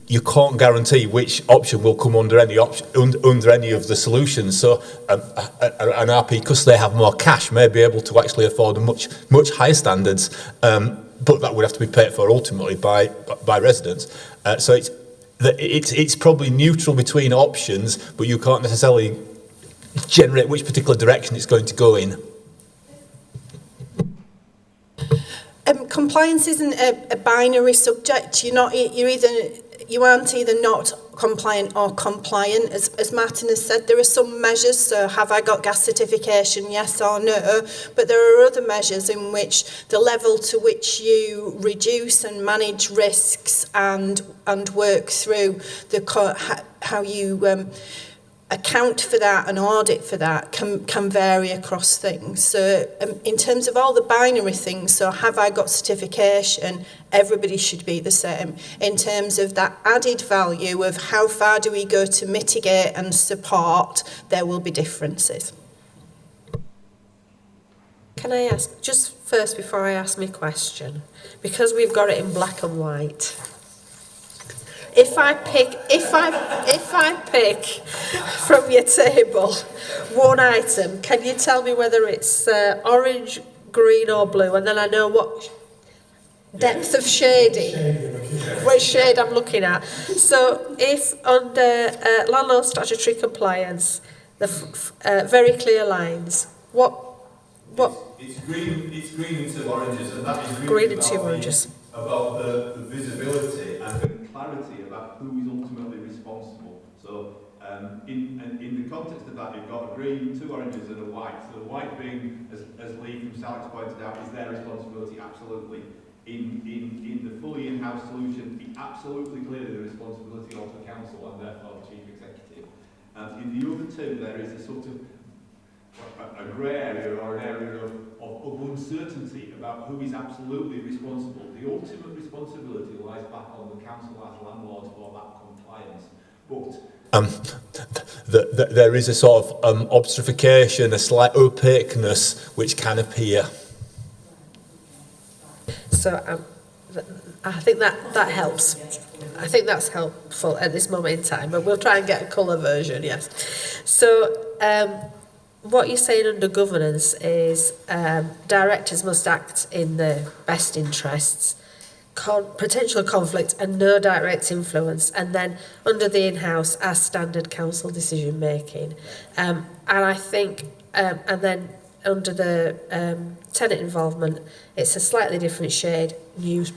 you can't guarantee which option will come under any under any of the solutions. So an RP, because they have more cash, may be able to actually afford a much higher standards, but that would have to be paid for ultimately by residents. So it's probably neutral between options, but you can't necessarily generate which particular direction it's going to go in. Compliance isn't a binary subject. You aren't either not compliant or compliant. As Martin has said, there are some measures. So have I got gas certification, yes or no? But there are other measures in which the level to which you reduce and manage risks and work through how you account for that and audit for that can vary across things. So in terms of all the binary things, so have I got certification, everybody should be the same. In terms of that added value of how far do we go to mitigate and support, there will be differences. Can I ask, just first before I ask my question, because we've got it in black and white, If I pick from your table one item, can you tell me whether it's orange, green or blue, and then I know what depth of shading, which shade I'm looking at. So if under landlord statutory compliance, the very clear lines, what? It's green and 2 oranges, and that is really green and 2 oranges. About the visibility and the clarity about who is ultimately responsible. So in the context of that, you've got a green, 2 oranges and a white. So the white being, as Lee from Salix pointed out, is their responsibility absolutely. In the fully in-house solution, it's absolutely clearly the responsibility of the council and therefore the chief executive. In the other two, there is a sort of a grey area or an area of uncertainty about who is absolutely responsible. The ultimate responsibility lies back on the council as landlord for that compliance. But there is a sort of obfuscation, a slight opaqueness which can appear. So I think that helps. I think that's helpful at this moment in time, but we'll try and get a colour version, yes. So what you're saying under governance is directors must act in the best interests, potential conflict and no direct influence, and then under the in-house as standard council decision making. And I think, and then under the tenant involvement, it's a slightly different shade,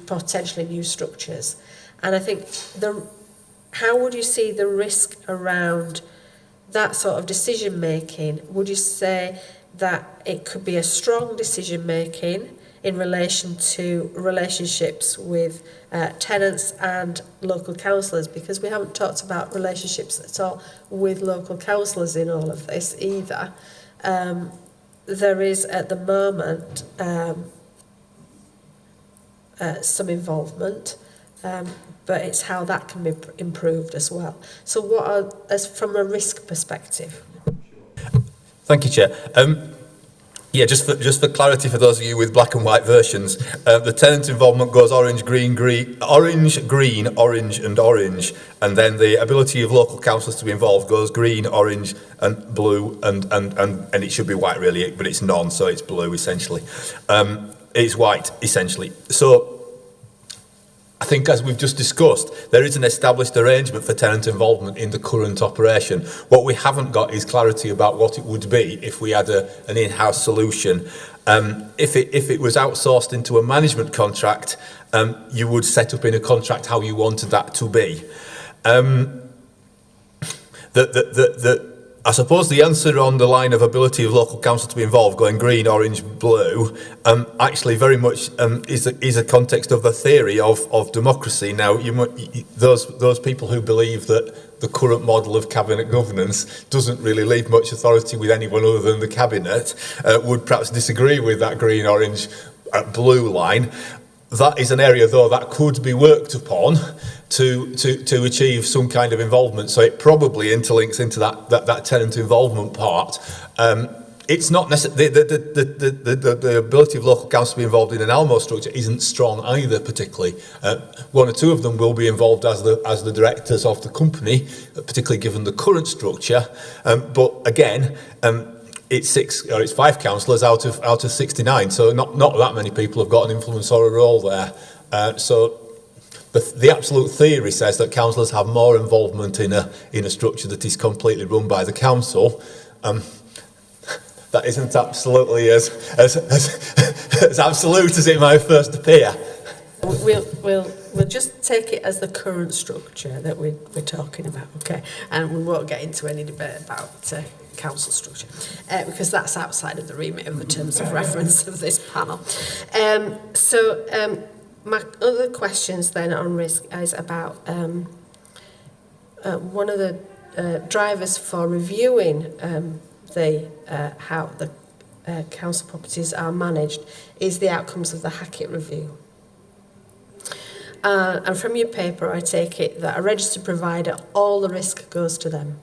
potentially new structures. And I think how would you see the risk around that sort of decision making? Would you say that it could be a strong decision making in relation to relationships with tenants and local councillors? Because we haven't talked about relationships at all with local councillors in all of this either. There is at the moment some involvement, but it's how that can be improved as well. So from a risk perspective? Thank you, Chair. Yeah, just for clarity for those of you with black and white versions, the tenant involvement goes orange, green, orange, and orange, and then the ability of local councils to be involved goes green, orange, and blue, and it should be white really, but it's none, so it's blue essentially. It's white essentially. So I think, as we've just discussed, there is an established arrangement for tenant involvement in the current operation. What we haven't got is clarity about what it would be if we had an in-house solution. If it was outsourced into a management contract, you would set up in a contract how you wanted that to be. I suppose the answer on the line of ability of local council to be involved, going green, orange, blue, actually very much is a context of the theory of democracy. Now, those people who believe that the current model of cabinet governance doesn't really leave much authority with anyone other than the cabinet would perhaps disagree with that green, orange, blue line. That is an area, though, that could be worked upon to achieve some kind of involvement. So it probably interlinks into that tenant involvement part. It's not necessarily the ability of local council to be involved in an ALMO structure isn't strong either, particularly. One or two of them will be involved as the directors of the company, particularly given the current structure. But again, it's 5 councillors out of 69, so not that many people have got an influence or a role there. So the absolute theory says that councillors have more involvement in a structure that is completely run by the council. That isn't absolutely as absolute as it might first appear. We'll just take it as the current structure that we're talking about, okay? And we won't get into any debate about council structure because that's outside of the remit of the terms of reference of this panel. My other questions then on risk is about one of the drivers for reviewing how the council properties are managed is the outcomes of the Hackett review. And from your paper, I take it that a registered provider, all the risk goes to them.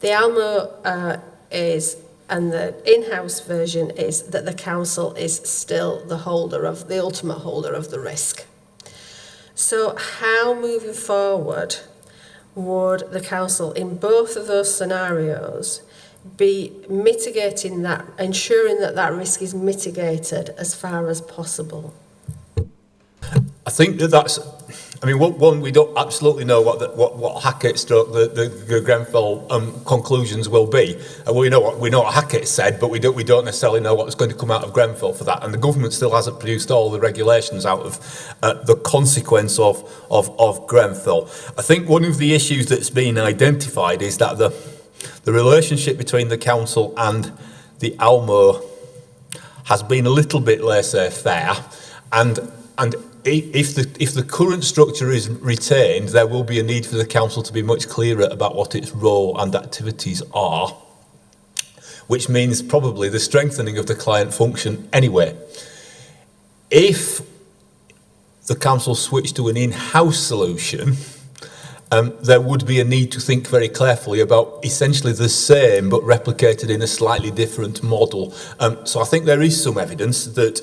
The ALMO and the in-house version is that the council is still the ultimate holder of the risk. So how, moving forward, would the council, in both of those scenarios, be mitigating that, ensuring that risk is mitigated as far as possible? I think that's. I mean, one, we don't absolutely know what Hackett stroke the Grenfell conclusions will be. We know what Hackett said, but we don't necessarily know what's going to come out of Grenfell for that. And the government still hasn't produced all the regulations out of the consequence of Grenfell. I think one of the issues that's been identified is that the relationship between the council and the ALMO has been a little bit laissez-faire, and if the current structure is retained, there will be a need for the council to be much clearer about what its role and activities are, which means probably the strengthening of the client function anyway. If the council switched to an in-house solution, there would be a need to think very carefully about essentially the same but replicated in a slightly different model. So I think there is some evidence that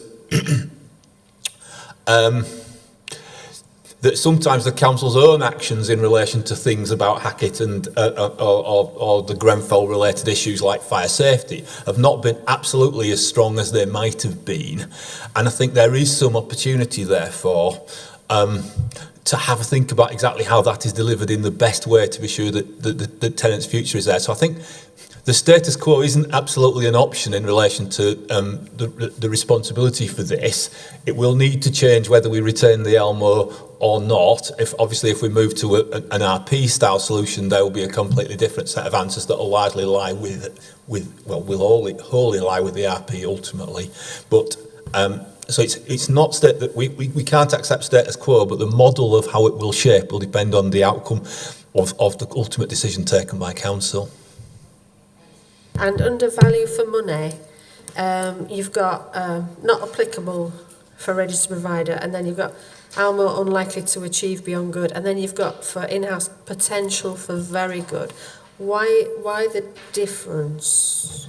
that sometimes the council's own actions in relation to things about Hackett and or the Grenfell related issues like fire safety have not been absolutely as strong as they might have been, and I think there is some opportunity therefore to have a think about exactly how that is delivered in the best way to be sure that the tenant's future is there. So I think the status quo isn't absolutely an option in relation to the responsibility for this. It will need to change whether we retain the ALMO or not. If we move to an RP style solution, there will be a completely different set of answers that will largely lie wholly lie with the RP ultimately. But so it's not that we can't accept status quo, but the model of how it will shape will depend on the outcome of the ultimate decision taken by council. And under value for money, you've got not applicable for registered provider, and then you've got ALMO unlikely to achieve beyond good, and then you've got for in-house potential for very good. Why the difference?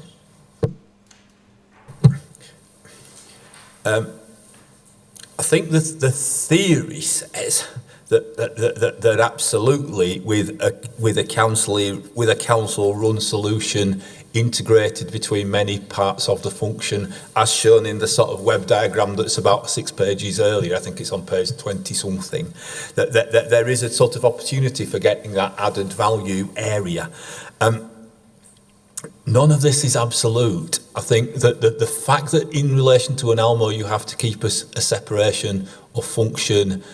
I think the theory says that absolutely with a council run solution integrated between many parts of the function, as shown in the sort of web diagram that's about 6 pages earlier, I think it's on page 20 something, that there is a sort of opportunity for getting that added value area. None of this is absolute. I think that the fact that in relation to an Elmo you have to keep a separation of function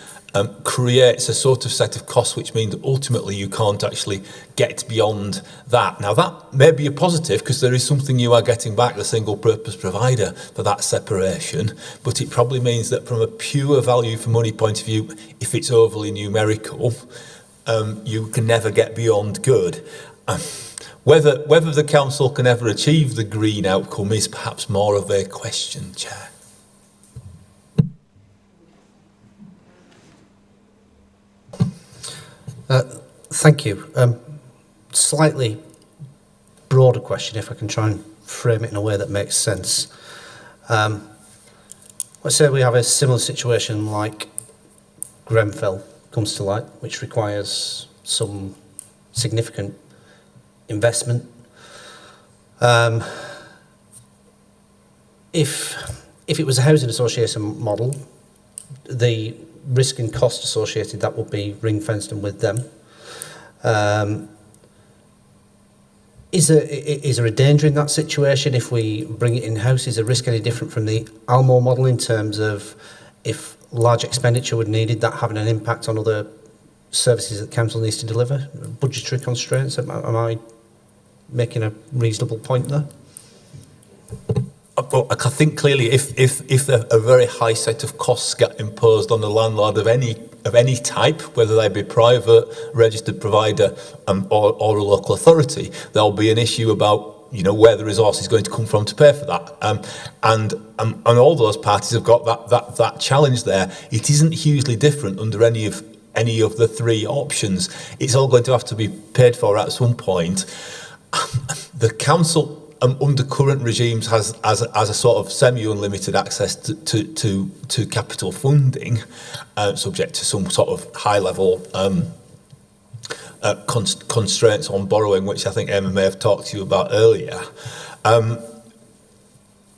creates a sort of set of costs, which means that ultimately you can't actually get beyond that. Now that may be a positive because there is something you are getting back, the single purpose provider, for that separation, but it probably means that from a pure value for money point of view, if it's overly numerical, you can never get beyond good. Whether the council can ever achieve the green outcome is perhaps more of a question, Chair. Thank you. Slightly broader question, if I can try and frame it in a way that makes sense. Let's say we have a similar situation like Grenfell comes to light, which requires some significant investment. If it was a housing association model, the risk and cost associated that would be ring-fenced and with them. Is there a danger in that situation if we bring it in-house? Is the risk any different from the Almo model in terms of if large expenditure would needed, that having an impact on other services that council needs to deliver? Budgetary constraints, am I making a reasonable point there? Well, I think clearly if a very high set of costs get imposed on the landlord of any type, whether they be private, registered provider or a local authority, there'll be an issue about where the resource is going to come from to pay for that. And all those parties have got that challenge there. It isn't hugely different under any of the three options. It's all going to have to be paid for at some point. The council under current regimes has a sort of semi-unlimited access to capital funding, subject to some sort of high-level constraints on borrowing, which I think Emma may have talked to you about earlier.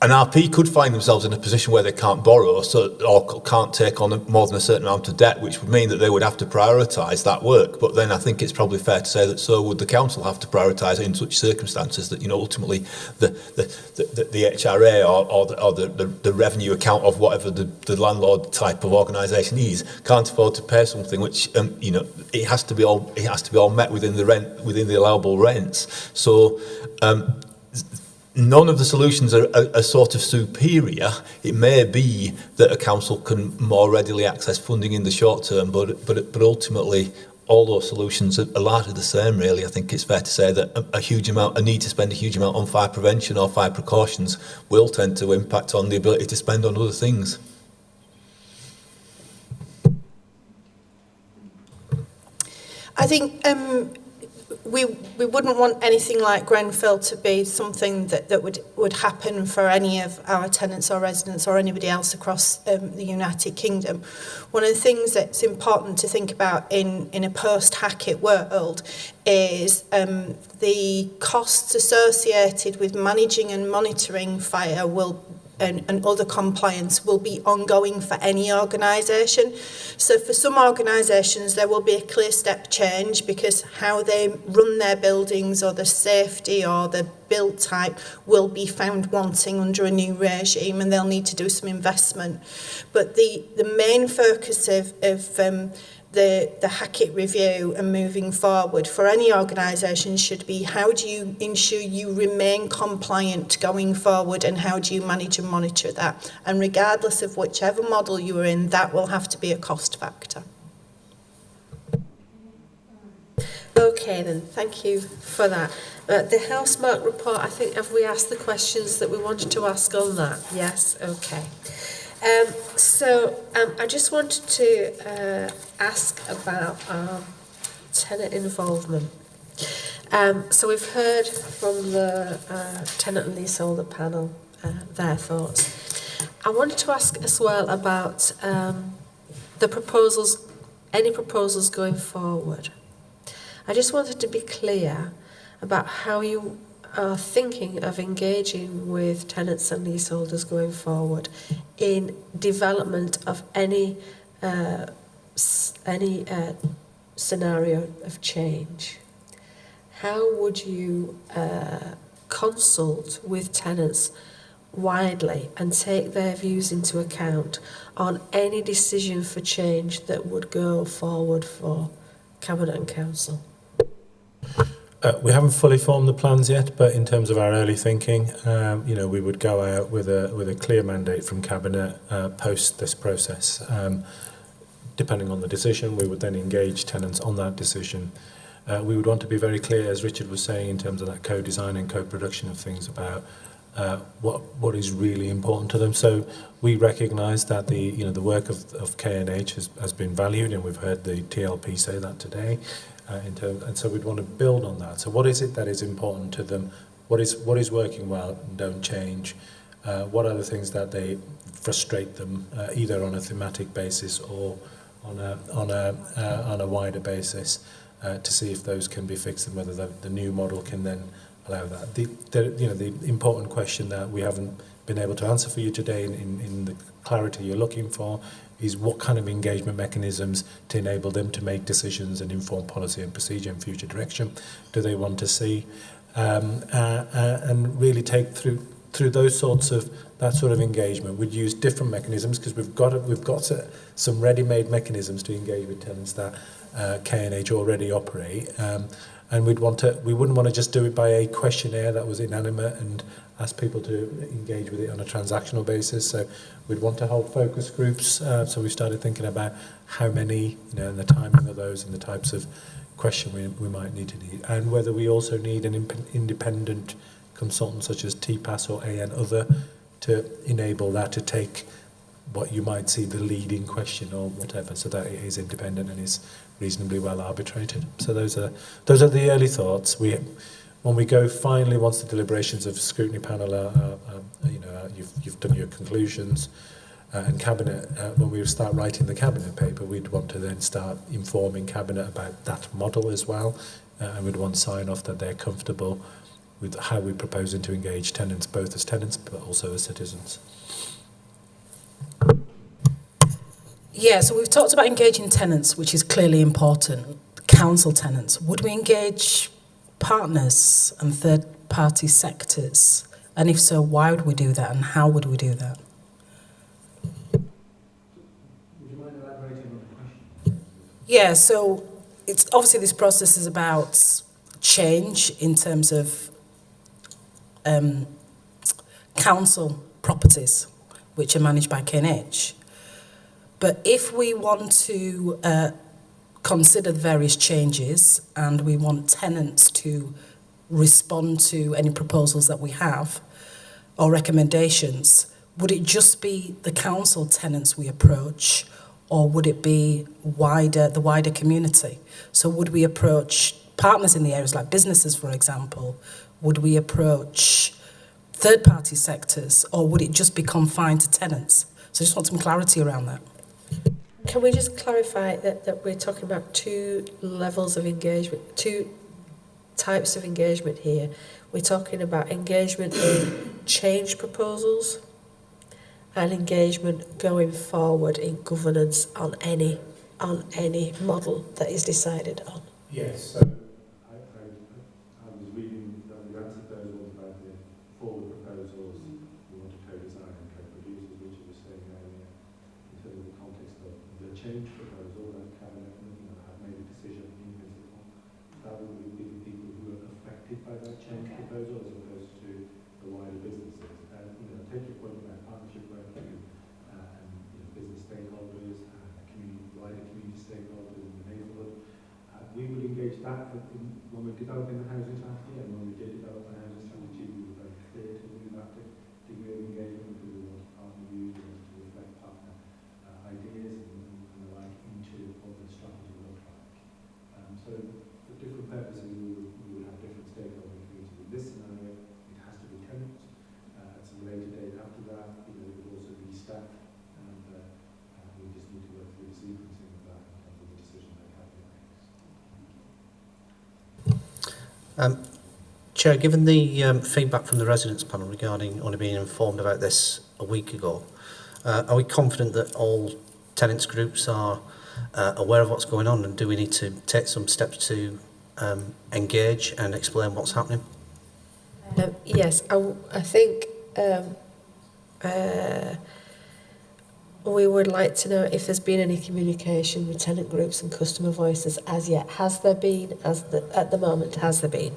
An RP could find themselves in a position where they can't borrow or can't take on more than a certain amount of debt, which would mean that they would have to prioritise that work. But then I think it's probably fair to say that so would the council have to prioritise in such circumstances that ultimately the HRA or the revenue account of whatever the landlord type of organisation is can't afford to pay something which it has to be all met within the allowable rents. So. None of the solutions are sort of superior. It may be that a council can more readily access funding in the short term, but ultimately all those solutions are largely the same, really. I think it's fair to say that a need to spend a huge amount on fire prevention or fire precautions will tend to impact on the ability to spend on other things. I think we wouldn't want anything like Grenfell to be something that would happen for any of our tenants or residents or anybody else across the United Kingdom. One of the things that's important to think about in a post-Hackett world is the costs associated with managing and monitoring fire and other compliance will be ongoing for any organisation. So for some organisations there will be a clear step change because how they run their buildings or the safety or the build type will be found wanting under a new regime and they'll need to do some investment. But the main focus of the Hackett review and moving forward for any organisation should be how do you ensure you remain compliant going forward and how do you manage and monitor that? And regardless of whichever model you are in, that will have to be a cost factor. Okay then, thank you for that. The Housemarque report, I think, have we asked the questions that we wanted to ask on that? Yes, okay. I just wanted to ask about tenant involvement. So we've heard from the tenant and leaseholder panel their thoughts. I wanted to ask as well about the proposals, any proposals going forward. I just wanted to be clear about how you are thinking of engaging with tenants and leaseholders going forward in development of any scenario of change. How would you consult with tenants widely and take their views into account on any decision for change that would go forward for Cabinet and Council? We haven't fully formed the plans yet, but in terms of our early thinking, we would go out with a clear mandate from Cabinet post this process. Depending on the decision, we would then engage tenants on that decision. We would want to be very clear, as Richard was saying, in terms of that co-design and co-production of things about what is really important to them. So we recognise that the work of K&H has been valued, and we've heard the TLP say that today. And so we'd want to build on that. So what is it that is important to them? What is working well and don't change? What are the things that they frustrate them, either on a thematic basis or on a wider basis, to see if those can be fixed and whether the new model can then allow that. The important question that we haven't been able to answer for you today in the clarity you're looking for is what kind of engagement mechanisms to enable them to make decisions and inform policy and procedure and future direction do they want to see, and really take through those that sort of engagement. We'd use different mechanisms because we've got some ready-made mechanisms to engage with tenants that K&H already operate, and we wouldn't want to just do it by a questionnaire that was inanimate and ask people to engage with it on a transactional basis. So we'd want to hold focus groups. So we started thinking about how many, and the timing of those and the types of question we might need, and whether we also need an independent consultant such as TPAS or AN Other to enable that to take what you might see the leading question or whatever, so that it is independent and is reasonably well arbitrated. So those are the early thoughts. When we go finally, once the deliberations of scrutiny panel you've done your conclusions, and Cabinet, when we start writing the Cabinet paper, we'd want to then start informing Cabinet about that model as well, and we'd want sign off that they're comfortable with how we're proposing to engage tenants, both as tenants but also as citizens. Yeah, so we've talked about engaging tenants, which is clearly important. Council tenants. Would we engage partners and third-party sectors? And if so, why would we do that and how would we do that? Would you mind elaborating on the question? Yeah, so it's obviously this process is about change in terms of council properties, which are managed by K&H. But if we want to consider the various changes and we want tenants to respond to any proposals that we have or recommendations, would it just be the council tenants we approach, or would it be the wider community? So would we approach partners in the areas like businesses, for example? Would we approach third-party sectors, or would it just be confined to tenants? So I just want some clarity around that. Can we just clarify that we're talking about two levels of engagement, two types of engagement here? We're talking about engagement in change proposals and engagement going forward in governance on any model that is decided on. Yes. So I was reading that you answered those ones about the forward proposals. You want to co-design and co-produce, as Richard was saying earlier, in terms of the context of the change proposal that Cabinet have made a decision in principle. That would be the people who are affected by that change proposal, as opposed to the wider businesses. And take your point about partnership working and business stakeholders and wider community stakeholders in the neighbourhood. We would engage that when we're developing the housing strategy, and when we did develop the housing strategy, we were very clear to do that degree of engagement, because we wanted partner views, we wanted to reflect partner ideas and the like into what the strategy looked like. So for different purposes, we would have different stakeholder communities. In this scenario, it has to be tenants. At some later date after that, it would also be Chair, given the feedback from the residents panel regarding only being informed about this a week ago, are we confident that all tenants groups are aware of what's going on, and do we need to take some steps to engage and explain what's happening? Yes, I think we would like to know if there's been any communication with tenant groups and customer voices as yet. Has there been, at the moment, has there been?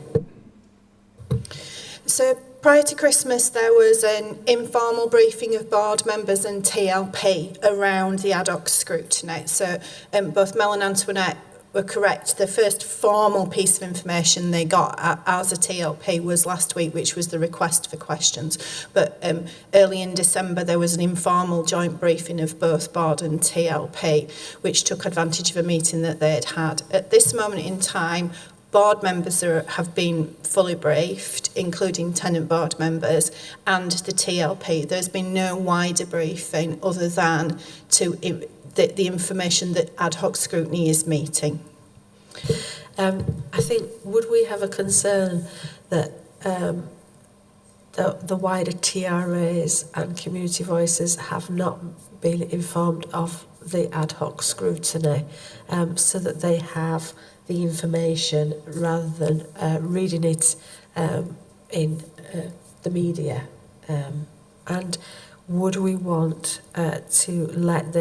So prior to Christmas, there was an informal briefing of board members and TLP around the ad hoc scrutiny. So both Mel and Antoinette were correct. The first formal piece of information they got as a TLP was last week, which was the request for questions. But early in December, there was an informal joint briefing of both board and TLP, which took advantage of a meeting that they had had. At this moment in time, board members have been fully briefed, including tenant board members and the TLP. There's been no wider briefing other than to the information that ad hoc scrutiny is meeting. I think, would we have a concern that the wider TRAs and community voices have not been informed of the ad hoc scrutiny, so that they have the information rather than reading it in the media? And would we want to let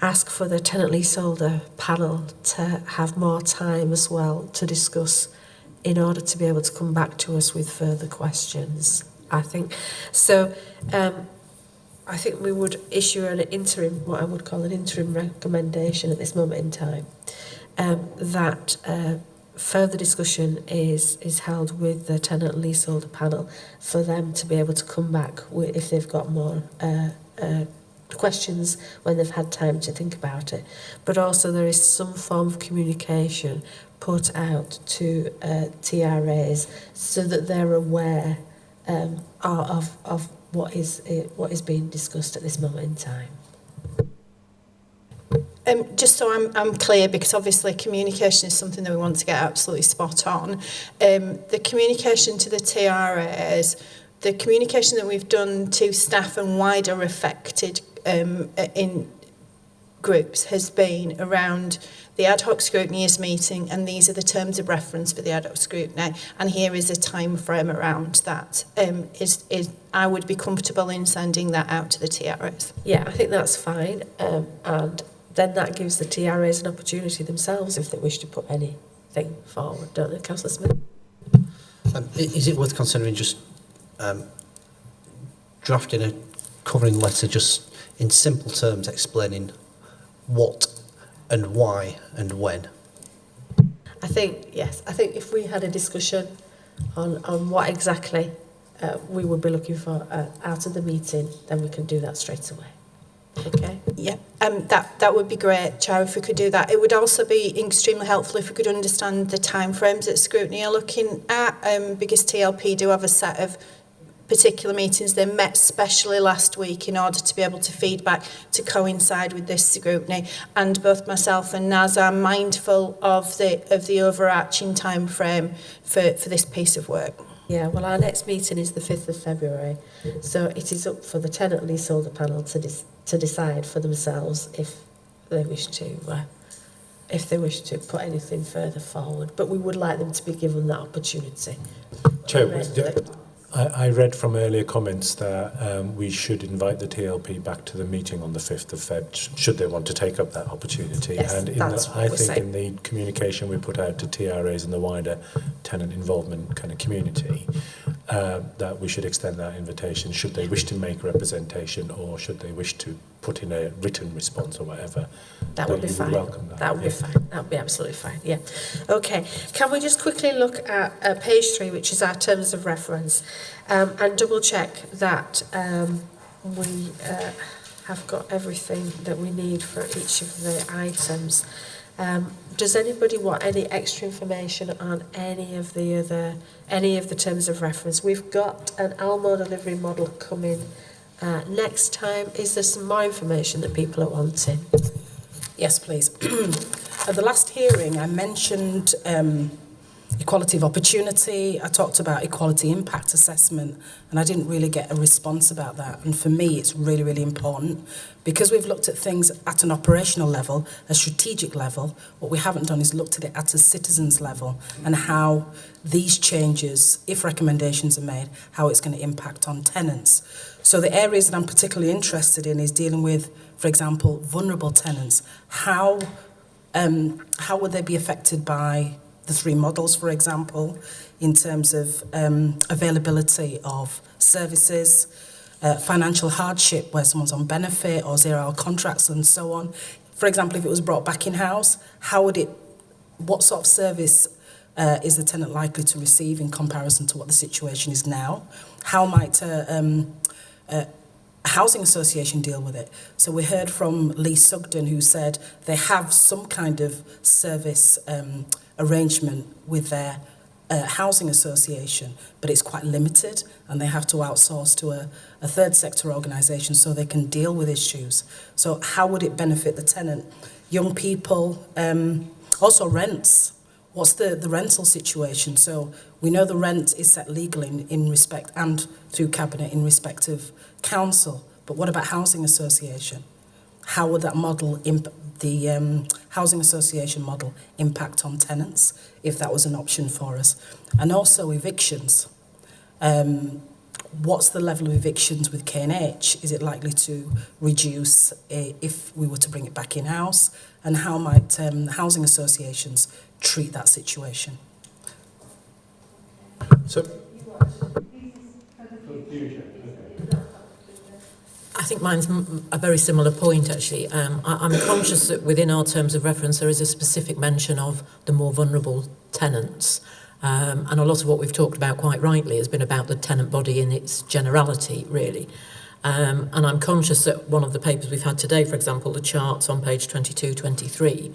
ask for the tenant leaseholder panel to have more time as well to discuss, in order to be able to come back to us with further questions? I think so. I think we would issue an interim, what I would call an interim recommendation at this moment in time, that further discussion is held with the tenant leaseholder panel for them to be able to come back with, if they've got more questions when they've had time to think about it. But also there is some form of communication put out to TRAs so that they're aware of what is being discussed at this moment in time. Just so I'm clear, because obviously communication is something that we want to get absolutely spot on. The communication to the TRAs, the communication that we've done to staff and wider affected in groups has been around the ad hoc scrutiny is meeting, and these are the terms of reference for the ad hoc scrutiny, and here is a time frame around that. I would be comfortable in sending that out to the TRAs. Yeah, I think that's fine, and then that gives the TRAs an opportunity themselves if they wish to put anything forward, don't they, Councillor Smith? Is it worth considering just drafting a covering letter just in simple terms explaining what and why and when? I think, yes, I think if we had a discussion on what exactly we would be looking for out of the meeting, then we can do that straight away. Okay. Yeah, that would be great, Chair, if we could do that. It would also be extremely helpful if we could understand the timeframes that Scrutiny are looking at, because TLP do have a set of particular meetings. They met specially last week in order to be able to feedback to coincide with this scrutiny, and both myself and Naz are mindful of the overarching time frame for this piece of work. Yeah, well, our next meeting is the 5th of February, so it is up for the tenant leaseholder panel to decide for themselves if they wish to put anything further forward. But we would like them to be given that opportunity. Chair, I read from earlier comments that we should invite the TLP back to the meeting on the 5th of Feb, should they want to take up that opportunity. Yes, and I think in the communication we put out to TRAs and the wider tenant involvement kind of community, that we should extend that invitation should they wish to make representation, or should they wish to put in a written response or whatever. That would be fine. Welcome that. That would be fine. That would be absolutely fine. Yeah. Okay. Can we just quickly look at page 3, which is our terms of reference, and double check that we have got everything that we need for each of the items. Does anybody want any extra information on any of the terms of reference? We've got an Almo delivery model coming next time. Is there some more information that people are wanting? Yes, please. At the last hearing, I mentioned equality of opportunity. I talked about equality impact assessment, and I didn't really get a response about that. And for me, it's really, really important because we've looked at things at an operational level, a strategic level. What we haven't done is looked at it at a citizens level and how these changes, if recommendations are made, how it's going to impact on tenants. So the areas that I'm particularly interested in is dealing with, for example, vulnerable tenants. How would they be affected by the three models, for example, in terms of availability of services, financial hardship where someone's on benefit or zero-hour contracts and so on. For example, if it was brought back in-house, what sort of service is the tenant likely to receive in comparison to what the situation is now? How might a housing association deal with it? So we heard from Lee Sugden, who said they have some kind of service arrangement with their housing association, but it's quite limited and they have to outsource to a third sector organisation so they can deal with issues. So how would it benefit the tenant? Young people, also rents. What's the rental situation? So we know the rent is set legally in respect and through Cabinet in respect of council, but what about housing association? How would that model, the housing association model, impact on tenants if that was an option for us? And also evictions. What's the level of evictions with K&H? Is it likely to reduce if we were to bring it back in-house? And how might housing associations treat that situation? So, I think mine's a very similar point, actually. I'm conscious that within our terms of reference there is a specific mention of the more vulnerable tenants. And a lot of what we've talked about, quite rightly, has been about the tenant body in its generality, really. And I'm conscious that one of the papers we've had today, for example, the charts on page 22, 23,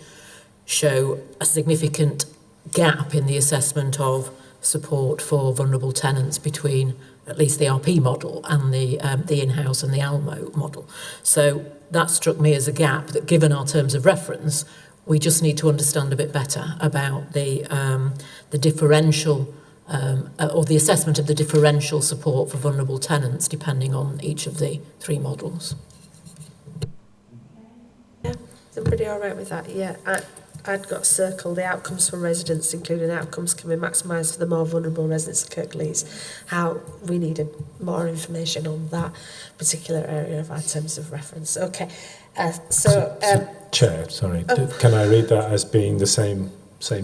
show a significant gap in the assessment of support for vulnerable tenants between at least the RP model and the in-house and the ALMO model. So that struck me as a gap that, given our terms of reference, we just need to understand a bit better about the differential or the assessment of the differential support for vulnerable tenants depending on each of the three models. Yeah, is everybody all right with that? Yeah, I'd got circled the outcomes for residents, including outcomes can be maximised for the more vulnerable residents of Kirklees. How we needed more information on that particular area of our terms of reference. Okay, Chair, sorry, can I read that as being the same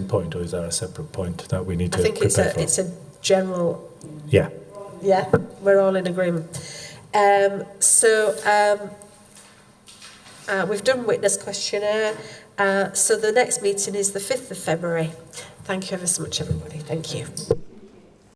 point, or is that a separate point that we need to prepare for? I think it's a general. Yeah. Yeah, we're all in agreement. We've done witness questionnaire. So the next meeting is the 5th of February. Thank you ever so much, everybody. Thank you.